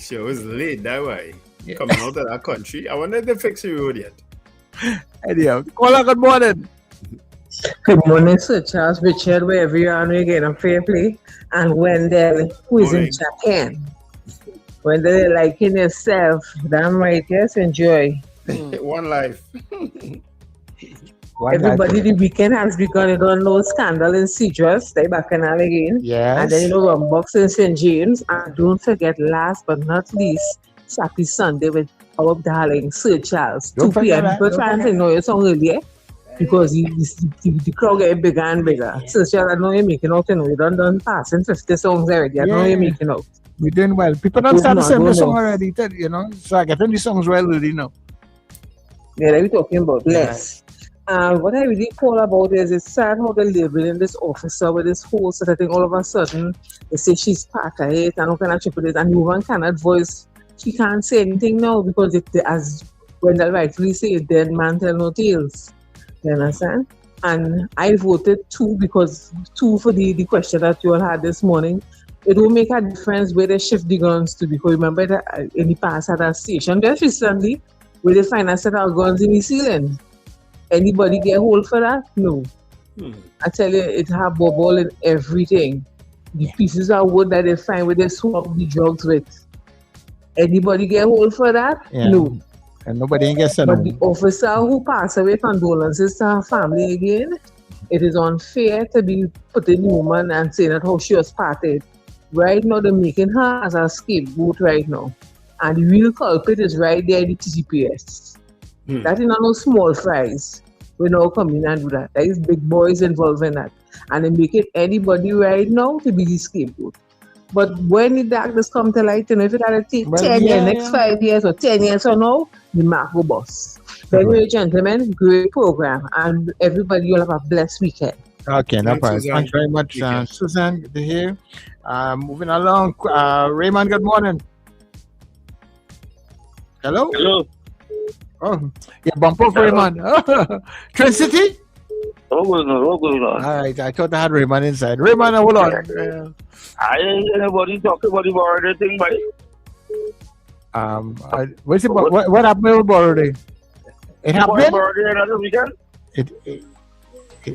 She was late that way. Coming out of that country. I wonder if they fix the road yet. Anyhow, caller, good morning. Good morning, Sir Charles, Richard, wherever you are, you get a fair play. And Wendell, who is in Japan. Wendell, liking yourself. Damn right, yes, enjoy. One life. Everybody, the weekend has begun. You don't know scandal in Cedrus, they back in again. Yes. And then you know Rumbox in St. James. And don't forget, last but not least, Sappy Sunday with our darling Sir Charles. 2 p.m. People trying to know your song earlier because the crowd getting bigger and bigger. Sir Charles, I know you're making out, you know, you done passing 50 songs already. I know you're making out. We're doing well. People don't start to sing the song already, you know. So I get in the songs well already now. Yeah, that we're talking about. Yes. What I really call about is it's sad how they're labeling this officer with this whole sort of thing. All of a sudden, they say she's part of it and all kind of triple it. And the woman cannot voice she can't say anything now because as Wendell rightfully said, dead man tell no tales. You understand? And I voted 2 because 2 for the question that you all had this morning. It will make a difference where they shift the guns to, because remember that in the past at a station just recently where they find a set of guns in the ceiling. Anybody get hold for that? No. I tell you, it have bubble and everything. The pieces of wood that they find where they swap the drugs with. Anybody get hold for that? Yeah. No. And nobody gets sent But home. the officer who passed away, condolences to her family again. It is unfair to be putting the woman and saying that how she was parted. Right now, they're making her as a scapegoat right now. And the real culprit is right there in the TTPS. That is not no small fries. We now come in and do that. There is big boys involved in that. And they make it anybody right now to be the scapegoat. But when the darkness come to light, if it had to take 10 years, next 5 years or 10 years or no, the mark will bust. But anyway, gentlemen, great program. And everybody, you'll have a blessed weekend. Okay, no problem. Suzanne. Thanks very much, Suzanne. Good to hear. Moving along, Raymond, good morning. Hello? Hello. Oh, yeah, bump off Raymond. Twin City? All right, I thought I had Raymond inside. Raymond, hold on. I ain't anybody talking about the border thing, buddy. What happened with Border? It happened? Border another weekend?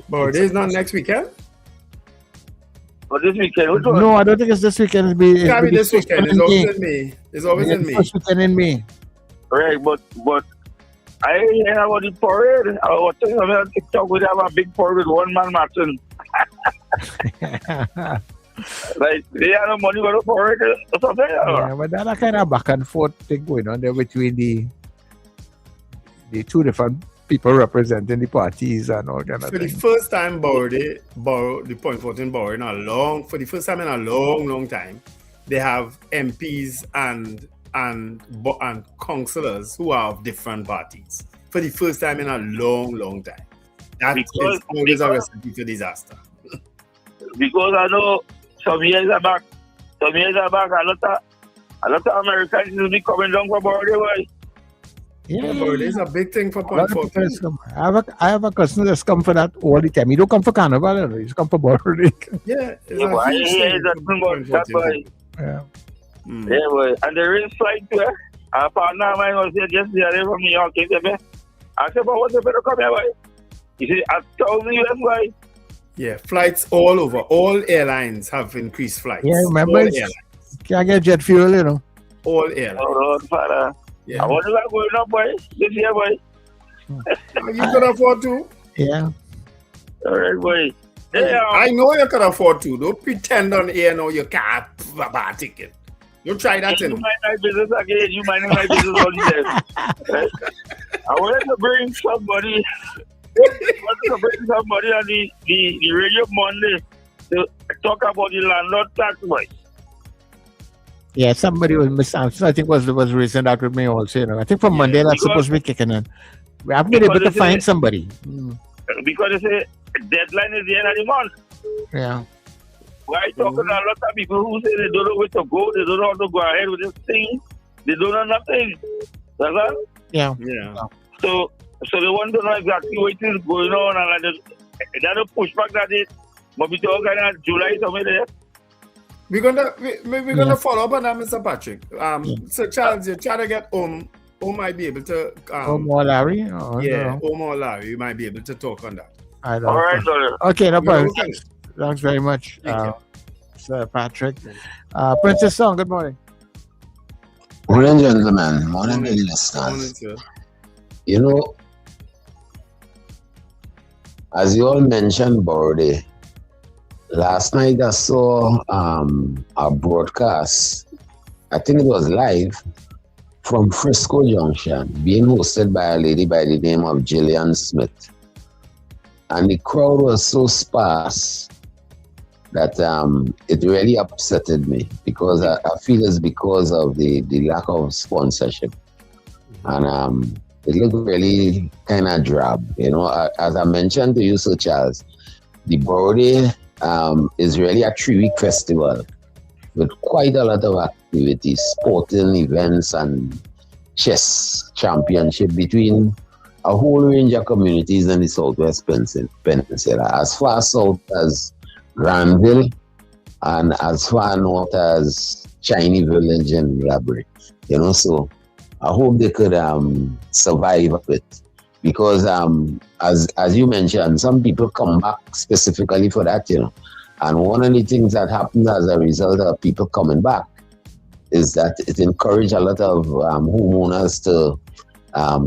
Border is not next weekend? Or this weekend? Which one? No, I don't think it's this weekend. It'll be This weekend. It's always in May. It's always in May. First weekend in May. Right, but I ain't hear about the parade. I was thinking on TikTok we have a big parade with one man matching. Like they have no money for the parade or something. Yeah, but that's a kind of back and forth thing going on there between the two different people representing the parties and all kind of For the thing. first time, the Point 14 Borough for the first time in a long time, they have MPs and councillors who are of different parties. For the first time in a long time. That is always a recipe for disaster. Because I know some years back, a lot of Americans will be coming down for border way. Yeah, Border is a big thing for Point 14. I have a cousin that's come for that all the time. He don't come for Carnival, he's come for Border. Yeah, it's Yeah, but I hear that's why. Yeah. Yeah, boy. And there is flight to it. A partner of mine was here just the other day from New York. He said, I said, but what's the better come here, boy? He said, $1,000 US, boy. Yeah, flights all over. All airlines have increased flights. Yeah, remember, All you airlines. can't get jet fuel, All airlines. Oh, Lord, Father. Yeah. I wonder what's going up, boy, this year, boy. You could afford to. Yeah. All right, boy. I know you can afford to. Don't pretend on air now you can't buy a ticket. Don't try that. You mind my business again. You mind my business all the time. I wanted to bring somebody. On the radio Monday to talk about the landlord tax, boy. Yeah, somebody was misunderstood. I think was raising that with me also. I think from Monday that's supposed to be kicking in. We haven't been able to find somebody. Because they say deadline is the end of the month. Yeah. Why talking to a lot of people who say they don't know where to go, they don't know how to go ahead with this thing, they don't know nothing. That's all? Yeah. So they want to know exactly what is going on and that's a pushback that is maybe talking in July somewhere there. We're gonna follow up on that, Mr. Patrick. So Charles, you try to get Om might be able to or Larry? Yeah, or Larry, you might be able to talk on that. I don't All know. right, brother. Okay, no problem. Okay. Thanks very much, Sir Patrick. Princess Song, good morning. Morning, gentlemen. Morning, listeners. You know, as you all mentioned, Bordy, last night I saw a broadcast, I think it was live, from Frisco Junction, being hosted by a lady by the name of Gillian Smith. And the crowd was so sparse that it really upsetted me because I feel it's because of the lack of sponsorship. And it looked really kind of drab. You know, as I mentioned to you, Sir Charles, the Bordy is really a 3-week festival. with quite a lot of activities, sporting events and chess championship between a whole range of communities in the Southwest Peninsula, as far south as Granville and as far north as Chinese Village and Labrie. So I hope they could survive it, because as you mentioned, some people come back specifically for that, and one of the things that happens as a result of people coming back is that it encouraged a lot of homeowners to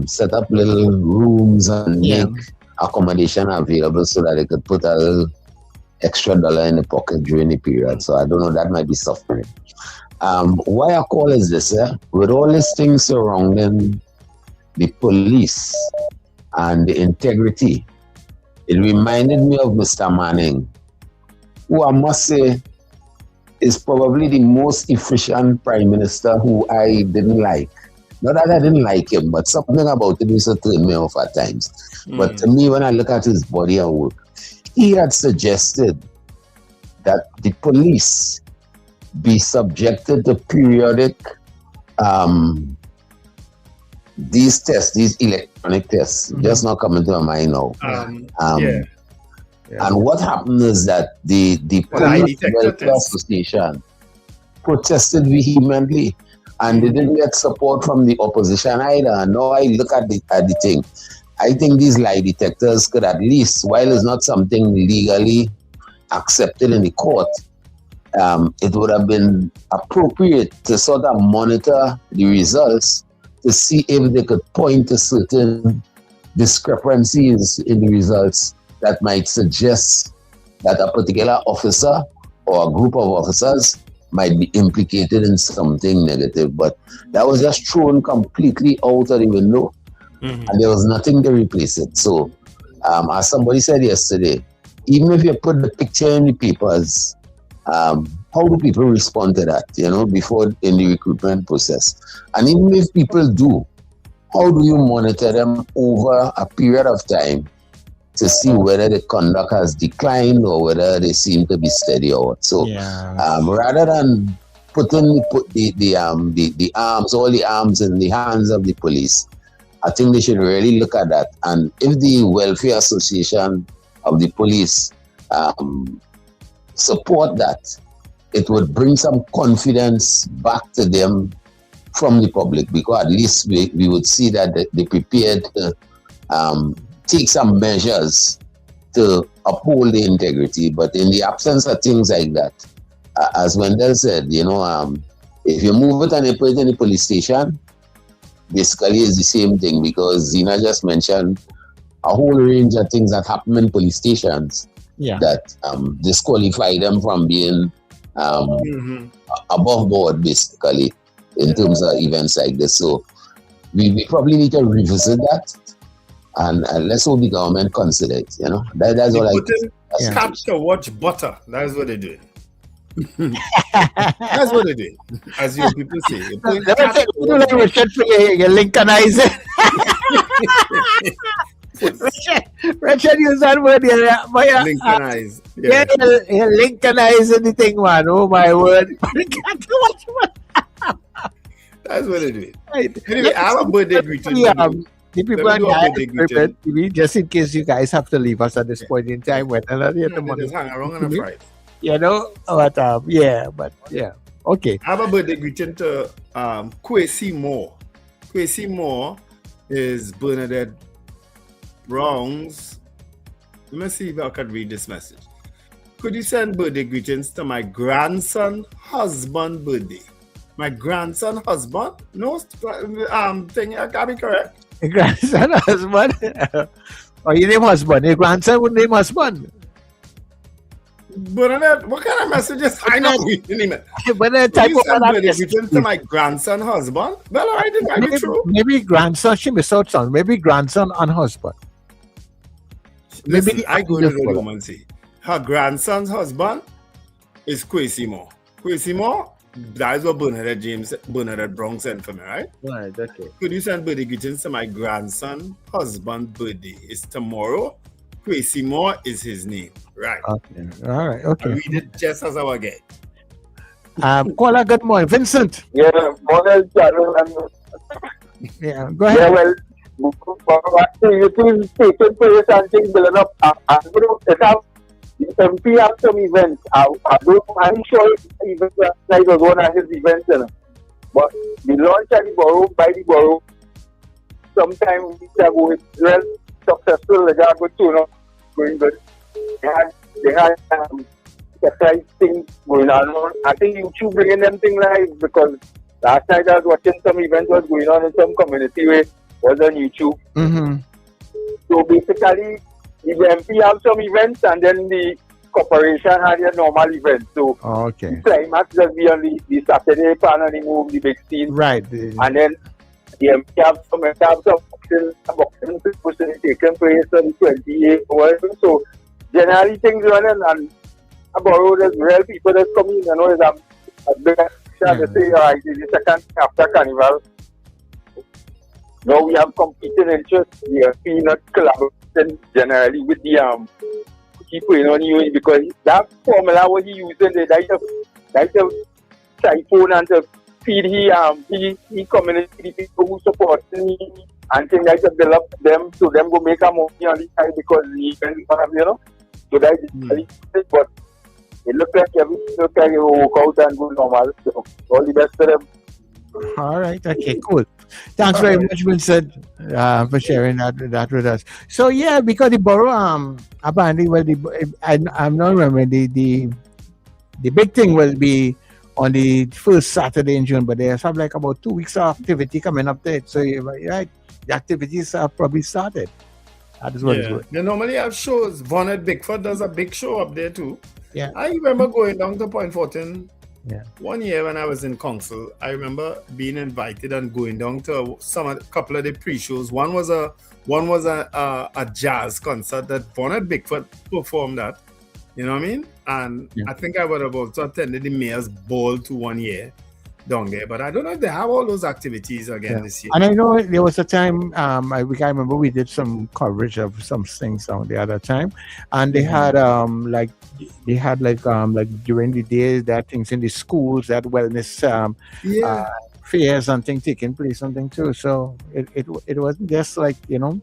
set up little rooms and make accommodation available so that they could put a little extra dollar in the pocket during the period. So I don't know, that might be suffering. Why I call is this, with all these things surrounding the police and the integrity, it reminded me of Mr. Manning, who I must say is probably the most efficient prime minister who I didn't like. Not that I didn't like him, but something about him used to turn me off at times. But to me, when I look at his body of work, he had suggested that the police be subjected to periodic these tests, these electronic tests, just not coming to my mind now. And what happened is that the Police Welfare Association protested vehemently, and they didn't get support from the opposition either. And now I look at the thing. I think these lie detectors could at least, while it's not something legally accepted in the court, it would have been appropriate to sort of monitor the results to see if they could point to certain discrepancies in the results that might suggest that a particular officer or a group of officers might be implicated in something negative. But that was just thrown completely out of the window, and there was nothing to replace it. So, as somebody said yesterday, even if you put the picture in the papers, how do people respond to that, before in the recruitment process? And even if people do, how do you monitor them over a period of time to see whether the conduct has declined or whether they seem to be steady or what? So, rather than putting the arms, all the arms in the hands of the police, I think they should really look at that. And if the Welfare Association of the police support that, it would bring some confidence back to them from the public, because at least we would see that they prepared to take some measures to uphold the integrity. But in the absence of things like that, as Wendell said, if you move it and you put it in the police station, basically it's the same thing, because Zina just mentioned a whole range of things that happen in police stations that disqualify them from being above board, basically, in terms of events like this. So we probably need to revisit that, and let's hope the government consider it. That's all I think. Catch to watch butter. That's what they do. That's what they do. As you people say, you Lincolnize it. Richard used that word here. Lincolnize. Lincolnize anything, man. Oh my word. That's what they do. Anyway, I have a birthday greeting. The people on the just in case you guys have to leave us at this point in time, when just hang around on a Friday. Okay. I have a birthday greeting to Kwesi Moore. Kwesi Moore is Bernadette Brown's. Let me see if I can read this message. Could you send birthday greetings to my grandson husband birthday? My grandson husband? No thing I can be correct. Grandson husband? Or you name husband? Your grandson would name husband. Bernadette, what kind of messages? I know reading it. But type of greetings to my grandson husband? Well, I think might be true. Maybe grandson, she missed out son. Maybe grandson and husband. Listen, I go to the woman and say, her grandson's husband is Kwesi Moore. Kwesi Moore, that is what Bernadette Brown sent for me, right? Right, okay. Could you send birthday greetings to my grandson husband birthday? It's tomorrow. Kwesi Moore is his name. Right. Okay. All right. Okay. I read it just as I will get. Caller, good morning. Vincent. Yeah, morning, Carol. Yeah, go ahead. Yeah, well, it is taking place and things building up. It have, the MP have some events. I'm sure even last night was one of his events, you know. But the launch at the borough, by the borough, sometime weeks ago, it's well successful. They got good tune up, going good. They had surprise things going on. I think YouTube bringing them things live because last night I was watching some event was going on in some community where was on YouTube. Mm-hmm. So basically, the MP have some events and then the corporation had a normal event. So okay. The climax just be on the Saturday pan and they move the big scene. Right. And then the MP have some boxing taking place on the 28th or whatever. So generally things running and a borough there's real people that's coming, you know, there's a big action to say, alright, this is the second after Carnival. Now we have competing interests. We are not collaborating generally with the people, you know, because that formula what he using, that's a typhoon and to feed he community people who support me and things like to build up them so them go make a money on the side because he can, you know. So that's it, but it looks like everything looks like it will work out and go normal. So all the best to them. All right. Okay. Cool. Thanks very much, Vincent, for sharing that with us. So yeah, because the borough apparently, well, I'm not remembering the big thing will be on the first Saturday in June, but they have like about 2 weeks of activity coming up there. So you're right, the activities are probably started. That is what it's worth. They normally have shows. Vonnet Bickford does a big show up there too. Yeah. I remember going down to Point Fortin. Yeah. One year when I was in council, I remember being invited and going down to a couple of the pre-shows. One was a jazz concert that Vonnet Bickford performed at. You know what I mean? And I think I would have also attended the Mayor's Ball to 1 year down there. But I don't know if they have all those activities again this year. And I know there was a time, I remember we did some coverage of some things on the other time. And they had like during the day, that things in the schools, that wellness fairs and things taking place and things too. So it wasn't just like, you know,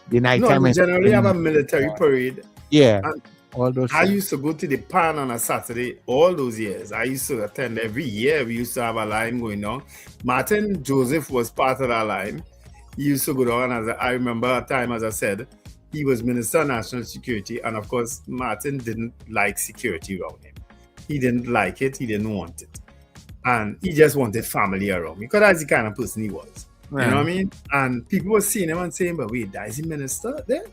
the nighttime. No, we generally have a military parade. Yeah. And all those I used to go to the pan on a Saturday all those years. I used to attend every year. We used to have a line going on. Martin Joseph was part of that line. He used to go down, and I remember a time, as I said, he was Minister of National Security, and of course, Martin didn't like security around him. He didn't like it. He didn't want it. And he just wanted family around him because that's the kind of person he was. Right. You know what I mean? And people were seeing him and saying, but wait, that is the minister there?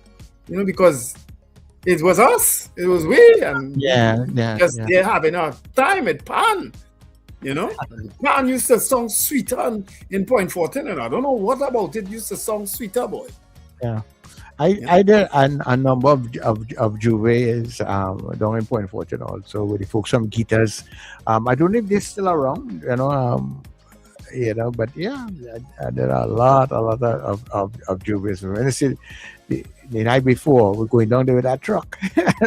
You know, because it was us. It was we. And they're having a time at Pan. You know? Pan used to song sweeter in Point Fortin, and I don't know what about it used to song sweeter, boy. Yeah. I did a number of juves down in Point Fortin also with the folks from Guitars. I don't know if they're still around, but yeah, there are a lot of juves. When I see the night before, we're going down there with that truck,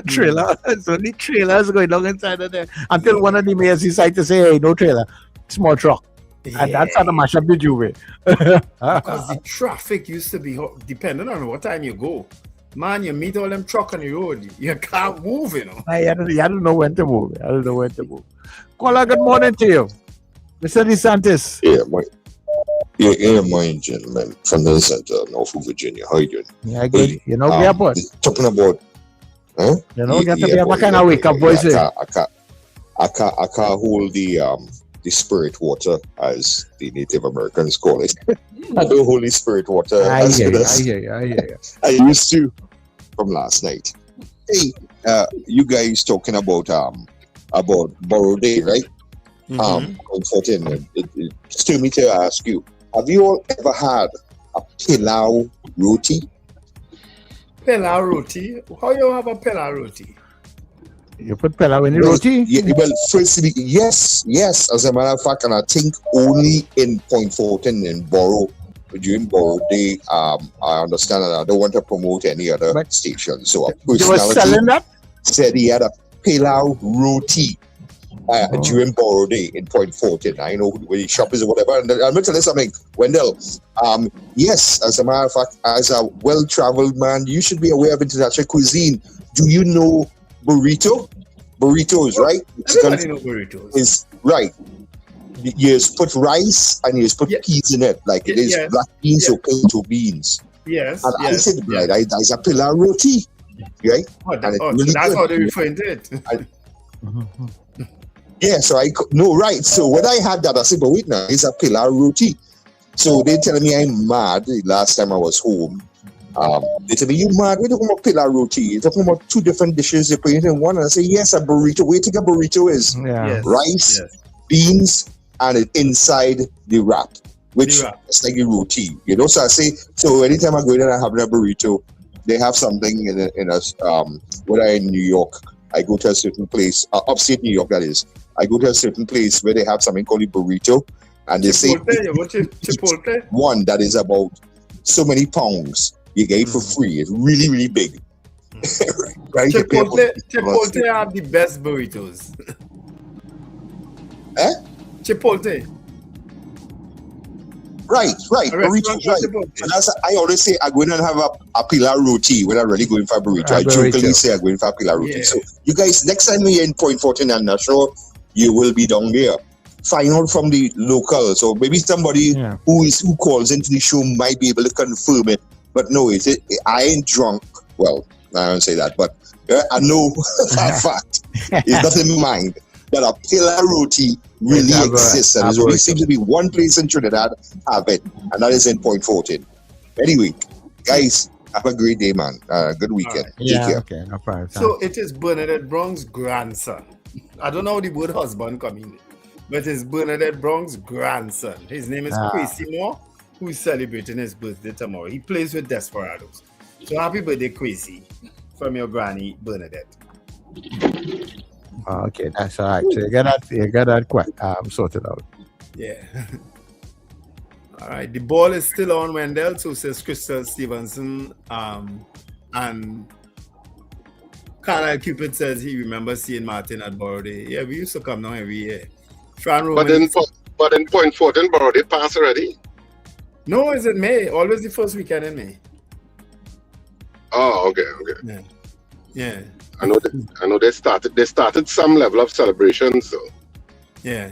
trailer. So the trailers going down inside of there until one of the mayors decided to say, "Hey, no trailer, small truck." Yeah. And that's how to mash up the juve. Because the traffic used to be depending on what time you go. Man, you meet all them truck on the road, you can't move, you know. I don't know when to move. Caller, good morning to you. Mr. DeSantis. Morning, gentlemen, from the center, Norfolk, Virginia. How you doing? Yeah, good. Talking about, huh? What kind of wake up voice? I can't hold the spirit water, as the Native Americans call it. I don't hold the spirit water. I used to from last night. Hey, you guys talking about Borough Day, right? It still me to ask you, have you all ever had a pilau roti? Pilau roti? How you have a pilau roti? You put pilau in the roti? Yeah, well, firstly, yes. As a matter of fact, and I think only in Point Fortin and Borough, during Borough Day, I understand, and I don't want to promote any other station. So a personality said he had a pilau roti. during Borrow Day in Point Fortin. I know where the shop is or whatever. And I'm going to tell you something, Wendell. Yes, as a matter of fact, as a well-traveled man, you should be aware of international cuisine. Do you know burrito? Burritos, right? Everybody know burritos. Is right. You just put rice and you just put peas in it, like it is black beans or pinto beans. Yes. And I said, right, there's a pillar roti, right? And it's really that's good. How they're referring to it. So right. So when I had that, I said, but wait now, it's a pillar roti. So they telling me I'm mad. The last time I was home, they tell me, you mad? We're talking about pillar roti. You're talking about two different dishes. You're putting it in one. And I say, yes, a burrito. Where do you think a burrito is? Rice, beans, and it inside the wrap, which is like a roti. You know, so I say, so anytime I go in and I have a burrito, they have something in a when I'm in New York, I go to a certain place, upstate New York, that is. I go to a certain place where they have something called a burrito, and they say Chipotle? One that is about so many pounds. You get it for free. It's really, really big. Right? Chipotle have the best burritos. Chipotle. Right. Burritos, right. So that's, I always say I go in and have a pillar roti when I'm really going for a burrito. I jokingly say I'm going for a pillar roti. So you guys, next time we're in Point Fortin and not sure, you will be down there. Find out from the locals, or maybe somebody who calls into the show might be able to confirm it. But no, I ain't drunk. Well, I don't say that, but I know for a fact. It's not in my mind that a pillar roti really exists. And there only seems to be one place in Trinidad have it, and that is in Point Fortin. Anyway, guys, have a great day, man. Good weekend. Take care. Okay, no problem. So it is Bernadette Brown's grandson. I don't know how the word husband come in, but it's Bernadette Brown's grandson. His name is Quincy Moore, who is celebrating his birthday tomorrow. He plays with Desperados. So happy birthday, Quincy, from your granny, Bernadette. Okay, that's all right. So you got that sorted out. Yeah. All right. The ball is still on, Wendell. So says Crystal Stevenson. And Carlisle Cupid says he remembers seeing Martin at Borrow Day. Yeah, we used to come down every year. But in Point Fortin, Borrow Day passed already? No, it's in May. Always the first weekend in May. Oh, okay. Yeah. I know they started some level of celebration, so. Yeah.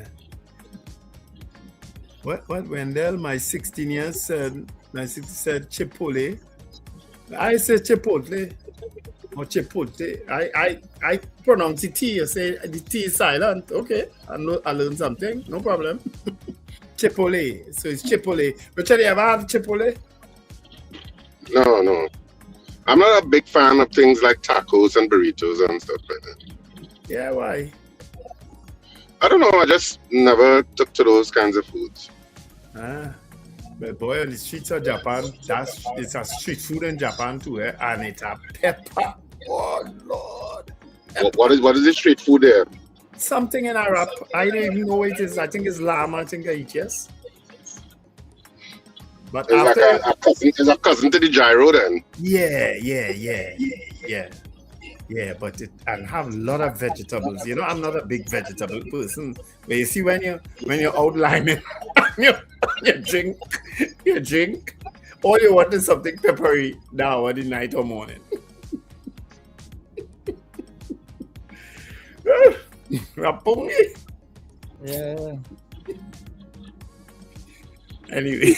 What Wendell, my 16 years said Chipotle. I said Chipotle or Chipotle. I pronounce the T. You say the T is silent. Okay. I learned something. No problem. Chipotle. So it's Chipotle. Richard, you ever had Chipotle? No. I'm not a big fan of things like tacos and burritos and stuff like that. Yeah, why? I don't know. I just never took to those kinds of foods. But boy, on the streets of Japan, it's a street food in Japan too, and it's a pepper. Oh Lord! What is the street food there? Something in a wrap. I don't even know what it is. I think it's lamb. I think I eat, yes. But it's a cousin to the gyro then. Yeah. But it and have a lot of vegetables. You know, I'm not a big vegetable person. But you see, when you're outlining, you drink, all you want is something peppery now at the night or morning. Rapungi. Yeah. Anyway,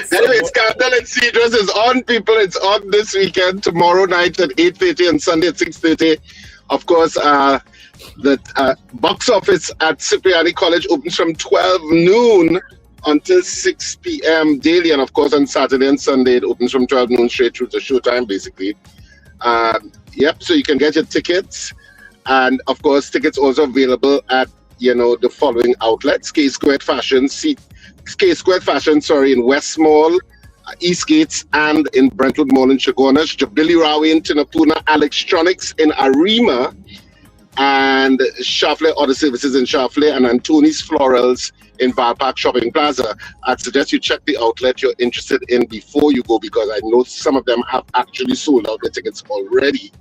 Scandal and Cedros is on, people. It's on this weekend, tomorrow night at 8:30 and Sunday at 6:30. Of course, the box office at Cipriani College opens from 12 noon until 6 p.m. daily. And of course, on Saturday and Sunday, it opens from 12 noon straight through to showtime, basically. So you can get your tickets. And of course, tickets also available at the following outlets: K Squared Fashion, in West Mall, East Gates, and in Brentwood Mall in Chagonas, Jabili Rawi in Tinapuna, Electronics in Arima, and Shafle Auto Services in Shafle, and Antoni's Florals in Val Park Shopping Plaza. I'd suggest you check the outlet you're interested in before you go, because I know some of them have actually sold out the tickets already.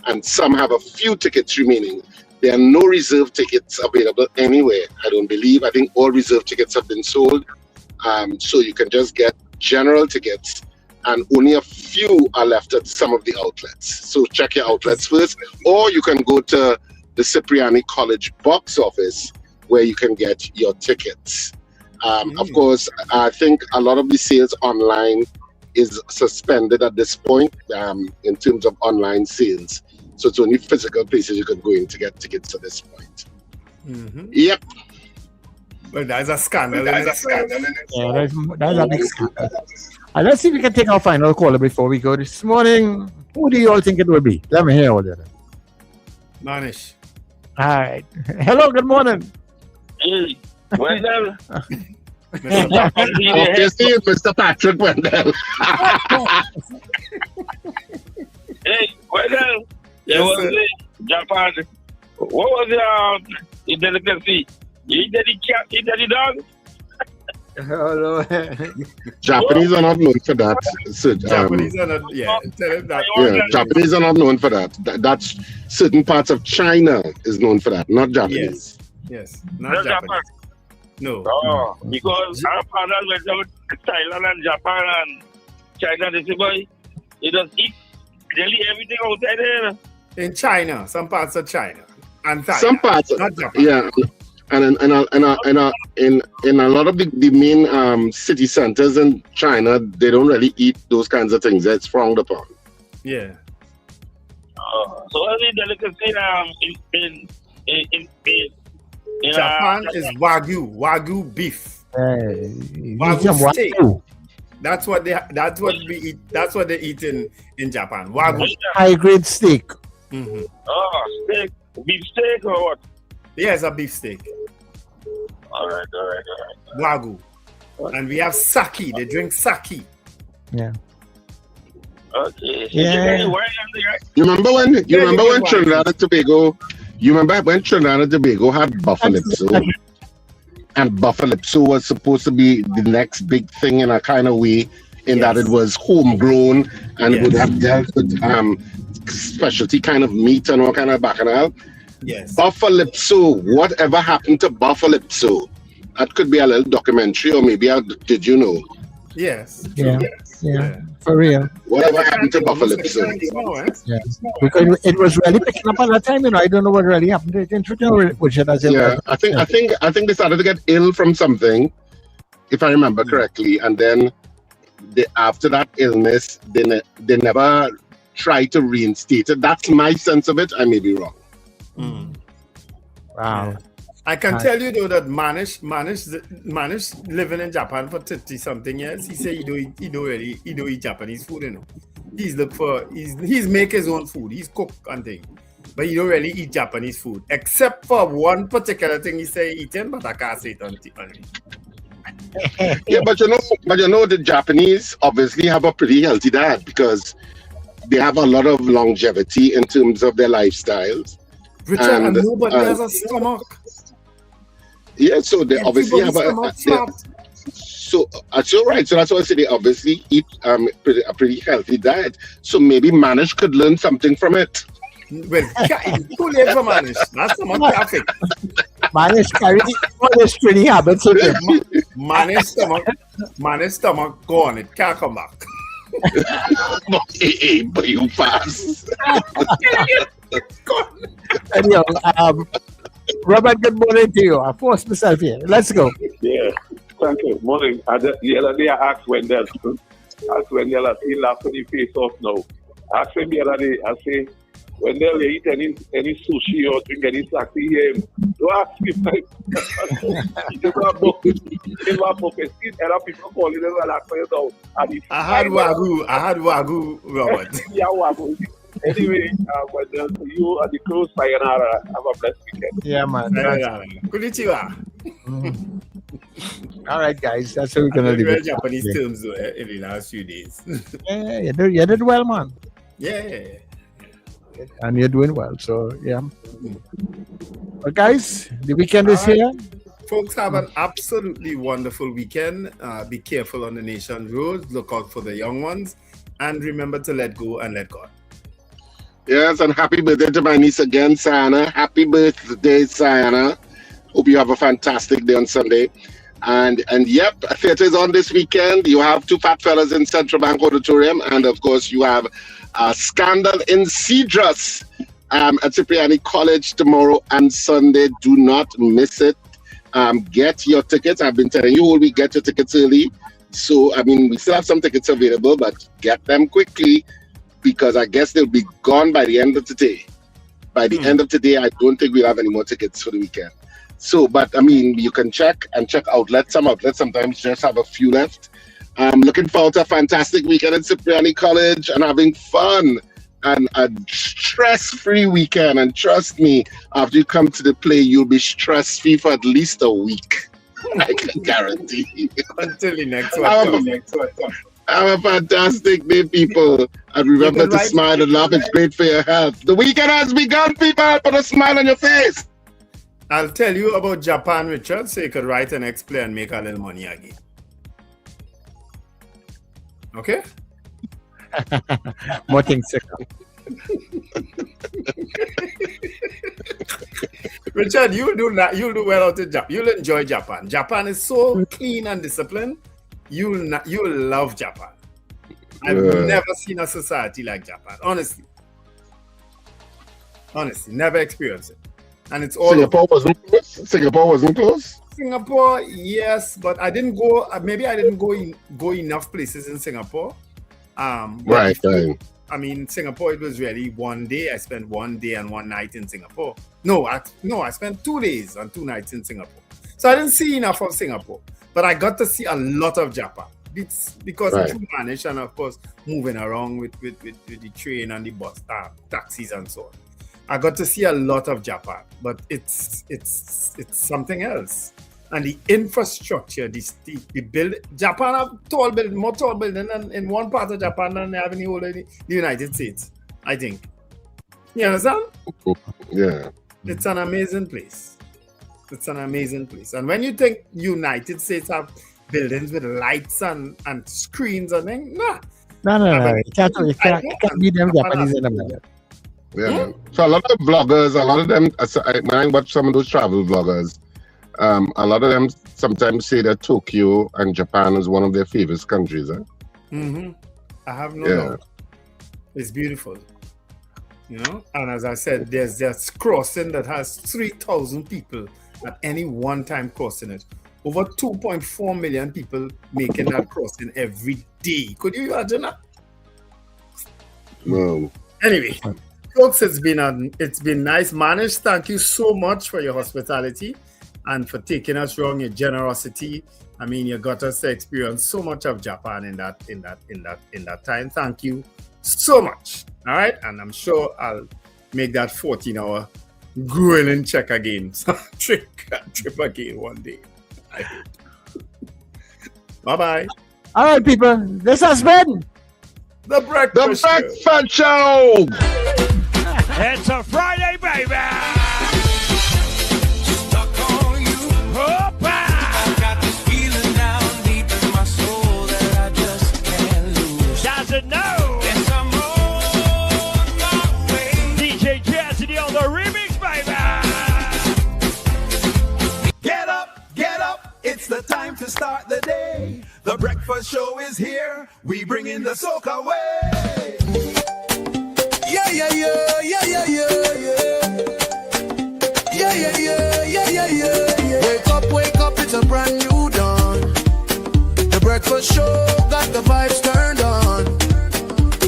and some have a few tickets remaining. There are no reserve tickets available anywhere, I don't believe. I think all reserve tickets have been sold. So you can just get general tickets, and only a few are left at some of the outlets. So check your outlets first, or you can go to the Cipriani College box office where you can get your tickets. Of course, I think a lot of the sales online is suspended at this point in terms of online sales. So it's only physical places you can go in to get tickets at this point. Yep. Well, that's a scandal. Yeah, that's a big scandal. Let's see if we can take our final caller before we go this morning. Who do you all think it will be? Let me hear all that. Manish. All right. Hello, good morning. Hey, Wendell. Obviously, Mr. Patrick Wendell. Hey, Wendell. You was in Japan. What was your delicacy? You eat any cat, eat any dog? Japanese are not known for that. So, Japanese are not, tell him that. Yeah, Japanese are not known for that. That's certain parts of China is known for that, not Japanese. Yes, not Japanese. No. Oh, because our fathers went out to Thailand and Japan and China. They say, boy, they just eat nearly everything outside there. In China, some parts of China. And Thailand. Some parts, not Japan. Yeah. And in a lot of the main city centers in China, they don't really eat those kinds of things. It's frowned upon. Yeah. So what's the delicacy in Japan is wagyu beef. Wagyu steak. That's what we eat. That's what they eat in Japan. Wagyu. High grade steak. Oh, steak, beef steak or what? Yes, a beef steak. All right. Wagyu. And we have sake. They drink sake. Yeah. Okay. Yeah. You remember when Trinidad and Tobago? You remember when Trinidad and Tobago had buffalipso? And buffalipso was supposed to be the next big thing in a kind of way, in that it was homegrown and it would have dealt with specialty kind of meat and all kind of bacchanal. Yes. Buffalipso. Whatever happened to buffalipso? That could be a little documentary, or maybe did you know? Yes. Yeah. For real. Whatever happened to buffalipso? Yeah. Because it was really picking up at that time, I don't know what really happened to it in Trinidad. I think they started to get ill from something, if I remember correctly, and then after that illness, they never tried to reinstate it. That's my sense of it. I may be wrong. Wow. I can tell you though that Manish living in Japan for 30-something years. He say he don't eat Japanese food, you know. He's make his own food. He's cook and thing, but he don't really eat Japanese food except for one particular thing he say eating, but I can't say it on Yeah, but you know the Japanese obviously have a pretty healthy diet because they have a lot of longevity in terms of their lifestyles. Richard, I know, but there's a stomach. Yeah, so they obviously have so right. So that's why I say they obviously eat a pretty healthy diet. So maybe Manish could learn something from it. Well, too late for Manish. That's stomach traffic. Manish carry all the pretty habits with him. Manish stomach gone. It can't come back. But you fast. Anyhow, Robert, good morning to you. I forced myself here. Let's go. Yeah, thank you. Morning. The other day I asked Wendell. I see laugh on his face off now. I asked him the other day, I say, Wendell, you eat any sushi or drink any sake here? Don't ask me. He just have book. Other people calling him and asking him now. I had wagyu, Robert. Yeah, wagyu. Anyway, Wendell, you and the crew, sayonara. Have a blessed weekend. Yeah, man. Konnichiwa. All right, guys. That's what we're going to do. Japanese terms though, in the last few days. Yeah, you did well, man. Yeah. And you're doing well, so yeah. But guys, the weekend is here. Folks, have an absolutely wonderful weekend. Be careful on the nation roads. Look out for the young ones. And remember to let go and let God. Yes, and happy birthday to my niece again, Sayana. Happy birthday, Sayana. Hope you have a fantastic day on Sunday. And yep, theater is on this weekend. You have Two Fat Fellas in Central Bank Auditorium, and of course you have Scandal in Cedrus at Cipriani College tomorrow and Sunday. Do not miss it. Get your tickets. I've been telling you all week, get your tickets early. So, I mean, we still have some tickets available, but get them quickly because I guess they'll be gone by the end of today. By the end of today, I don't think we'll have any more tickets for the weekend. So, but I mean, you can check outlets. Some outlets sometimes just have a few left. Looking forward to a fantastic weekend at Cipriani College and having fun and a stress-free weekend. And trust me, after you come to the play, you'll be stress-free for at least a week. I can guarantee. Until the next one. Have a fantastic day, people. And remember to smile and laugh. It's great for your health. The weekend has begun, people. Put a smile on your face. I'll tell you about Japan, Richard, so you could write an next play and make a little money again. Okay? More things to come. Richard, you'll do well out of Japan. You'll enjoy Japan. Japan is so clean and disciplined. You'll love Japan. I've never seen a society like Japan. Honestly, never experienced it. And it's all Singapore wasn't close. Singapore, yes, but I didn't go. Maybe I didn't go enough places in Singapore. Right. I mean, Singapore, it was really one day. I spent 1 day and 1 night in Singapore. I spent 2 days and 2 nights in Singapore. So I didn't see enough of Singapore, but I got to see a lot of Japan. It's because of Spanish and of course moving around with the train and the bus, taxis and so on. I got to see a lot of Japan, but it's something else. And the infrastructure, the build, Japan have more tall building in one part of Japan than they have in the whole of the United States, I think. You understand? Yeah. It's an amazing place. And when you think United States have buildings with lights and screens and things, No. You can't beat them Japanese in America. Yeah. So a lot of vloggers, when I watch some of those travel vloggers, a lot of them sometimes say that Tokyo and Japan is one of their favorite countries. I have no doubt. It's beautiful. And as I said, there's this crossing that has 3,000 people at any one time crossing it. Over 2.4 million people making that crossing every day. Could you imagine that? No. Anyway, folks, it's been nice. Manish, thank you so much for your hospitality and for taking us around, your generosity. I mean, you got us to experience so much of Japan in that time. Thank you so much. All right, and I'm sure I'll make that 14-hour grueling check again, trip again one day. I hope. Bye-bye. All right, people. This has been The Breakfast Show. It's a Friday, baby. Stuck on you. I got this feeling down deep in my soul that I just can't lose. Doesn't know. Yes, I'm on my way. DJ Cassidy on the remix, baby. Get up. It's the time to start the day. The Breakfast Show is here. We bring in the soca way. Yeah. Wake up, it's a brand new dawn. The Breakfast Show got the vibes turned on.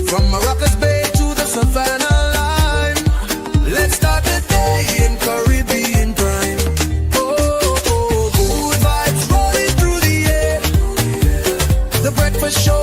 From Maracas Bay to the Savannah line. Let's start the day in Caribbean prime. Good vibes rolling through the air. The Breakfast Show